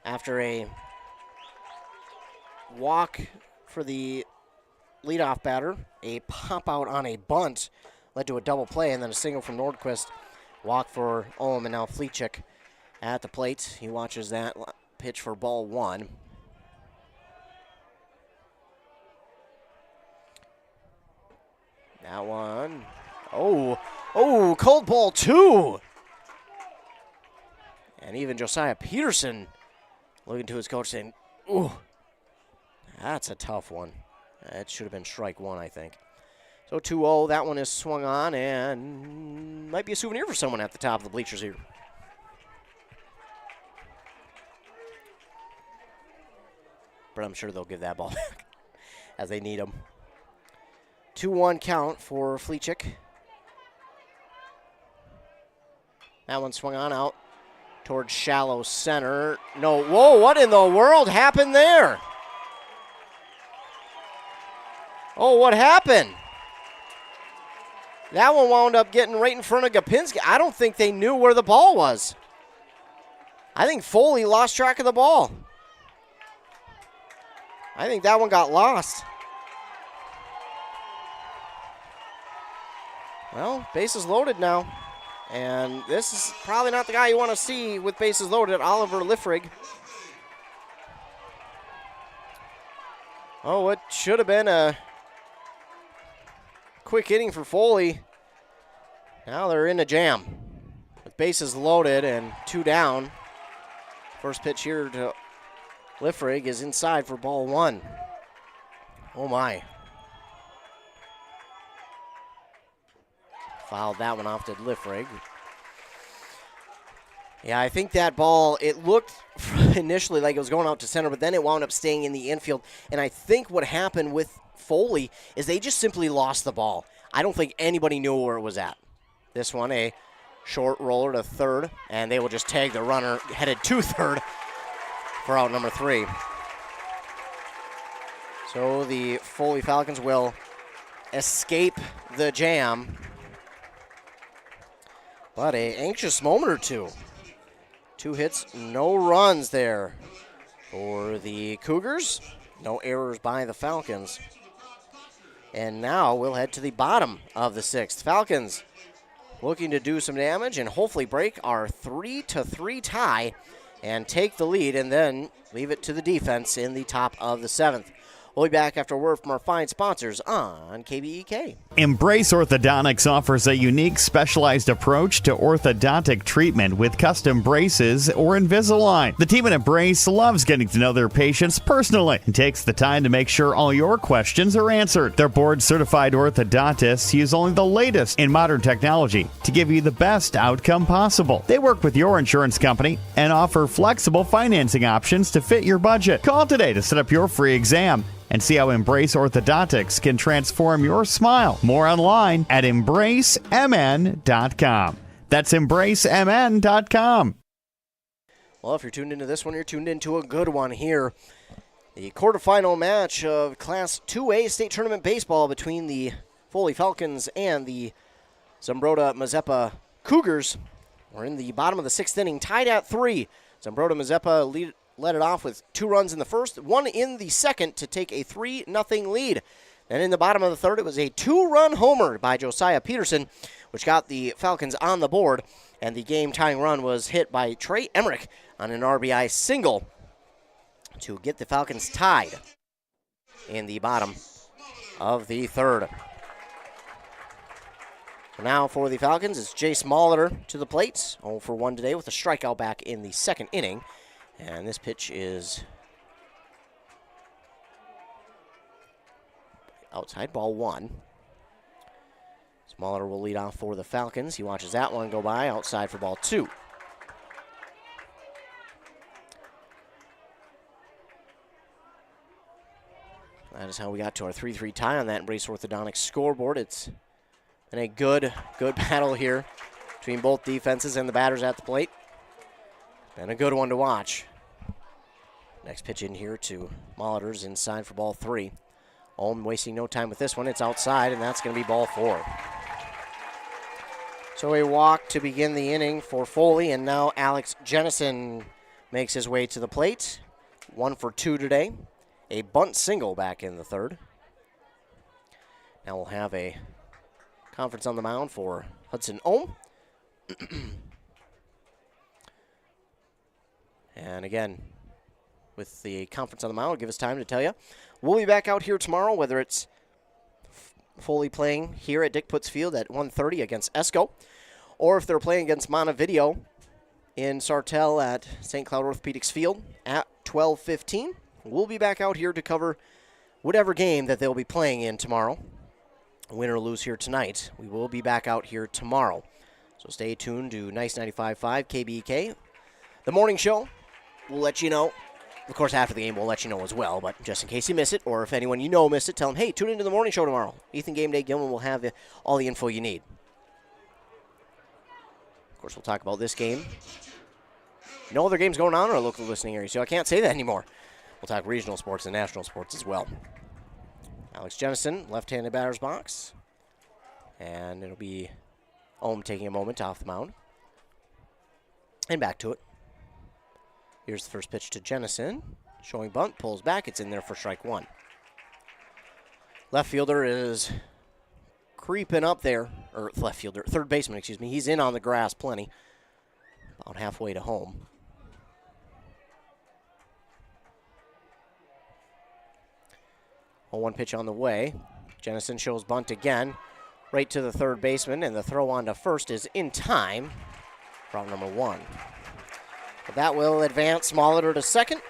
After a walk for the leadoff batter, a pop out on a bunt led to a double play, and then a single from Nordquist. Walk for Ohm, and now Fleetchick at the plate. He watches that pitch for ball 1. That one. Oh, cold ball 2. And even Josiah Peterson looking to his coach saying, ooh, that's a tough one. That should have been strike 1, I think. So 2-0, that one is swung on and might be a souvenir for someone at the top of the bleachers here. But I'm sure they'll give that ball back as they need them. 2-1 count for Fleetchick. That one swung on out towards shallow center. No, whoa, what in the world happened there? Oh, what happened? That one wound up getting right in front of Gapinski. I don't think they knew where the ball was. I think Foley lost track of the ball. I think that one got lost. Well, bases loaded now. And this is probably not the guy you want to see with bases loaded, Oliver Liffrig. Oh, it should have been a quick inning for Foley. Now they're in a jam with bases loaded and 2 down. First pitch here to Liffrig is inside for ball 1. Oh, my. Fouled that one off to Liffrig. Yeah, I think that ball, it looked initially like it was going out to center, but then it wound up staying in the infield. And I think what happened with Foley is they just simply lost the ball. I don't think anybody knew where it was at. This one, a short roller to third, and they will just tag the runner headed to third for out number 3. So the Foley Falcons will escape the jam. But an anxious moment or two. 2 hits, no runs there for the Cougars. No errors by the Falcons. And now we'll head to the bottom of the 6th. Falcons looking to do some damage and hopefully break our 3-3 tie and take the lead and then leave it to the defense in the top of the 7th. We'll be back after a word from our fine sponsors on KBEK. Embrace Orthodontics offers a unique specialized approach to orthodontic treatment with custom braces or Invisalign. The team at Embrace loves getting to know their patients personally and takes the time to make sure all your questions are answered. Their board-certified orthodontists use only the latest in modern technology to give you the best outcome possible. They work with your insurance company and offer flexible financing options to fit your budget. Call today to set up your free exam and see how Embrace Orthodontics can transform your smile. More online at embracemn.com. That's embracemn.com. Well, if you're tuned into this one, you're tuned into a good one here. The quarterfinal match of Class 2A State Tournament Baseball between the Foley Falcons and the Zumbrota-Mazeppa Cougars. We're in the bottom of the 6th inning, tied at 3. Zumbrota-Mazeppa led it off with 2 runs in the first, 1 in the second to take a 3-0 lead. Then in the bottom of the third, it was a 2-run homer by Josiah Peterson, which got the Falcons on the board, and the game-tying run was hit by Trey Emmerich on an RBI single to get the Falcons tied in the bottom of the third. Now for the Falcons, it's Jace Molitor to the plate, 0 for 1 today with a strikeout back in the second inning. And this pitch is outside, ball 1. Molitor will lead off for the Falcons. He watches that one go by, outside for ball 2. That is how we got to our 3-3 tie on that Embrace Orthodontics scoreboard. It's been a good battle here between both defenses and the batters at the plate. Been a good one to watch. Next pitch in here to Molitor's inside for ball 3. Ohm wasting no time with this one. It's outside, and that's going to be ball 4. So a walk to begin the inning for Foley, and now Alex Jennison makes his way to the plate. 1 for 2 today. A bunt single back in the third. Now we'll have a conference on the mound for Hudson Ohm. And again, with the conference on the mound, it'll give us time to tell you. We'll be back out here tomorrow, whether it's Foley playing here at Dick Putz Field at 1:30 against Esco, or if they're playing against Montevideo in Sartell at St. Cloud Orthopedics Field at 12:15. We'll be back out here to cover whatever game that they'll be playing in tomorrow. Win or lose here tonight, we will be back out here tomorrow. So stay tuned to Nice 95.5 KBEK. The morning show, we'll let you know. Of course, after the game, we'll let you know as well, but just in case you miss it, or if anyone you know missed it, tell them, hey, tune into the morning show tomorrow. Ethan Game Day Gilman will have all the info you need. Of course, we'll talk about this game. No other games going on in our local listening area, so I can't say that anymore. We'll talk regional sports and national sports as well. Alex Jennison, left-handed batter's box. And it'll be Ohm taking a moment off the mound. And back to it. Here's the first pitch to Jennison. Showing bunt, pulls back. It's in there for strike 1. Left fielder is creeping up there. Or left fielder, third baseman, excuse me. He's in on the grass plenty. About halfway to home. Oh, 1 pitch on the way. Jennison shows bunt again. Right to the third baseman, and the throw on to first is in time. Route number 1. But that will advance Molitor to second.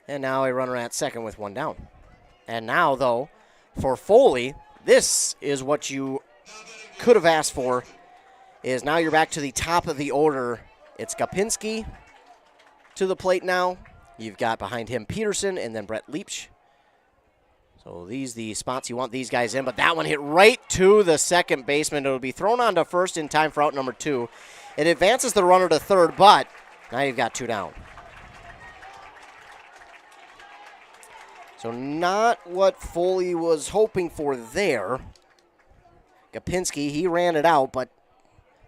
And now a runner at second with 1 down. And now, though, for Foley, this is what you could have asked for, is now you're back to the top of the order. It's Gopinski to the plate now. You've got behind him Peterson and then Brett Leach. So these the spots you want these guys in, but that one hit right to the second baseman. It'll be thrown on to first in time for out number 2. It advances the runner to third, but now you've got 2 down. So not what Foley was hoping for there. Gopinski, he ran it out, but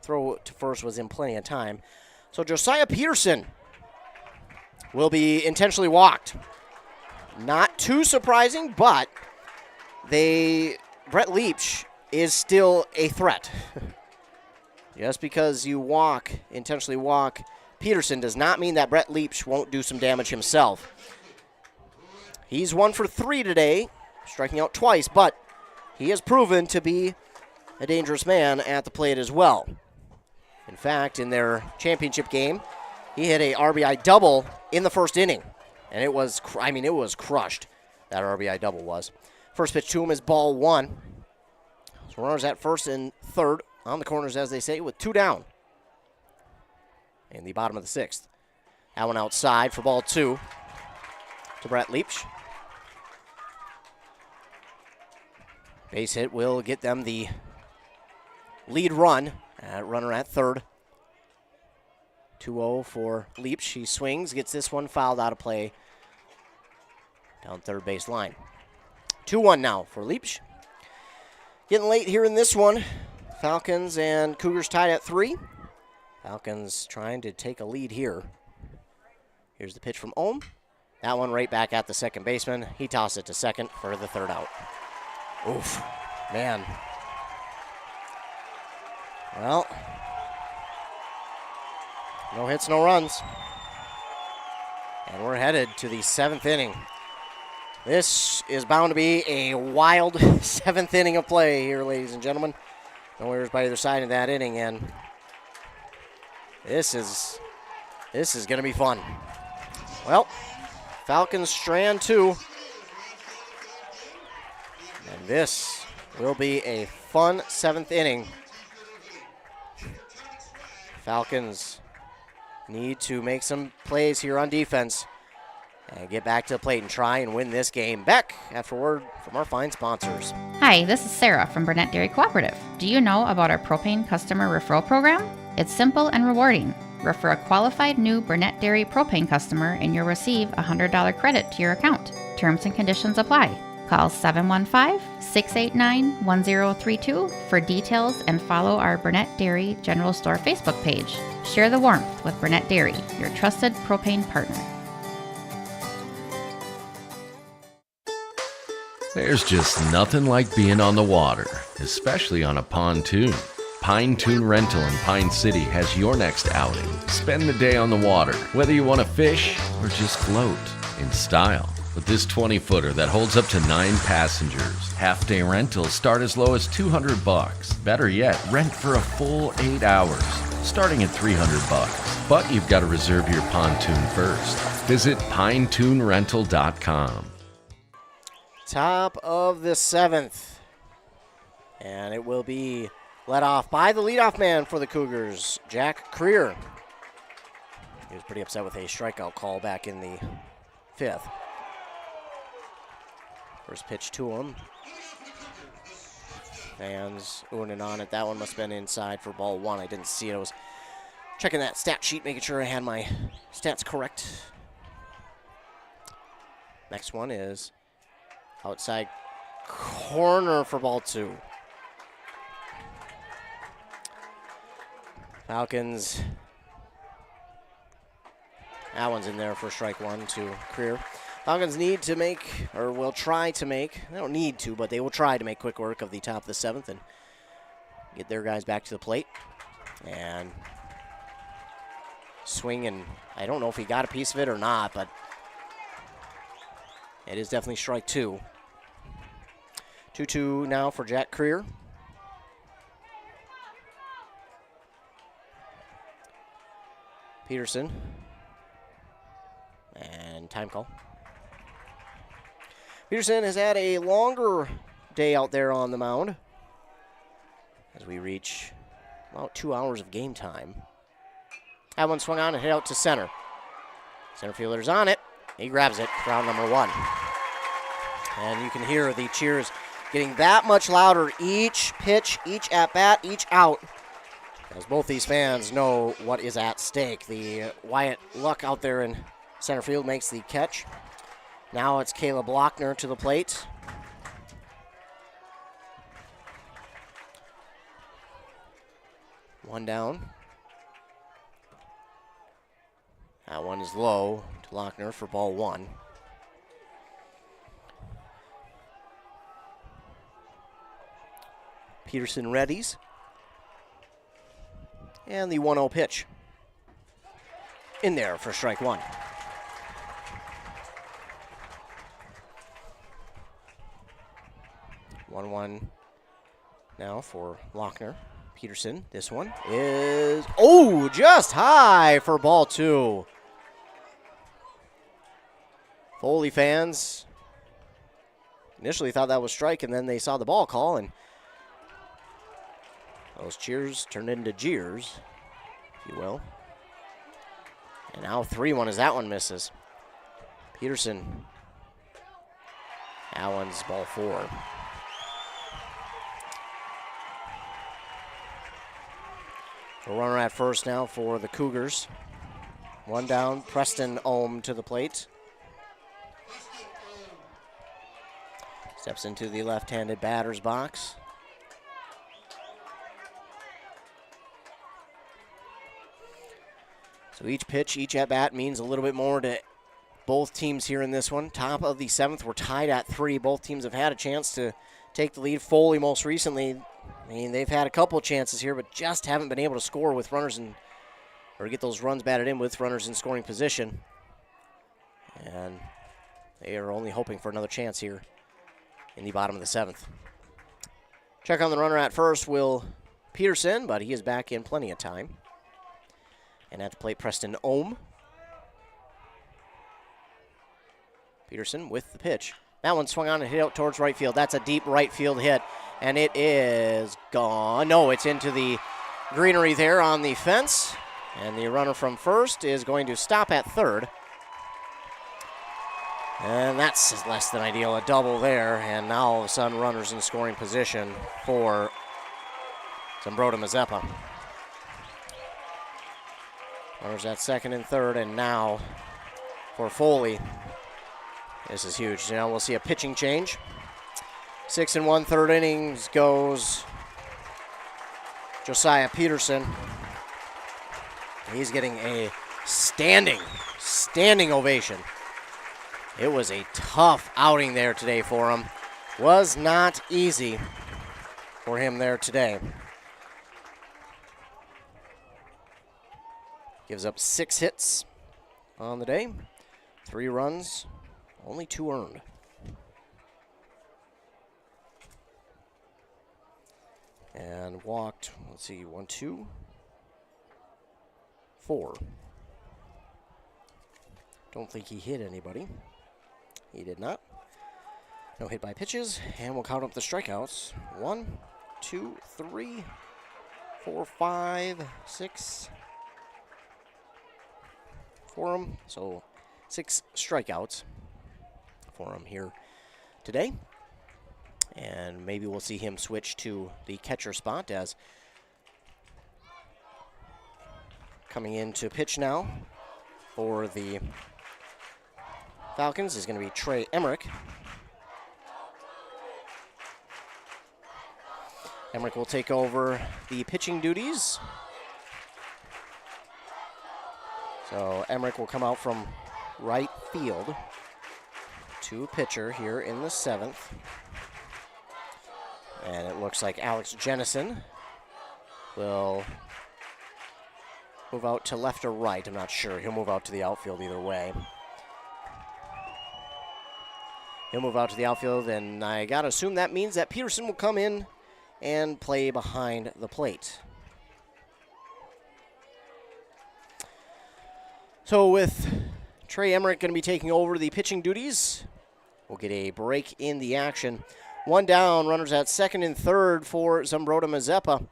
throw to first was in plenty of time. So Josiah Peterson will be intentionally walked. Not too surprising, but Brett Leach is still a threat. Just because you intentionally walk Peterson does not mean that Brett Leach won't do some damage himself. He's 1 for 3 today, striking out twice, but he has proven to be a dangerous man at the plate as well. In fact, in their championship game, he hit a RBI double in the first inning, and it was crushed. That RBI double was. First pitch to him is ball 1. So runners at first and third on the corners, as they say, with 2 down in the bottom of the 6th. That one outside for ball 2 to Brett Leach. Base hit will get them the lead run. Runner at third. 2-0 for Leach. He swings, gets this one fouled out of play down third base line. 2-1 now for Leach. Getting late here in this one. Falcons and Cougars tied at 3. Falcons trying to take a lead here. Here's the pitch from Ohm. That one right back at the second baseman. He tossed it to second for the third out. Oof, man. Well, no hits, no runs. And we're headed to the 7th inning. This is bound to be a wild 7th inning of play here, ladies and gentlemen. No errors by either side in that inning, and this is going to be fun. Well, Falcons strand 2. And this will be a fun 7th inning. Falcons need to make some plays here on defense and get back to the plate and try and win this game. Back after word from our fine sponsors. Hi, this is Sarah from Burnett Dairy Cooperative. Do you know about our propane customer referral program? It's simple and rewarding. Refer a qualified new Burnett Dairy propane customer and you'll receive a $100 credit to your account. Terms and conditions apply. Call 715-689-1032 for details and follow our Burnett Dairy General Store Facebook page. Share the warmth with Burnett Dairy, your trusted propane partner. There's just nothing like being on the water, especially on a pontoon. Pine Toon Rental in Pine City has your next outing. Spend the day on the water, whether you want to fish or just float in style. With this 20-footer that holds up to 9 passengers, half-day rentals start as low as $200. Better yet, rent for a full 8 hours, starting at $300. But you've got to reserve your pontoon first. Visit pinetoonrental.com. Top of the 7th. And it will be led off by the leadoff man for the Cougars, Jack Creer. He was pretty upset with a strikeout call back in the 5th. First pitch to him. Fans oohing and on it. That one must have been inside for ball 1. I didn't see it. I was checking that stat sheet, making sure I had my stats correct. Next one is outside corner for ball 2. Falcons. That one's in there for strike 1 to Creer. Falcons need to make, or will try to make, they don't need to, but they will try to make quick work of the top of the 7th and get their guys back to the plate. And swing, and I don't know if he got a piece of it or not, but it is definitely strike 2. 2-2 now for Jack Creer. Peterson. And time call. Peterson has had a longer day out there on the mound as we reach about 2 hours of game time. That one swung on and hit out to center. Center fielder's on it. He grabs it for out number 1. And you can hear the cheers getting that much louder each pitch, each at-bat, each out, as both these fans know what is at stake. The Wyatt Luck out there in center field makes the catch. Now it's Caleb Lochner to the plate. One down. That one is low to Lochner for ball 1. Peterson readies. And the 1-0 pitch. in there for strike one. One now for Lochner. Peterson, this one is, just high for ball two. Foley fans initially thought that was strike, and then they saw the ball call, and those cheers turned into jeers, if you will. And now 3-1 as that one misses. Peterson, that one's ball four. A runner at first now for the Cougars. One down, Preston Ohm to the plate. Steps into the left-handed batter's box. So each pitch, each at-bat means a little bit more to both teams here in this one. Top of the seventh, we're tied at 3. Both teams have had a chance to take the lead. Foley most recently, they've had a couple chances here, but just haven't been able to score with runners or get those runs batted in with runners in scoring position. And they are only hoping for another chance here in the bottom of the seventh. Check on the runner at first, Will Peterson, but he is back in plenty of time. And at the plate, Preston Ohm. Peterson with the pitch. That one swung on and hit out towards right field. That's a deep right field hit, and it is gone. No, it's into the greenery there on the fence, and the runner from first is going to stop at third. And that's less than ideal, a double there, and now all of a sudden runners in scoring position for Zumbrota-Mazeppa. Runners at second and third, and now for Foley. This is huge. Now we'll see a pitching change. 6 1/3 innings goes Josiah Peterson. He's getting a standing ovation. It was a tough outing there today for him. Was not easy for him there today. Gives up 6 hits on the day, 3 runs. Only 2 earned. And walked, let's see, 1, 2, 4. Don't think he hit anybody. He did not. No hit by pitches, and we'll count up the strikeouts. 1, 2, 3, 4, 5, 6 for him. So 6 strikeouts for him here today. And maybe we'll see him switch to the catcher spot, as coming in to pitch now for the Falcons is going to be Trey Emmerich. Emmerich will take over the pitching duties. So Emmerich will come out from right field to pitcher here in the 7th. And it looks like Alex Jennison will move out to left or right. I'm not sure. He'll move out to the outfield either way. He'll move out to the outfield, and I got to assume that means that Peterson will come in and play behind the plate. So with Trey Emmerich going to be taking over the pitching duties, we'll get a break in the action. 1 down, runners at second and third for Zumbrota-Mazeppa.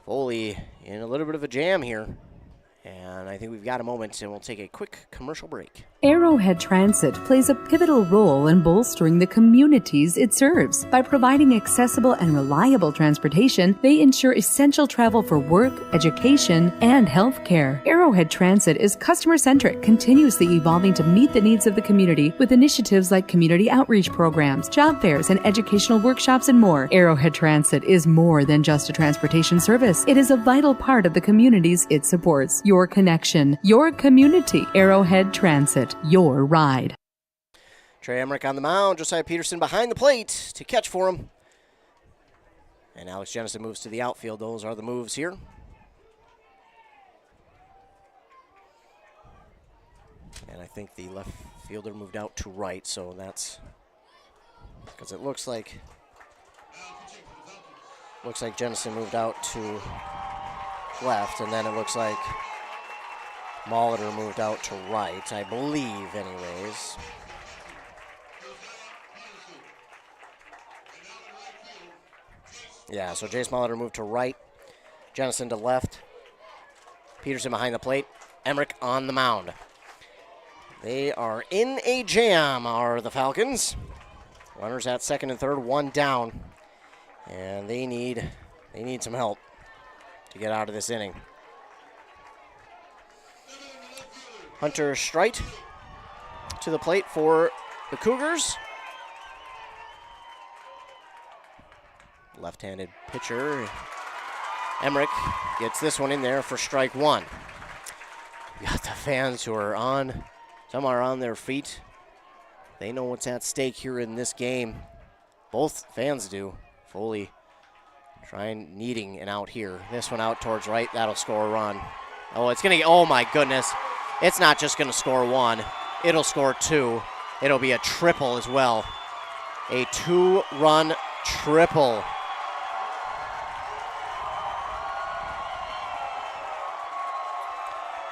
Foley in a little bit of a jam here. And I think we've got a moment, and we'll take a quick commercial break. Arrowhead Transit plays a pivotal role in bolstering the communities it serves. By providing accessible and reliable transportation, they ensure essential travel for work, education, and healthcare. Arrowhead Transit is customer-centric, continuously evolving to meet the needs of the community with initiatives like community outreach programs, job fairs, and educational workshops, and more. Arrowhead Transit is more than just a transportation service. It is a vital part of the communities it supports. Your connection, your community. Arrowhead Transit. Your ride. Trey Emmerich on the mound. Josiah Peterson behind the plate to catch for him. And Alex Jennison moves to the outfield. Those are the moves here. think the left fielder moved out to right, so that's because it looks like Jennison moved out to left, and then it looks like Molitor moved out to right, I believe, anyways. Yeah, so Jace Molitor moved to right, Jennison to left, Peterson behind the plate, Emmerich on the mound. They are in a jam, are the Falcons. Runners at second and third, one down, and they need some help to get out of this inning. Hunter Streit to the plate for the Cougars. Left-handed pitcher. Emmerich gets this one in there for strike one. You got the fans who are on, some are on their feet. They know what's at stake here in this game. Both fans do. Foley needing an out here. This one out towards right, that'll score a run. Oh my goodness. It's not just gonna score one, it'll score two. It'll be a triple as well. A 2-run triple.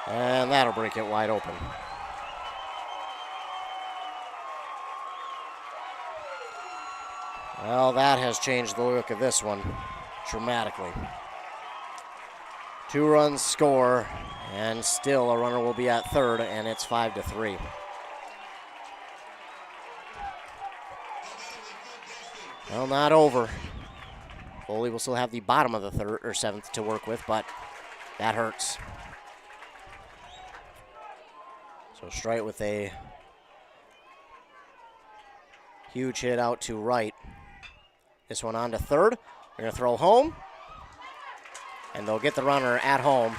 And that'll break it wide open. Well, that has changed the look of this one dramatically. 2 runs score, and still a runner will be at third, and it's 5-3. Well, not over. Foley will still have the bottom of the third or seventh to work with, but that hurts. So Streit with a huge hit out to right. This one on to third. They're going to throw home, and they'll get the runner at home.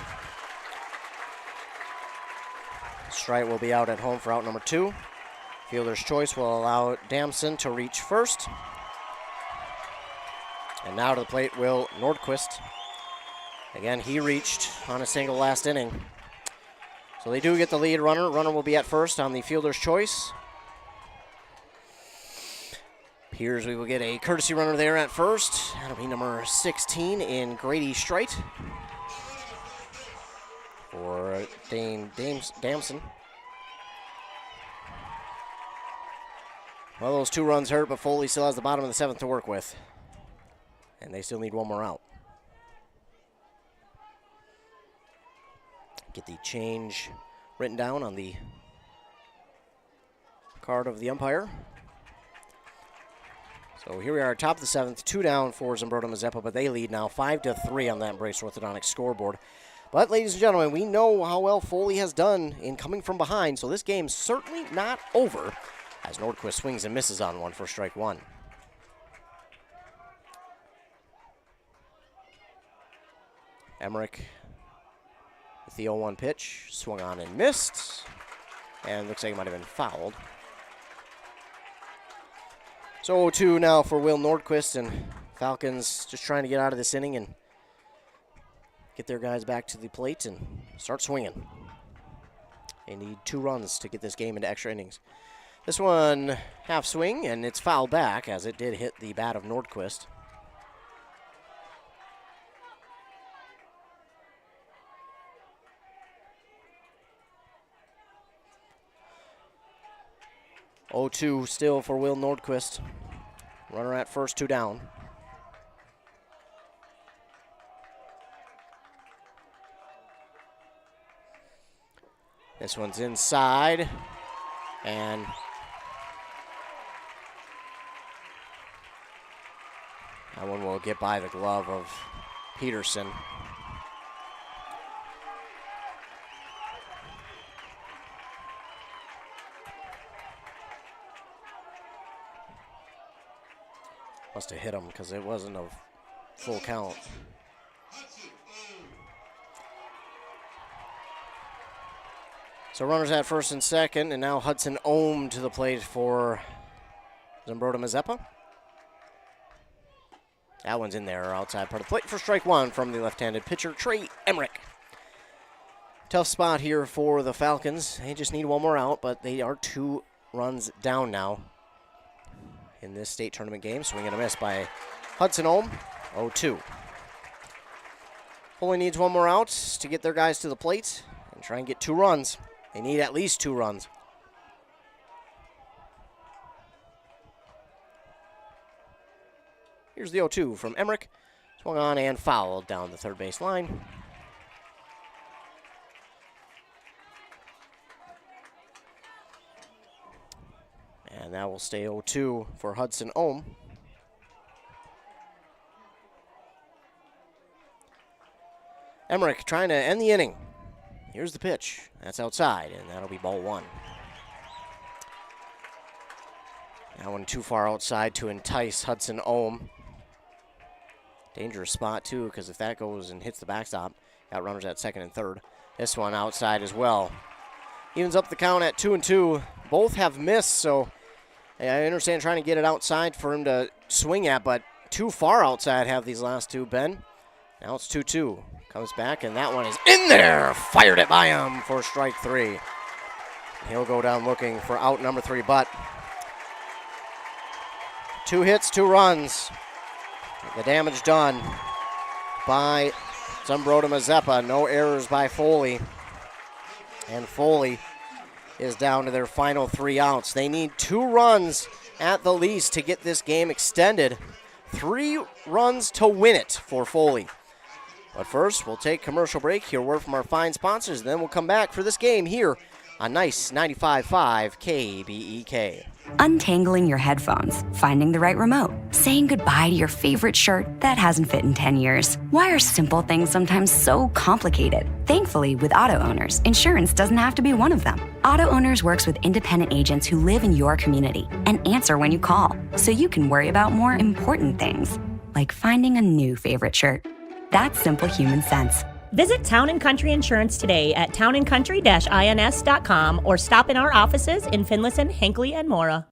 Streit will be out at home for out number 2. Fielder's choice will allow Damson to reach first. And now to the plate will Nordquist. Again, he reached on a single last inning. So they do get the lead runner. Runner will be at first on the fielder's choice. Appears we will get a courtesy runner there at first. That'll be number 16 in Grady Streit for Dane Damson. Well, those 2 runs hurt, but Foley still has the bottom of the 7th to work with. And they still need one more out. Get the change written down on the card of the umpire. So here we are, top of the 7th, 2 down for Zumbrota-Mazeppa, but they lead now 5-3 on that Embrace Orthodontics scoreboard. But ladies and gentlemen, we know how well Foley has done in coming from behind, so this game's certainly not over as Nordquist swings and misses on one for strike one. Emmerich with the 0-1 pitch, swung on and missed, and looks like it might have been fouled. So 0-2 now for Will Nordquist, and Falcons just trying to get out of this inning and get their guys back to the plate and start swinging. They need 2 runs to get this game into extra innings. This one half swing, and it's fouled back as it did hit the bat of Nordquist. Oh, 2 still for Will Nordquist. Runner at first, 2 down. This one's inside, and that one will get by the glove of Peterson. Must have hit him because it wasn't a full count. So runners at first and second, and now Hudson Ohm to the plate for Zumbrota-Mazeppa. That one's in there, outside part of the plate for strike one from the left-handed pitcher, Trey Emmerich. Tough spot here for the Falcons. They just need one more out, but they are 2 runs down now in this state tournament game. Swing and a miss by Hudson Ohm, 0-2. Foley needs one more out to get their guys to the plate and try and get 2 runs. They need at least 2 runs. Here's the 0-2 from Emmerich. Swung on and fouled down the third base line. And that will stay 0-2 for Hudson Ohm. Emmerich trying to end the inning. Here's the pitch. That's outside, and that'll be ball 1. That one too far outside to entice Hudson Ohm. Dangerous spot, too, because if that goes and hits the backstop, got runners at second and third. This one outside as well. Evens up the count at 2-2. Both have missed, so I understand trying to get it outside for him to swing at, but too far outside have these last 2 been. Now it's 2-2. Comes back, and that one is in there. Fired it by him for strike 3. He'll go down looking for out number 3, but 2 hits, 2 runs. The damage done by Zumbrota-Mazeppa. No errors by Foley. And Foley is down to their final 3 outs. They need 2 runs at the least to get this game extended. 3 runs to win it for Foley. But first, we'll take commercial break, hear word from our fine sponsors, and then we'll come back for this game here on Nice 95.5 KBEK. Untangling your headphones, finding the right remote, saying goodbye to your favorite shirt that hasn't fit in 10 years. Why are simple things sometimes so complicated? Thankfully, with auto owners, insurance doesn't have to be one of them. Auto Owners works with independent agents who live in your community and answer when you call, so you can worry about more important things, like finding a new favorite shirt. That's simple human sense. Visit Town & Country Insurance today at townandcountry-ins.com or stop in our offices in Finlayson, Hinckley, and Mora.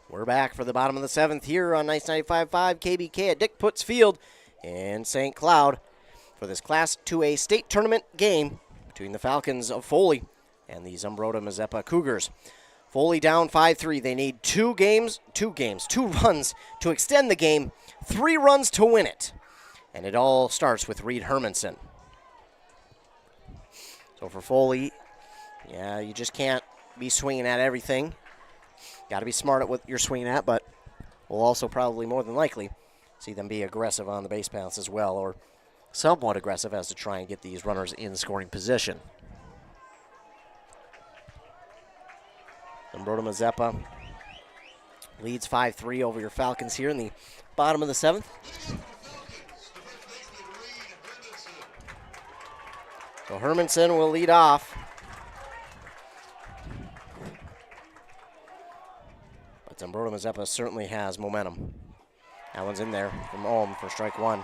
We're back for the bottom of the 7th here on Nice 95.5 KBK at Dick Putz Field in St. Cloud for this Class 2A state tournament game between the Falcons of Foley and the Zumbrota-Mazeppa Cougars. Foley down 5-3. They need 2 runs to extend the game, 3 runs to win it. And it all starts with Reed Hermanson. So for Foley, yeah, you just can't be swinging at everything. Got to be smart at what you're swinging at, but we'll also probably more than likely see them be aggressive on the base paths as well, or somewhat aggressive as to try and get these runners in scoring position. Zumbrota-Mazeppa leads 5-3 over your Falcons here in the bottom of the 7th. So Hermanson will lead off. But Zumbrota-Mazeppa certainly has momentum. That one's in there from Ohm for strike 1.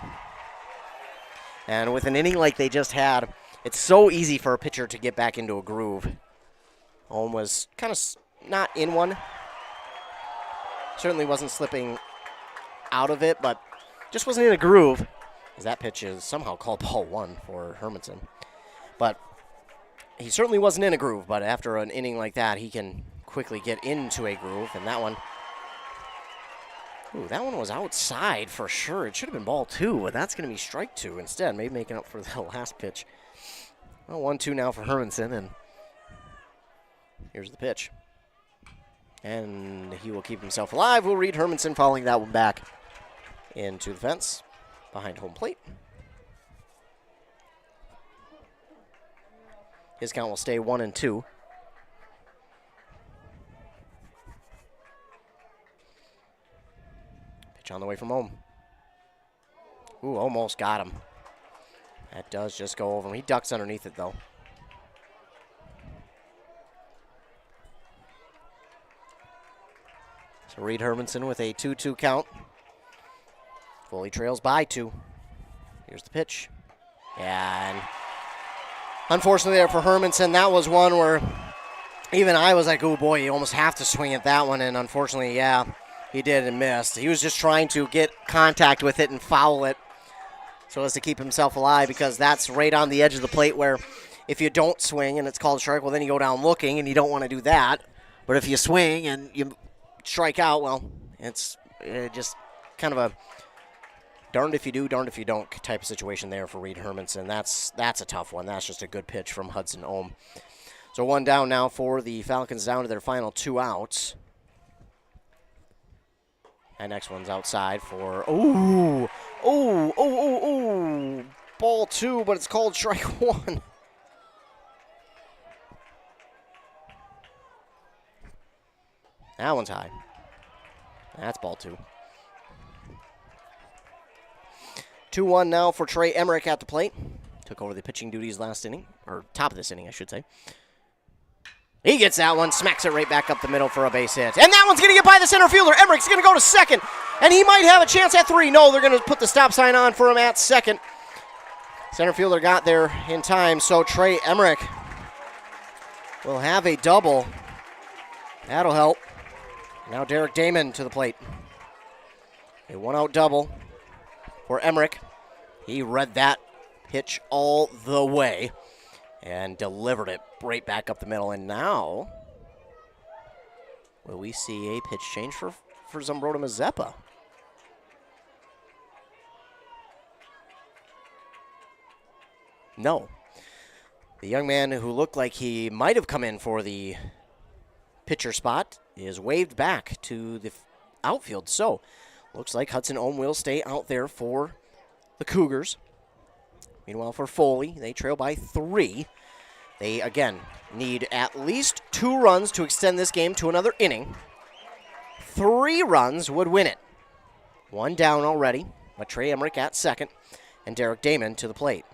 And with an inning like they just had, it's so easy for a pitcher to get back into a groove. Ohm was kind of not in one. Certainly wasn't slipping out of it, but just wasn't in a groove. As that pitch is somehow called ball 1 for Hermanson. But he certainly wasn't in a groove, but after an inning like that, he can quickly get into a groove. And that one was outside for sure. It should have been ball 2, but that's going to be strike 2 instead, maybe making up for the last pitch. Well, 1-2 now for Hermanson, and here's the pitch. And he will keep himself alive. We'll read Hermanson following that one back into the fence behind home plate. His count will stay 1-2. Pitch on the way from home. Ooh, almost got him. That does just go over him. He ducks underneath it, though. So Reed Hermanson with a 2-2 count. Foley trails by 2. Here's the pitch. Yeah, and unfortunately there for Hermanson, that was one where even I was like, oh boy, you almost have to swing at that one. And unfortunately, yeah, he did and missed. He was just trying to get contact with it and foul it so as to keep himself alive, because that's right on the edge of the plate where if you don't swing and it's called a strike, well, then you go down looking, and you don't want to do that. But if you swing and you strike out, well, it's just kind of a darned if you do, darned if you don't type of situation there for Reed Hermanson. That's a tough one. That's just a good pitch from Hudson Ohm. So one down now for the Falcons, down to their final 2 outs. That next one's outside for, ball 2, but it's called strike 1. That one's high. That's ball 2. 2-1 now for Trey Emmerich at the plate. Took over the pitching duties last inning, or top of this inning, I should say. He gets that one, smacks it right back up the middle for a base hit. And that one's going to get by the center fielder. Emmerich's going to go to second, and he might have a chance at 3. No, they're going to put the stop sign on for him at second. Center fielder got there in time, so Trey Emmerich will have a double. That'll help. Now Derek Damon to the plate. A 1-out double for Emmerich. He read that pitch all the way and delivered it right back up the middle. And now, will we see a pitch change for Zumbrota-Mazeppa? No. The young man who looked like he might have come in for the pitcher spot is waved back to the outfield. So, looks like Hudson Ohm will stay out there for the Cougars. Meanwhile, for Foley, they trail by 3. They, again, need at least 2 runs to extend this game to another inning. 3 runs would win it. 1 down already, but Trey Emmerich at second, and Derek Damon to the plate.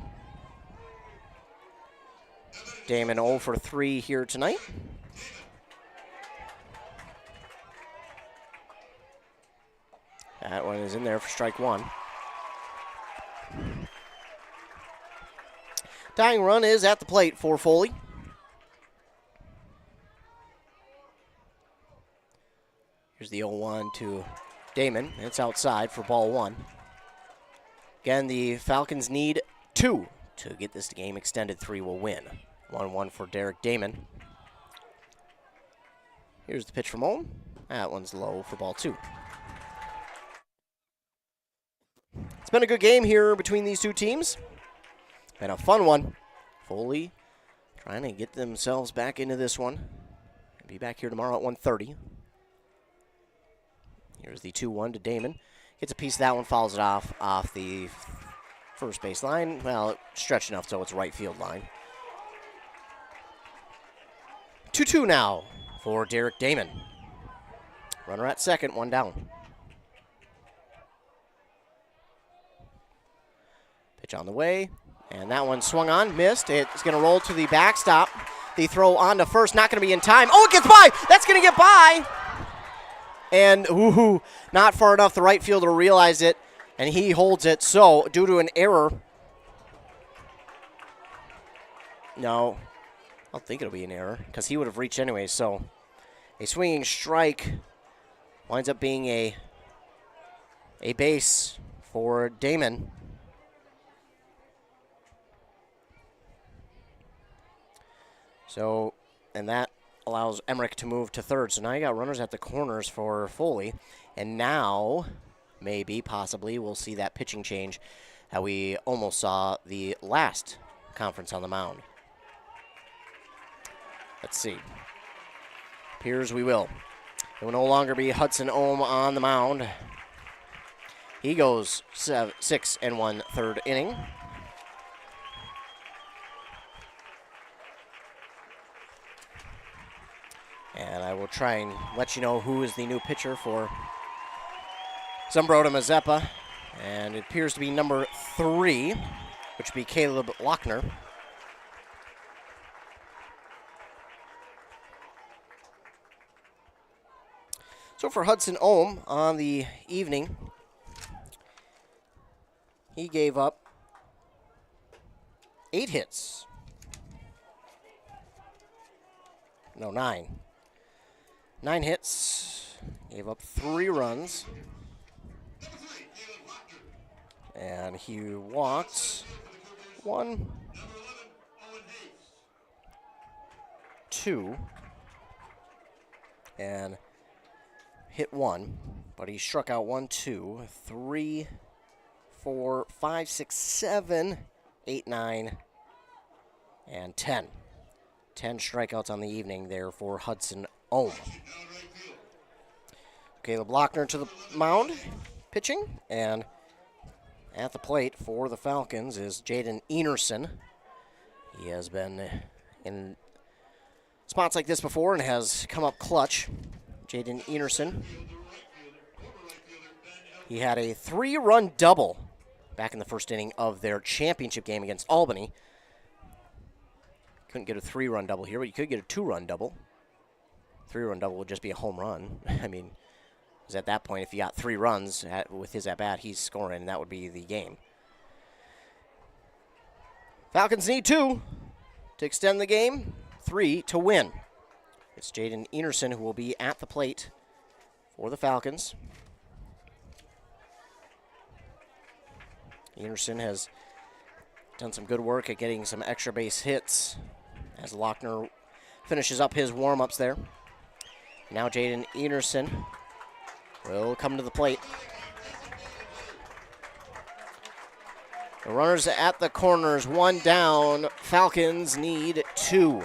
Damon 0 for 3 here tonight. That one is in there for strike 1. Tying run is at the plate for Foley. Here's the 0-1 to Damon. It's outside for ball 1. Again, the Falcons need 2 to get this game extended. 3 will win. 1-1 for Derek Damon. Here's the pitch from Ohm. That one's low for ball 2. It's been a good game here between these two teams. Been a fun one. Foley trying to get themselves back into this one. Be back here tomorrow at 1:30. Here's the 2-1 to Damon. Gets a piece of that one, fouls it off the first base line. Well, it stretched enough so it's right field line. 2-2 now for Derek Damon. Runner at second, 1 down. Pitch on the way, and that one swung on, missed. It's going to roll to the backstop. The throw on to first, not going to be in time. Oh, it gets by! That's going to get by! And, not far enough. The right fielder realized it, and he holds it. So, due to an error, no, I don't think it'll be an error, because he would have reached anyway. So, a swinging strike winds up being a base for Damon. So, and that allows Emmerich to move to third. So now you got runners at the corners for Foley. And now, maybe, possibly, we'll see that pitching change that we almost saw the last conference on the mound. Let's see. Appears we will. It will no longer be Hudson Ohm on the mound. He goes 6 1/3 inning. And I will try and let you know who is the new pitcher for Zumbrota-Mazeppa. And it appears to be number 3, which would be Caleb Lochner. So for Hudson Ohm on the evening, he gave up 8 hits. No, 9. 9 hits, gave up 3 runs, and he walked 1. 2 and hit 1, but he struck out 1, 2, 3, 4, 5, 6, 7, 8, 9, and 10. 10 strikeouts on the evening there for Hudson Ohm. Caleb Lochner to the mound, pitching, and at the plate for the Falcons is Jaden Enerson. He has been in spots like this before and has come up clutch. Jaden Enerson. He had a 3-run double back in the first inning of their championship game against Albany. Couldn't get a 3-run double here, but you could get a 2-run double. 3-run double would just be a home run. I mean, because at that point, if you got 3 runs with his at-bat, he's scoring, and that would be the game. Falcons need 2 to extend the game, 3 to win. It's Jaden Enerson who will be at the plate for the Falcons. Enerson has done some good work at getting some extra base hits as Lochner finishes up his warm-ups there. Now Jaden Enerson will come to the plate. The runners at the corners, 1 down. Falcons need 2.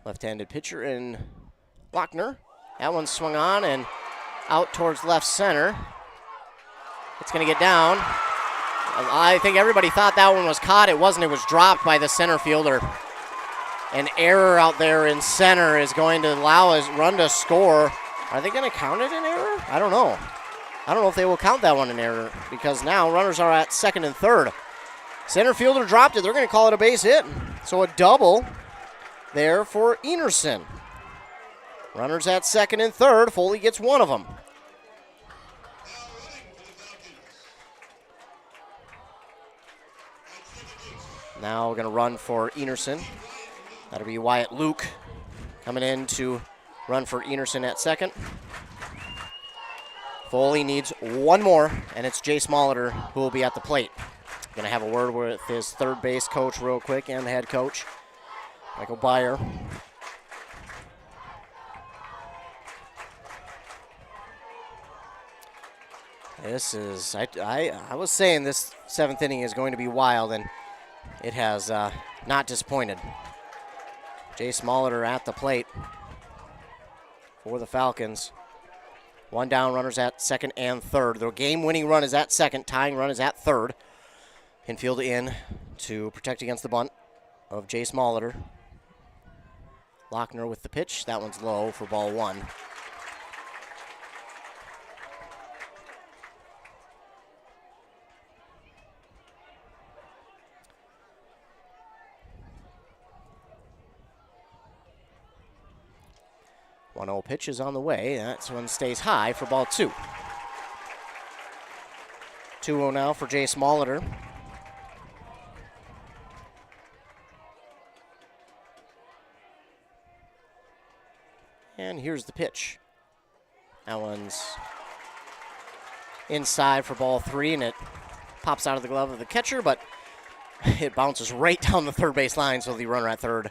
Left-handed pitcher in Lochner. That one swung on and out towards left center. It's going to get down. I think everybody thought that one was caught. It wasn't. It was dropped by the center fielder. An error out there in center is going to allow his run to score. Are they going to count it an error? I don't know. I don't know if they will count that one an error because now runners are at second and third. Center fielder dropped it. They're going to call it a base hit. So a double there for Enerson. Runners at second and third. Foley gets one of them. Now we're going to run for Enerson. That'll be Wyatt Luke coming in to run for Enerson at second. Foley needs one more, and it's Jay Smolleter who will be at the plate. Going to have a word with his third base coach real quick and the head coach, Michael Byer. This is, I was saying this 7th inning is going to be wild, and it has not disappointed. Jay Smolleter at the plate for the Falcons. 1 down, runners at second and third. Their game-winning run is at second, tying run is at third. Infield in to protect against the bunt of Jay Smolleter. Lochner with the pitch. That one's low for ball 1. One 1-0 pitch is on the way. That one stays high for ball 2. 2-0 now for Jay Smolleter. And here's the pitch. That one's inside for ball 3, and it pops out of the glove of the catcher, but it bounces right down the third base line, so the runner at third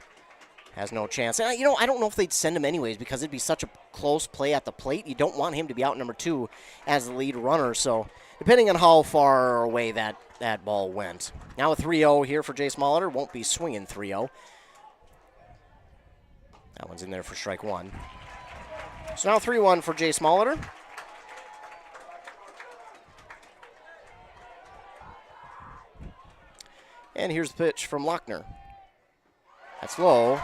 has no chance. And, I don't know if they'd send him anyways because it'd be such a close play at the plate. You don't want him to be out number 2 as the lead runner. So depending on how far away that ball went. Now a 3-0 here for Jay Smolleter. Won't be swinging 3-0. That one's in there for strike 1. So now 3-1 for Jay Smolleter. And here's the pitch from Lochner. That's low.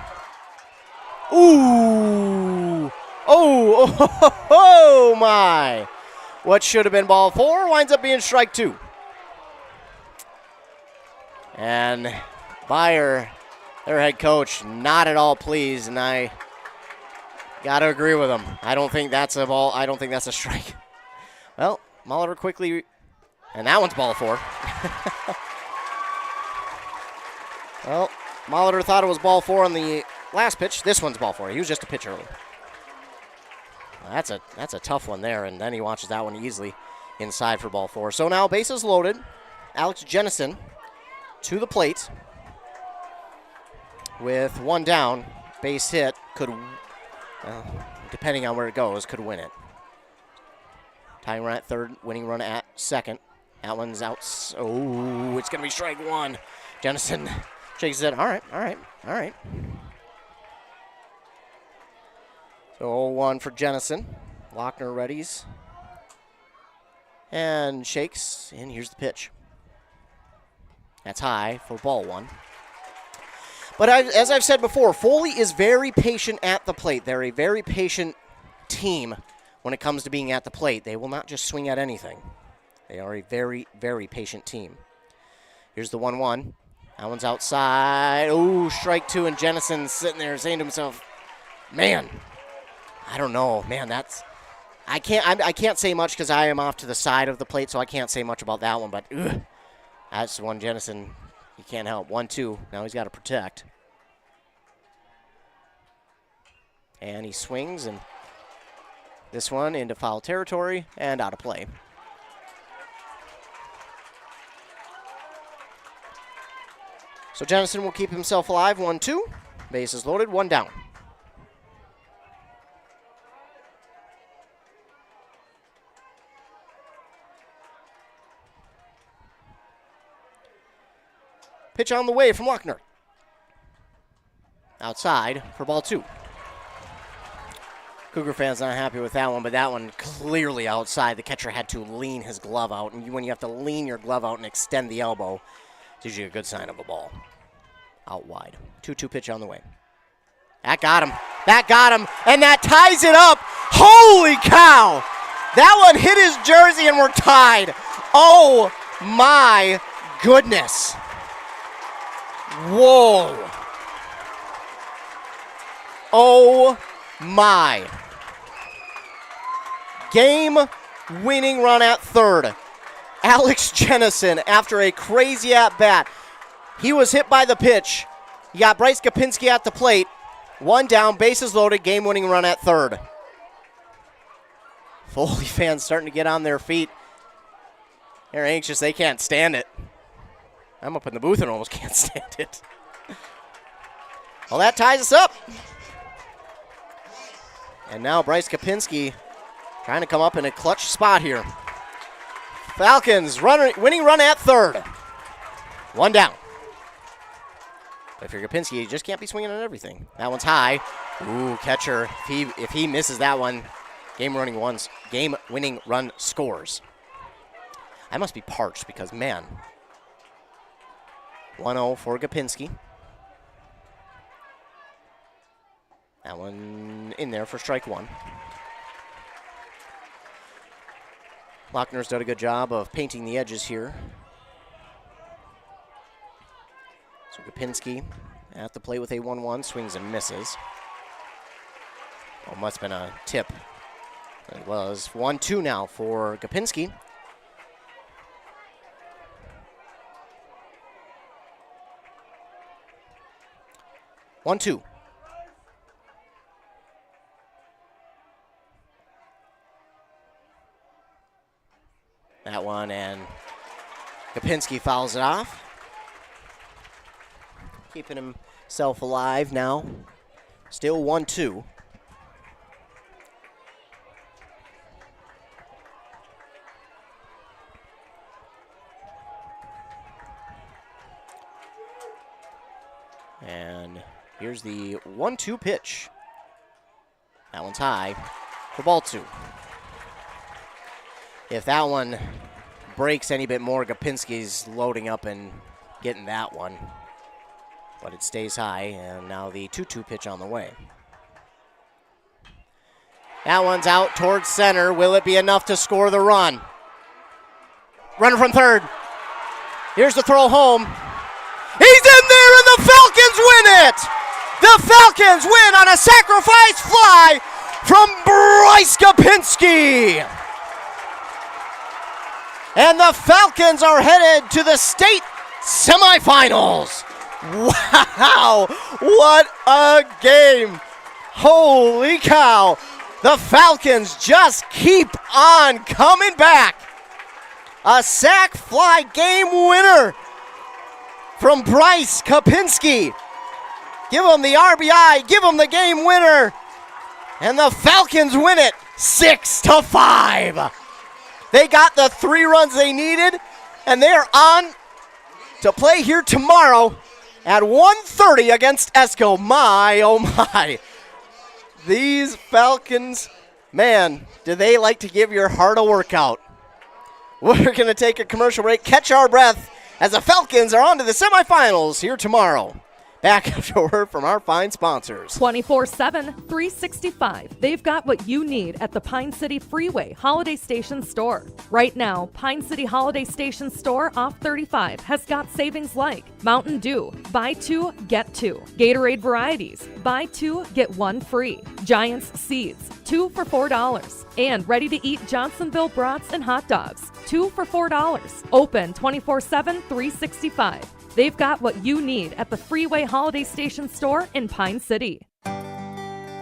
Ooh! Oh my! What should have been ball 4 winds up being strike 2. And Byer, their head coach, not at all pleased, and I got to agree with him. I don't think that's a ball. I don't think that's a strike. Well, Molitor quickly, and that one's ball 4. Well, Molitor thought it was ball 4 on the last pitch. This one's ball 4. He was just a pitch early. That's a tough one there, and then he watches that one easily inside for ball 4. So now bases loaded. Alex Jennison to the plate with one down. Base hit could, depending on where it goes, could win it. Tying run at third, winning run at second. That one's out. Oh, it's going to be strike one. Jennison shakes his head. All right. So 0-1 for Jennison. Lochner readies. And shakes, and here's the pitch. That's high for ball 1. But as I've said before, Foley is very patient at the plate. They're a very patient team when it comes to being at the plate. They will not just swing at anything. They are a very, very patient team. Here's the 1-1. That one's outside. Oh, strike 2, and Jennison's sitting there saying to himself, man, I don't know. Man, I can't say much because I am off to the side of the plate, so I can't say much about that one, but that's one Jennison you can't help. 1-2. Now he's got to protect. And he swings, and this one into foul territory and out of play. So Jennison will keep himself alive. 1-2. Bases loaded. 1 down. Pitch on the way from Lochner. Outside for ball 2. Cougar fans not happy with that one, but that one clearly outside. The catcher had to lean his glove out, and when you have to lean your glove out and extend the elbow, it's usually a good sign of a ball. Out wide. 2-2 pitch on the way. That got him, and that ties it up. Holy cow! That one hit his jersey, and we're tied. Oh, my goodness. Whoa. Oh, my. Game-winning run at third. Alex Jennison, after a crazy at-bat. He was hit by the pitch. You got Bryce Kapinski at the plate. 1 down, bases loaded, game-winning run at third. Foley fans starting to get on their feet. They're anxious. They can't stand it. I'm up in the booth and almost can't stand it. Well, that ties us up. And now Bryce Kapinski trying to come up in a clutch spot here. Falcons winning run at third. 1 down. But if you're Kapinski, you just can't be swinging on everything. That one's high. Ooh, catcher. If he misses that one, game-winning run scores. I must be parched because, man. 1-0 for Kapinski. That one in there for strike 1. Lochner's done a good job of painting the edges here. So Kapinski at the plate with a 1-1, swings and misses. Oh, must have been a tip. It was 1-2 now for Kapinski. One, 2. That one, and Kapinski fouls it off. Keeping himself alive now. Still 1-2. And here's the 1-2 pitch. That one's high for ball 2. If that one breaks any bit more, Kapinski's loading up and getting that one. But it stays high, and now the 2-2 pitch on the way. That one's out towards center. Will it be enough to score the run? Runner from third. Here's the throw home. He's in there, and the Falcons win it! The Falcons win on a sacrifice fly from Bryce Kapinski! And the Falcons are headed to the state semifinals. Wow, what a game. Holy cow. The Falcons just keep on coming back. A sack fly game winner from Bryce Kapinski. Give them the RBI, give them the game winner. And the Falcons win it 6-5. They got the 3 runs they needed, and they're on to play here tomorrow at 1:30 against Esco. My, oh my. These Falcons, man, do they like to give your heart a workout. We're going to take a commercial break, catch our breath, as the Falcons are on to the semifinals here tomorrow. Back after a word from our fine sponsors. 24/7, 365. They've got what you need at the Pine City Freeway Holiday Station store. Right now, Pine City Holiday Station store off 35 has got savings like Mountain Dew, buy 2, get 2. Gatorade varieties, buy 2, get 1 free. Giants seeds, 2 for $4. And ready-to-eat Johnsonville brats and hot dogs, 2 for $4. Open 24/7, 365. They've got what you need at the Freeway Holiday Station store in Pine City.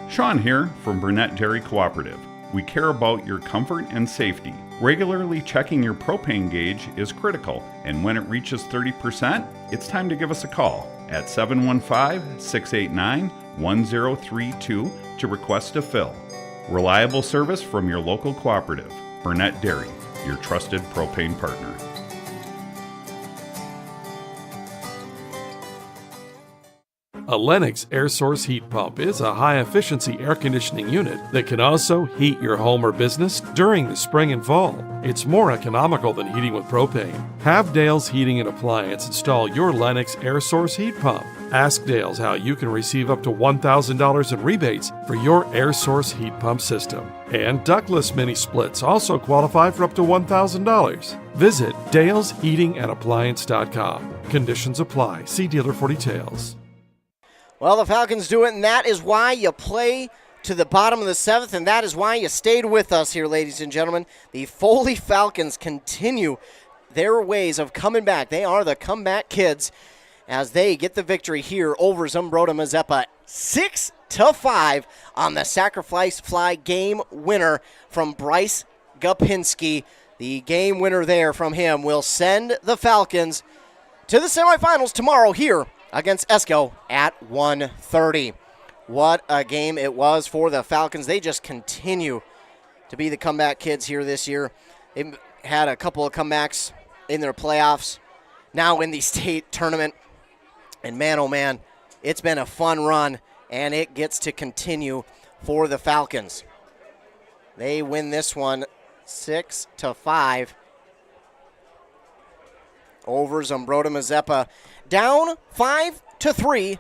Sean here from Burnett Dairy Cooperative. We care about your comfort and safety. Regularly checking your propane gauge is critical, and when it reaches 30%, it's time to give us a call at 715-689-1032 to request a fill. Reliable service from your local cooperative. Burnett Dairy, your trusted propane partner. A Lennox air source heat pump is a high-efficiency air conditioning unit that can also heat your home or business during the spring and fall. It's more economical than heating with propane. Have Dale's Heating and Appliance install your Lennox air source heat pump. Ask Dale's how you can receive up to $1,000 in rebates for your air source heat pump system. And ductless mini splits also qualify for up to $1,000. Visit dalesheatingandappliance.com. Conditions apply. See dealer for details. Well, the Falcons do it, and that is why you play to the bottom of the 7th, and that is why you stayed with us here, ladies and gentlemen. The Foley Falcons continue their ways of coming back. They are the comeback kids as they get the victory here over Zumbrota-Mazeppa 6-5 on the sacrifice fly game winner from Bryce Kapinski. The game winner there from him will send the Falcons to the semifinals tomorrow here against Esco at 1:30. What a game it was for the Falcons. They just continue to be the comeback kids here this year. They've had a couple of comebacks in their playoffs, now in the state tournament. And man, oh man, it's been a fun run, and it gets to continue for the Falcons. They win this one 6-5 over Zumbrota-Mazeppa. Down 5-3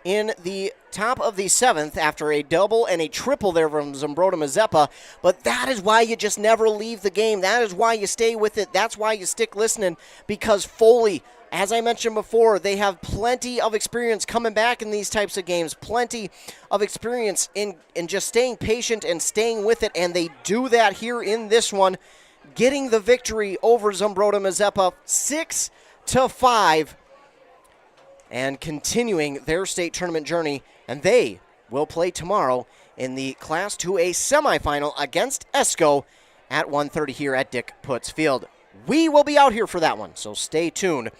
in the top of the 7th after a double and a triple there from Zumbrota-Mazeppa. But that is why you just never leave the game. That is why you stay with it. That's why you stick listening, because Foley, as I mentioned before, they have plenty of experience coming back in these types of games, plenty of experience in just staying patient and staying with it, and they do that here in this one, getting the victory over Zumbrota-Mazeppa 6-5. And continuing their state tournament journey, and they will play tomorrow in the Class 2A semifinal against Esco at 1:30 here at Dick Putz Field. We will be out here for that one, so stay tuned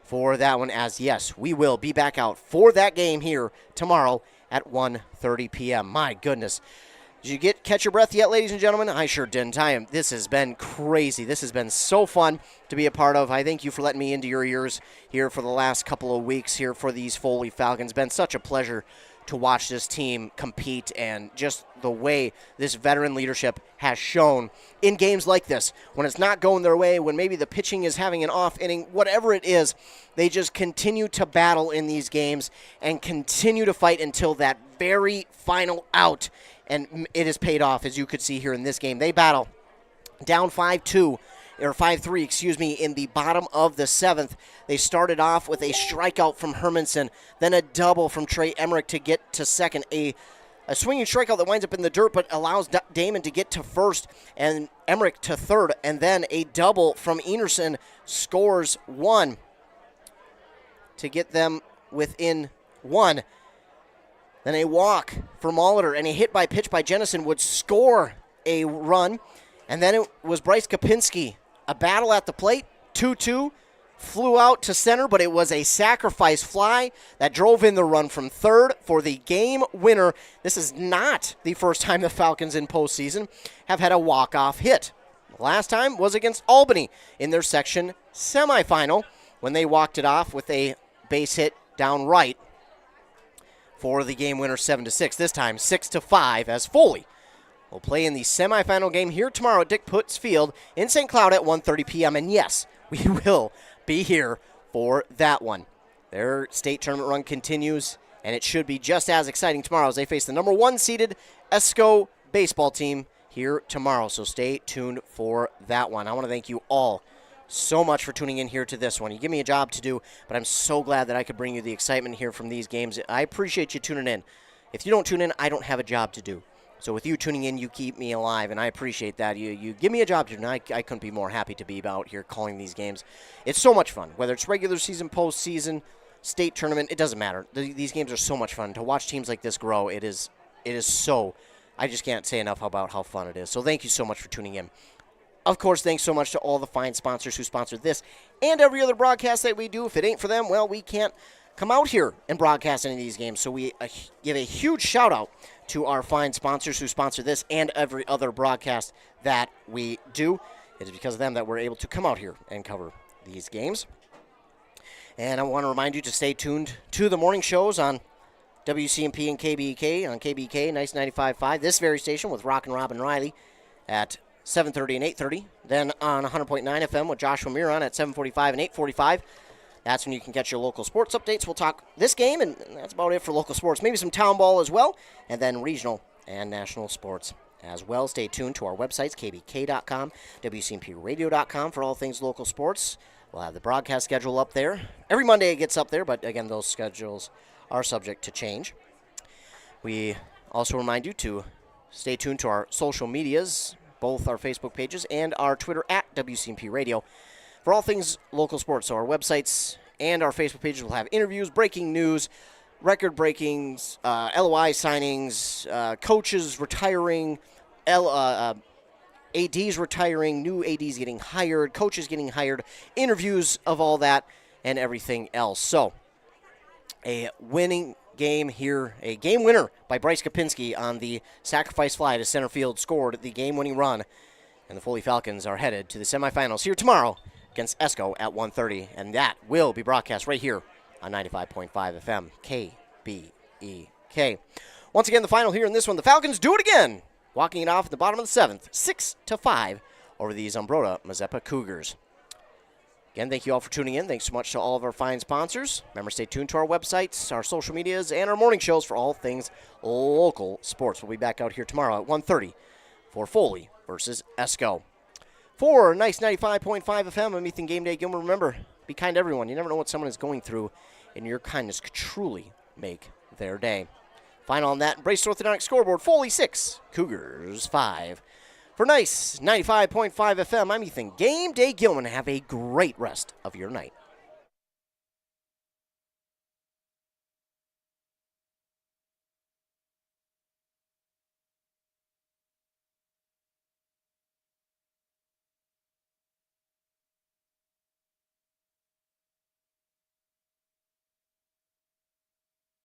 for that one, as yes, we will be back out for that game here tomorrow at 1:30 p.m. My goodness. Did you catch your breath yet, ladies and gentlemen? I sure didn't. This has been crazy. This has been so fun to be a part of. I thank you for letting me into your ears here for the last couple of weeks here for these Foley Falcons. Been such a pleasure to watch this team compete, and just the way this veteran leadership has shown in games like this. When it's not going their way, when maybe the pitching is having an off inning, whatever it is, they just continue to battle in these games and continue to fight until that very final out. And it has paid off, as you could see here in this game. They battle down 5-3, in the bottom of the 7th. They started off with a strikeout from Hermanson, then a double from Trey Emmerich to get to second, a swinging strikeout that winds up in the dirt but allows Damon to get to first and Emmerich to third, and then a double from Enerson scores one to get them within one. Then a walk for Molitor and a hit by pitch by Jennison would score a run. And then it was Bryce Kapinski. A battle at the plate, 2-2. Flew out to center, but it was a sacrifice fly that drove in the run from third for the game winner. This is not the first time the Falcons in postseason have had a walk-off hit. The last time was against Albany in their section semifinal when they walked it off with a base hit down right for the game winner 7-6. This time 6-5 as Foley will play in the semifinal game here tomorrow at Dick Putz Field in St. Cloud at 1:30 p.m. And yes, we will be here for that one. Their state tournament run continues, and it should be just as exciting tomorrow as they face the number 1 seeded ESCO baseball team here tomorrow. So stay tuned for that one. I want to thank you all so much for tuning in here to this one. You give me a job to do, but I'm so glad that I could bring you the excitement here from these games. I appreciate you tuning in. If you don't tune in, I don't have a job to do. So with you tuning in, you keep me alive, and I appreciate that. You give me a job to do, and I couldn't be more happy to be out here calling these games. It's so much fun, whether it's regular season, postseason, state tournament, it doesn't matter. These games are so much fun. To watch teams like this grow, it is so, I just can't say enough about how fun it is. So thank you so much for tuning in. Of course, thanks so much to all the fine sponsors who sponsor this and every other broadcast that we do. If it ain't for them, well, we can't come out here and broadcast any of these games. So we give a huge shout out to our fine sponsors who sponsor this and every other broadcast that we do. It is because of them that we're able to come out here and cover these games. And I want to remind you to stay tuned to the morning shows on WCMP and KBK. On KBK, Nice 95.5, this very station with Rock and Robin Riley at 7:30 and 8:30. Then on 100.9 FM with Joshua Miron at 7:45 and 8:45. That's when you can get your local sports updates. We'll talk this game, and that's about it for local sports. Maybe some town ball as well, and then regional and national sports as well. Stay tuned to our websites, kbk.com, wcmpradio.com for all things local sports. We'll have the broadcast schedule up there. Every Monday it gets up there, but again, those schedules are subject to change. We also remind you to stay tuned to our social medias, both our Facebook pages and our Twitter at WCMP Radio, for all things local sports. So our websites and our Facebook pages will have interviews, breaking news, record breakings, LOI signings, coaches retiring, ADs retiring, new ADs getting hired, coaches getting hired, interviews of all that, and everything else. So a winning game here, a game winner by Bryce Kapinski on the sacrifice fly to center field scored the game-winning run, and the Foley Falcons are headed to the semifinals here tomorrow against ESCO at 1:30, and that will be broadcast right here on 95.5 FM KBEK. Once again, the final here in this one, the Falcons do it again, walking it off at the bottom of the 7th, 6-5 over the Zumbrota-Mazeppa Cougars. Again, thank you all for tuning in. Thanks so much to all of our fine sponsors. Remember, stay tuned to our websites, our social medias, and our morning shows for all things local sports. We'll be back out here tomorrow at 1:30 for Foley versus ESCO. For Nice 95.5 FM, I'm Ethan Game Day Gilmer. Remember, be kind to everyone. You never know what someone is going through, and your kindness could truly make their day. Final on that, Brace Orthodontic scoreboard, Foley 6, Cougars 5. For Nice 95.5 FM, I'm Ethan Game Day Gilman. Have a great rest of your night.